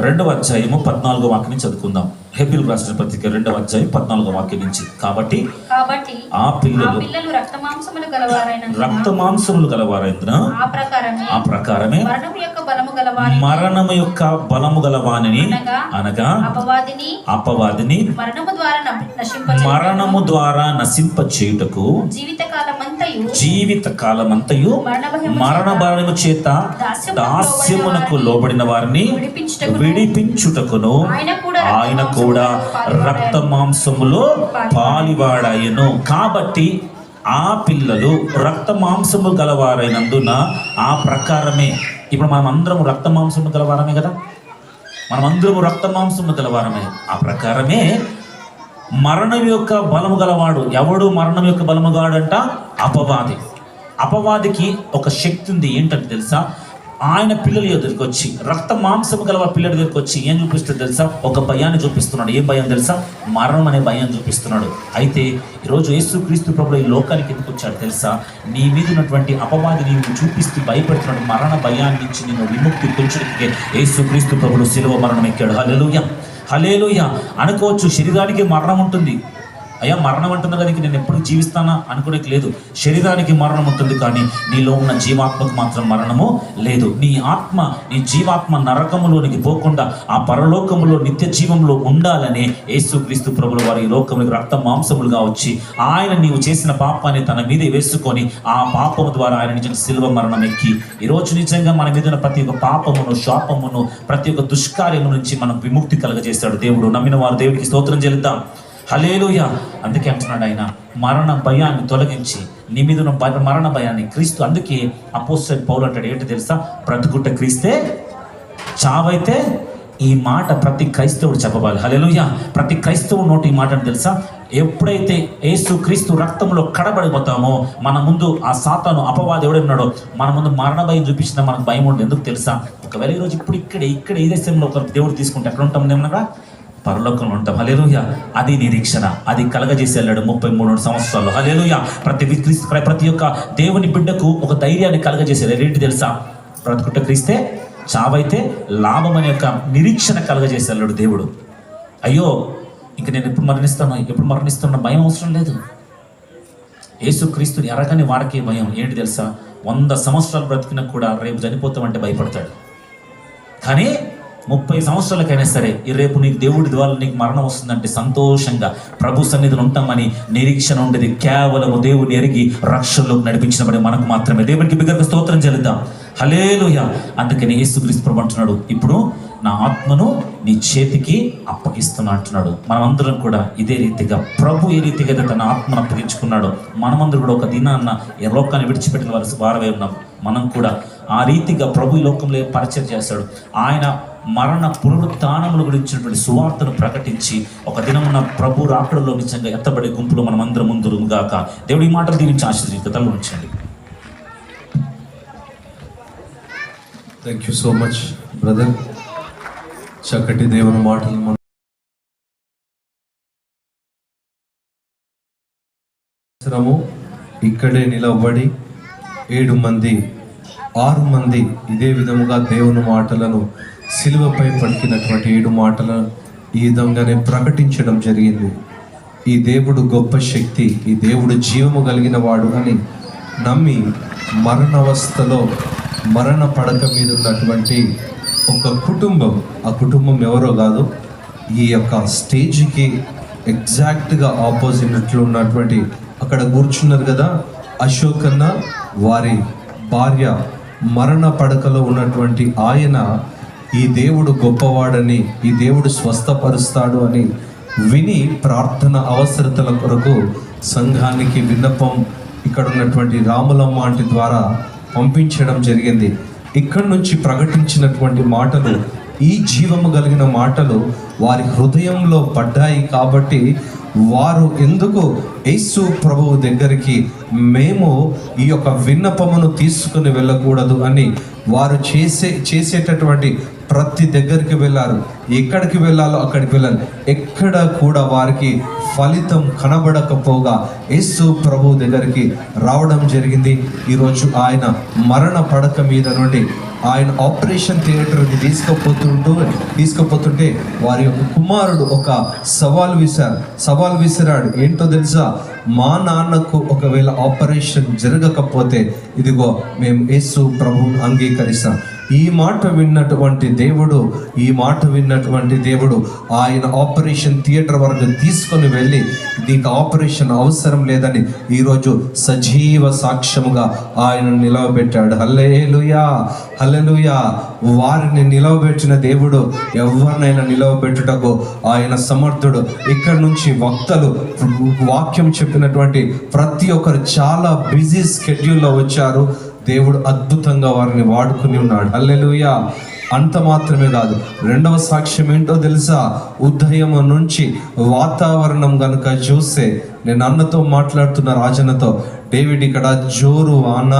2వ అధ్యాయము 14వ వాక్యం నుంచి చదువుకుందాం. హెబ్రీయులకు రాసిన పత్రిక 2వ అధ్యాయం 14వ వాక్యం నుంచి. కాబట్టి ఆ పిల్లలు రక్త మాంసములు గలవారైనందున ఆ ప్రకారమే మరణము యొక్క బలము గలవానిని అనగా అపవాదిని మరణము ద్వారా నశింప చేయుటకు జీవిత కాలమంతయు మరణ భయము చేత దాస్యమునకు లోబడిన వారిని విడిపించుటకును ఆయన కూడా రక్త మాంసములో పాలివాడాయను. కాబట్టి ఆ పిల్లలు రక్త మాంసము గలవారైనందున ఆ ప్రకారమే. ఇప్పుడు మనం అందరం రక్త మాంసము గలవారమే కదా, మనం అందరము రక్త మాంసము గలవారమే. ఆ ప్రకారమే మరణం యొక్క బలము గలవాడు ఎవడు? మరణం యొక్క బలము గాడంట అపవాది. అపవాదికి ఒక శక్తి ఉంది. ఏంటంటే తెలుసా? ఆయన పిల్లల దగ్గరికి వచ్చి, రక్త మాంసము గల పిల్లల దగ్గరికి వచ్చి ఏం చూపిస్తుంది తెలుసా? ఒక భయాన్ని చూపిస్తున్నాడు. ఏం భయం తెలుసా? మరణం అనే భయం చూపిస్తున్నాడు. అయితే ఈరోజు యేసుక్రీస్తు ప్రభువు ఈ లోకానికి ఎందుకు వచ్చాడు తెలుసా? నీ మీద ఉన్నటువంటి అపవాది నీవు చూపిస్తూ భయపెడుతున్నాడు. మరణ భయాన్ని నుంచి నేను విముక్తి పొందడానికి యేసుక్రీస్తు ప్రభువు శిలువ మరణం ఎక్కాడు. హల్లెలూయా, హల్లెలూయా. అనుకోవచ్చు శరీరానికి మరణం ఉంటుంది. అయ్యా మరణం అంటుంది కదా, ఇంక నేను ఎప్పుడు జీవిస్తానా అనుకోడానికి లేదు. శరీరానికి మరణం ఉంటుంది, కానీ నీలో ఉన్న జీవాత్మకు మాత్రం మరణము లేదు. నీ ఆత్మ, నీ జీవాత్మ నరకములోనికి పోకుండా ఆ పరలోకములో నిత్య జీవంలో ఉండాలని యేసుక్రీస్తు ప్రభువు వారి ఈ లోకములకు రక్త మాంసములుగా వచ్చి ఆయన నీవు చేసిన పాపాన్ని తన మీదే వేసుకొని ఆ పాపము ద్వారా ఆయన నిజంగా శిలువ మరణం ఎక్కి ఈరోజు నిజంగా మన మీద ఉన్న ప్రతి ఒక్క పాపమును, శాపమును, ప్రతి ఒక్క దుష్కార్యము నుంచి మనం విముక్తి కలగజేస్తాడు దేవుడు. నమ్మిన వారు దేవుడికి స్తోత్రం చెల్లిద్దాం. హల్లెలూయా. అందుకే అంటున్నాడు ఆయన మరణ భయాన్ని తొలగించి నీ మీద ఉన్న మరణ భయాన్ని క్రీస్తు. అందుకే అపోస్తలుడైన పౌలు అంటాడు ఏంటి తెలుసా? బ్రతుకుట క్రీస్తే, చావైతే. ఈ మాట ప్రతి క్రైస్తవుడు చెప్పవాలి. హల్లెలూయా. ప్రతి క్రైస్తవుడు నోటి ఈ మాట అని తెలుసా? ఎప్పుడైతే యేసు క్రీస్తు రక్తంలో కడబడిపోతామో మన ముందు ఆ సాతాను అపవాది ఎవడున్నాడో మన ముందు మరణ భయం చూపించినా మనకు భయం ఉండదు. ఎందుకు తెలుసా? ఒకవేళ ఈరోజు ఇక్కడ ఈ దేశంలో ఒక దేవుడు తీసుకుంటే ఎక్కడ ఉంటాం? ఏమన్నా పరలోకంలో ఉంటాం. హల్లెలూయా. అది నిరీక్షణ, అది కలగజేసి వెళ్ళాడు 33 సంవత్సరాలు. హల్లెలూయా. ప్రతి ఒక్క దేవుని బిడ్డకు ఒక ధైర్యాన్ని కలగజేసేది ఏంటి తెలుసా? బ్రతుకుట క్రీస్తే, చావైతే లాభం అనే యొక్క నిరీక్షణ కలగజేసి వెళ్ళాడు దేవుడు. అయ్యో ఇంక నేను ఎప్పుడు మరణిస్తున్నా భయం అవసరం లేదు. యేసుక్రీస్తుని ఎరగని వాడికి భయం ఏంటి తెలుసా? 100 సంవత్సరాలు బ్రతికినా కూడా రేపు చనిపోతామంటే భయపడతాడు. కానీ 30 సంవత్సరాలకైనా సరే ఈ రేపు నీకు దేవుడి ద్వారా నీకు మరణం వస్తుందంటే సంతోషంగా ప్రభు సన్నిధిలో ఉంటామని నిరీక్షణ ఉండేది. కేవలము దేవుని ఎరిగి రక్షణలోకి నడిపించినబడి మనకు మాత్రమే. దేవునికి బిగ్గరగా స్తోత్రం చెల్లిద్దాం. హల్లెలూయా. అందుకని యేసుక్రీస్తు ప్రభు అంటున్నాడు, ఇప్పుడు నా ఆత్మను నీ చేతికి అప్పగిస్తున్నా అంటున్నాడు. మనమందరం కూడా ఇదే రీతిగా ప్రభు ఏ రీతిగా అయితే తన ఆత్మను అప్పగించుకున్నాడో, మనమందరం కూడా ఒక దినాన్న ఈ లోకాన్ని విడిచిపెట్టిన వారమే ఉన్నాం. మనం కూడా ఆ రీతిగా ప్రభు ఈ లోకంలో పరిచయం చేస్తాడు. ఆయన మరణ పునరుత్థానముల గురించినటువంటి సువార్తను ప్రకటించి ఒక దినమున ప్రభు రాకడలో నిజంగా ఎత్తబడే గుంపులో మనం అందరం ముందుగాక. దేవుడి ఈ మాటలు దీవించి ఆశీర్వదించండి. ఉంచండి. Thank you so much brother. చక్కటి దేవుని మాటలు మనం ఇక్కడే నిలబడి 6 మంది ఇదే విధముగా దేవుని మాటలను సిలువపై పలికినటువంటి 7 మాటలను ఈ విధంగానే ప్రకటించడం జరిగింది. ఈ దేవుడు గొప్ప శక్తి, ఈ దేవుడు జీవము కలిగిన వాడు అని నమ్మి మరణావస్థలో మరణ పడక మీద ఉన్నటువంటి ఒక కుటుంబం, ఆ కుటుంబం ఎవరో కాదు, ఈ యొక్క స్టేజ్కి ఎగ్జాక్ట్గా ఆపోజిట్లో ఉన్నటువంటి అక్కడ కూర్చున్నారు కదా అశోక్ అన్న, వారి భార్య మరణ పడకలో ఉన్నటువంటి ఆయన ఈ దేవుడు గొప్పవాడని, ఈ దేవుడు స్వస్థపరుస్తాడు అని విని ప్రార్థన అవసరతల కొరకు సంఘానికి విన్నపం ఇక్కడ ఉన్నటువంటి రాములమ్మ ఆంటీ ద్వారా పంపించడం జరిగింది. ఇక్కడ నుంచి ప్రకటించినటువంటి మాటలు, ఈ జీవము కలిగిన మాటలు వారి హృదయంలో పడ్డాయి. కాబట్టి వారు ఎందుకు యేసు ప్రభువు దగ్గరికి మేము ఈ యొక్క విన్నపమును తీసుకుని వెళ్ళకూడదు అని వారు చేసేటటువంటి ప్రతి దగ్గరికి వెళ్ళారు. ఎక్కడికి వెళ్ళాలో అక్కడికి వెళ్ళాలి. ఎక్కడ కూడా వారికి ఫలితం కనబడకపోగా యేసు ప్రభు దగ్గరికి రావడం జరిగింది. ఈరోజు ఆయన మరణ పడక మీద నుండి ఆయన ఆపరేషన్ థియేటర్కి తీసుకుపోతుంటే వారి యొక్క కుమారుడు ఒక సవాల్ విసిరాడు. ఏంటో తెలుసా? మా నాన్నకు ఒకవేళ ఆపరేషన్ జరగకపోతే ఇదిగో మేము యేసు ప్రభువును అంగీకరిస్తాం. ఈ మాట విన్నటువంటి దేవుడు ఆయన ఆపరేషన్ థియేటర్ వరకు తీసుకొని వెళ్ళి నీకు ఆపరేషన్ అవసరం లేదని ఈరోజు సజీవ సాక్ష్యముగా ఆయన నిలవబెట్టాడు. హల్లెలూయా, హల్లెలూయా. వారిని నిలవబెట్టిన దేవుడు ఎవరినైనా నిలవబెట్టుటకు ఆయన సమర్థుడు. ఇక్కడ నుంచి వక్తలు వాక్యం చెప్పినటువంటి ప్రతి ఒక్కరు చాలా బిజీ స్కెడ్యూల్లో వచ్చారు. దేవుడు అద్భుతంగా వారిని వాడుకుని ఉన్నాడు. హల్లెలూయా. అంత మాత్రమే కాదు, రెండవ సాక్ష్యం ఏంటో తెలుసా? ఉదయం నుంచి వాతావరణం కనుక చూస్తే, నేను అన్నతో మాట్లాడుతున్న రాజన్నతో, డేవిడ్ ఇక్కడ జోరు వాన,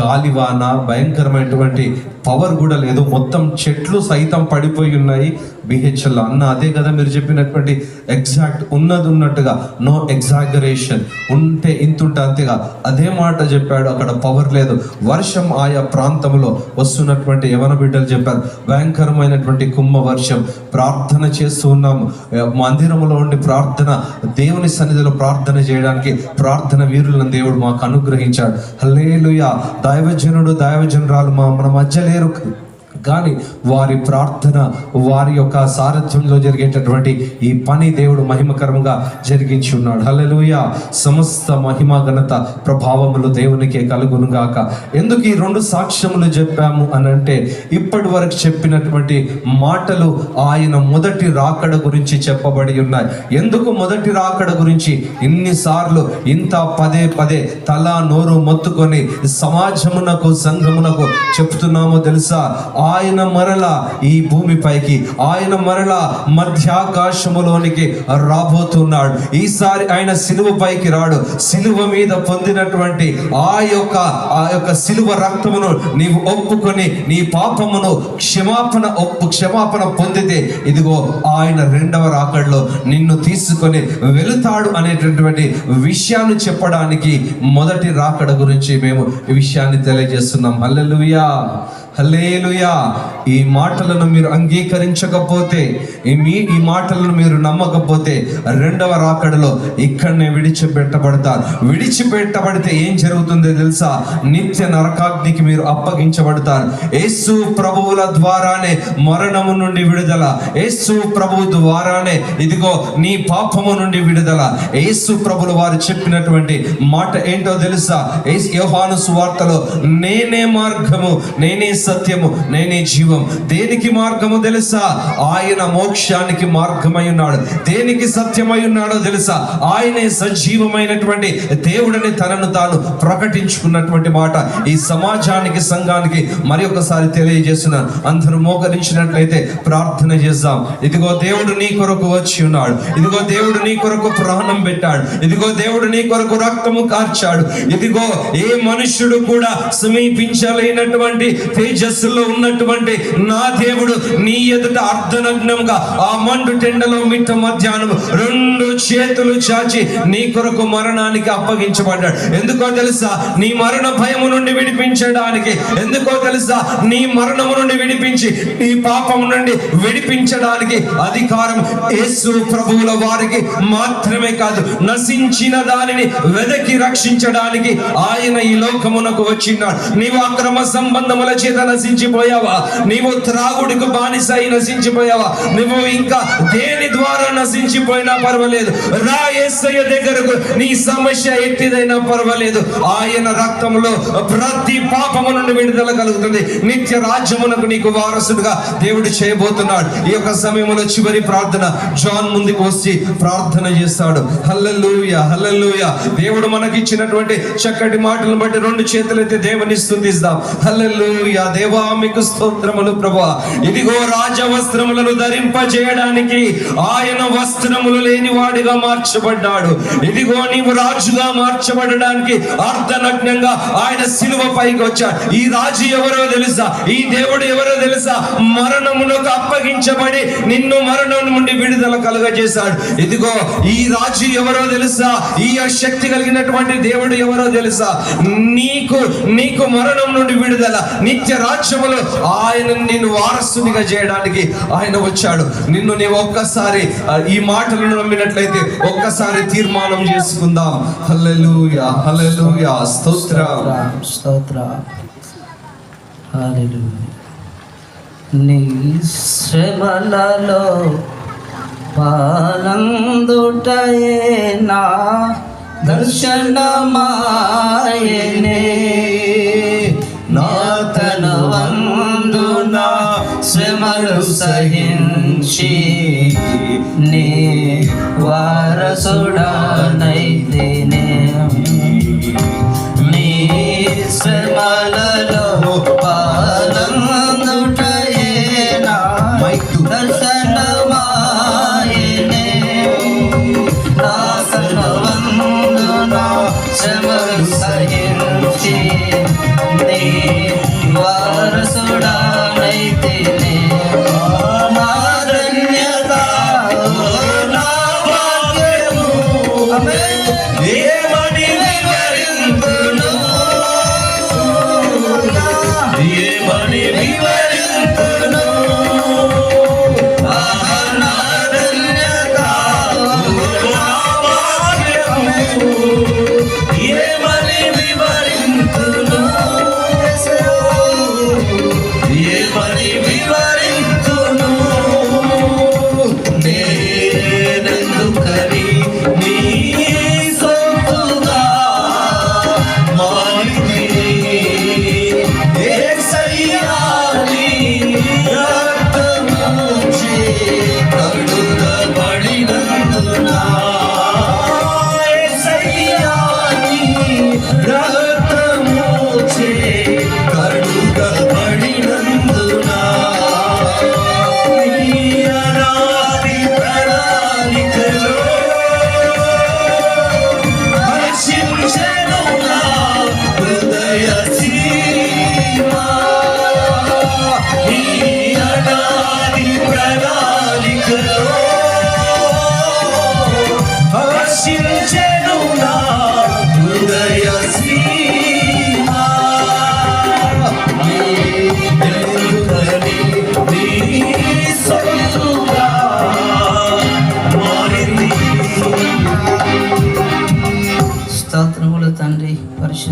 గాలివాన, భయంకరమైనటువంటి పవర్ కూడా లేదు, మొత్తం చెట్లు సైతం పడిపోయి ఉన్నాయి. బిహెచ్ఎల్ అన్న అదే కదా మీరు చెప్పినటువంటి ఎగ్జాక్ట్ ఉన్నట్టుగా, నో ఎగ్జాగరేషన్, ఉంటే ఇంతుంటే అంతేగా అదే మాట చెప్పాడు. అక్కడ పవర్ లేదు. వర్షం ఆయా ప్రాంతంలో వస్తున్నటువంటి యవన బిడ్డలు చెప్పారు, భయంకరమైనటువంటి కుంభ వర్షం. ప్రార్థన చేస్తూ ఉన్నాము, మందిరంలో ఉండి ప్రార్థన, దేవుని సన్నిధిలో ప్రార్థన చేయడానికి ప్రార్థన వీరులను దేవుడు మాకు అనుగ్రహించాడు. హల్లెలూయా. దైవజనురాలు మన మధ్య లేరు, కానీ వారి ప్రార్థన, వారి యొక్క సారథ్యంలో జరిగేటటువంటి ఈ పని దేవుడు మహిమకరంగా జరిగించి ఉన్నాడు. హల్లెలూయా. సమస్త మహిమ ఘనత ప్రభావములు దేవునికే కలుగునుగాక. ఎందుకు ఈ 2 సాక్ష్యములు చెప్పాము అనంటే, ఇప్పటి వరకు చెప్పినటువంటి మాటలు ఆయన మొదటి రాకడ గురించి చెప్పబడి ఉన్నాయి. ఎందుకు మొదటి రాకడ గురించి ఇన్నిసార్లు ఇంత పదే తల నోరు మొత్తుకొని సమాజమునకు, సంఘమునకు చెప్తున్నామో తెలుసా? ఆయన మరలా ఈ భూమిపైకి, ఆయన మరలా మధ్యాకాశములోనికి రాబోతున్నాడు. ఈసారి ఆయన సిలువ పైకి రాడు. సిలువ మీద పొందినటువంటి ఆ యొక్క సిలువ రక్తమును నీవు ఒప్పుకొని నీ పాపమును క్షమాపణ పొందితే ఇదిగో ఆయన రెండవ రాకడలో నిన్ను తీసుకొని వెళుతాడు అనేటటువంటి విషయాన్ని చెప్పడానికి మొదటి రాకడ గురించి మేము ఈ విషయాన్ని తెలియజేస్తున్నాం. హల్లెలూయా, హల్లెలూయా. ఈ మాటలను మీరు అంగీకరించకపోతే, ఈ మాటలను మీరు నమ్మకపోతే రెండవ రాకడలో ఇక్కడనే విడిచిపెట్టబడతారు. విడిచిపెట్టబడితే ఏం జరుగుతుందో తెలుసా? నిత్య నరకాగ్నికి మీరు అప్పగించబడతారు. యేసు ప్రభువుల ద్వారానే మరణము నుండి విడుదల, యేసు ప్రభువు ద్వారానే ఇదిగో నీ పాపము నుండి విడుదల. యేసు ప్రభులు వారు చెప్పినటువంటి మాట ఏంటో తెలుసా? యోహాను సువార్తలో నేనే మార్గము, నేనే సత్యము, నేనే జీవం. దేనికి మార్గము తెలుసా? ఆయన మోక్షానికి మార్గమై ఉన్నాడు. దేనికి సత్యమై ఉన్నాడో తెలుసా? ఆయనే సజీవమైనటువంటి దేవుడిని తనను తాను ప్రకటించుకున్నటువంటి మాట ఈ సమాజానికి, సంఘానికి మరి ఒకసారి తెలియజేస్తున్నాను. అందరూ మోకరించినట్లయితే ప్రార్థన చేద్దాం. ఇదిగో దేవుడు నీ కొరకు వచ్చి ఉన్నాడు. ఇదిగో దేవుడు నీ కొరకు ప్రాణం పెట్టాడు. ఇదిగో దేవుడు నీ కొరకు రక్తము కార్చాడు. ఇదిగో ఏ మనుష్యుడు కూడా సమీపించలేనటువంటి తేజస్సులో ఉన్నటువంటి నా దేవుడు నీ ఎదుట అర్ధనగ్నంగా ఆ మండు టెండలో మిట్ట మధ్యాహ్నం 2 చేతులు చాచి నీ కొరకు మరణానికి అప్పగించబడ్డాడు. ఎందుకో తెలుసా? నీ మరణ భయము నుండి విడిపించడానికి. ఎందుకో తెలుసా? నీ మరణము నుండి విడిపించి నీ పాపము నుండి విడిపించడానికి అధికారం యేసు ప్రభువుల వారికి మాత్రమే కాదు, నశించిన దానిని వెదకి రక్షించడానికి ఆయన ఈ లోకమునకు వచ్చినాడు. నీవు అక్రమ సంబంధముల చేత నశించిపోయావా? నీవు త్రాగుడికి బానిస అయి నశించిపోయావా? నువ్వు ఇంకా దేని ద్వారా నశించిపోయినా పర్వాలేదు, రా యేసయ్య దగ్గరకు. నీ సమస్య ఎట్టిదైనా పర్వాలేదు, ఆయన రక్తములో ప్రతి పాపము నుండి విడుదల కలుగుతుంది. నిత్య రాజ్యమునకు నీకు వారసుడుగా దేవుడు చేయబోతున్నాడు. ఈ యొక్క సమయంలో చివరి ప్రార్థన జాన్ ముందుకు వచ్చి ప్రార్థన చేస్తాడు. హల్లెలూయా, హల్లెలూయా. దేవుడు మనకిచ్చినటువంటి చక్కటి మాటలను బట్టి 2 చేతులైతే దేవుని స్తుతిస్తాం. హల్లెలూయా. దేవా మీకు స్తోత్రములు ప్రభువా. ఇదిగో రాజవస్త్రములను ధరింపజేయడానికి ఆయన వస్త్రములు లేని వాడిగా మార్చబడ్డాడు. ఇదిగో నీవు రాజుగా మార్చబడడానికి అర్ధనగ్నంగా ఆయన సిలువ పైకి వచ్చాడు. ఈ రాజు ఎవరో తెలుసా? ఈ దేవుడు ఎవరో తెలుసా? మరణమునకు అప్పగించబడి నిన్ను మరణం నుండి విడుదల కలుగజేశాడు. ఇదిగో ఈ రాజు ఎవరో తెలుసా? ఈ శక్తి కలిగినటువంటి దేవుడు ఎవరో తెలుసా? నీకు మరణం నుండి విడుదల, నిత్య రాజ్యములో ఆయన నిన్ను వారసునిగా చేయడానికి ఆయన వచ్చాడు. నిన్ను నీవు ఒక్కసారి ఈ మాటలను నమ్మినట్లయితే ఒక్కసారి తీర్మానం చేసుకుందాం. హల్లెలూయా, హల్లెలూయా. స్తోత్రం, స్తోత్రం. హల్లెలూయా. నీ శ్రమలలో పాలందుటయే నా దర్శనమాయనే, నా తనువందున శ్రమలు సహించి నీ వారసుడనైతేనే. నీ శ్రమలలో పాలందుటయే నా దర్శనమాయనే, నా తనువందున శ్రమలు సహించి నీ వారసుడనైతేనే. నా ధన్యత, నా భాగ్యము ఏమని వివరింతును?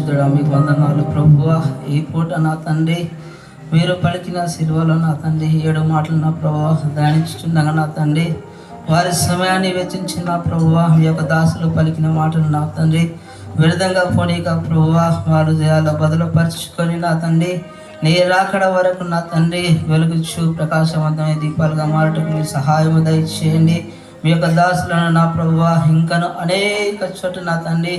పరిశుద్ధుడా మీకు వందనాలు ప్రభువా. ఈ పూట నా తండ్రి మీరు పలికిన సిలువలో నా తండ్రి 7 మాటలు నా ప్రభువా ధ్యానించుచుండగా నా తండ్రి వారి సమయాన్ని వెచ్చించిన ప్రభువా మీ యొక్క దాసులు పలికిన మాటలు నా తండ్రి విరుద్ధంగా పోనీక ప్రభువా వారు జయాల బదులుపరుచుకొని నా తండ్రి నీ రాకడ వరకు నా తండ్రి వెలుగుచు ప్రకాశవంతమైన దీపాలుగా మారటకు మీ సహాయము దయచేయండి. మీ యొక్క దాసులను నా ప్రభువా ఇంకను అనేక చోట్ల నా తండ్రి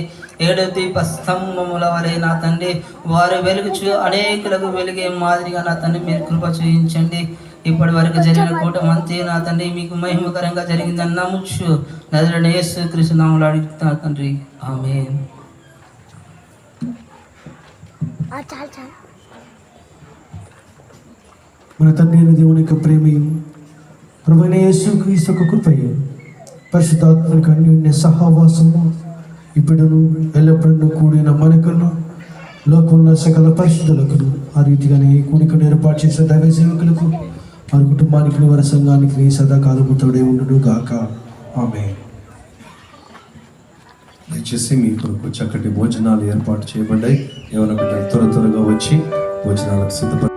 7 దీప స్తంభముల వలె నా తండ్రి వారు వెలుగుచు అనేకులకు వెలిగే మాదిరిగా నా తండ్రి మీరు కృప చూపించండి. ఇప్పటి వరకు జరిగిన కూటమంతే నా తండ్రి మీకు మహిమకరంగా జరిగిందని నమ్ముచు నజరేయుడైన యేసుక్రీస్తు నామములో అడుగుతున్నా తండ్రి, ఆమేన్. మన తండ్రి అయిన దేవుని యొక్క ప్రేమయు ప్రభువైన యేసుక్రీస్తు యొక్క కృపయు పరిశుద్ధాత్మక అన్యోన్య సహవాసము ఇప్పుడును ఎల్లప్పుడూ కూడిన మనకును లోకంలో సకల పరిశుద్ధులకు ఆ రీతిగానే కూడికను ఏర్పాటు చేసిన దైవ సేవకులకు వారి కుటుంబానికి వారి సంఘానికి సదాకాలము తోడే ఉండును గాక, ఆమేన్. దయచేసి మీ కొరకు చక్కటి భోజనాలు ఏర్పాటు చేయబడ్డాయి. ఎవరైనా త్వరగా వచ్చి భోజనాలకు సిద్ధపడ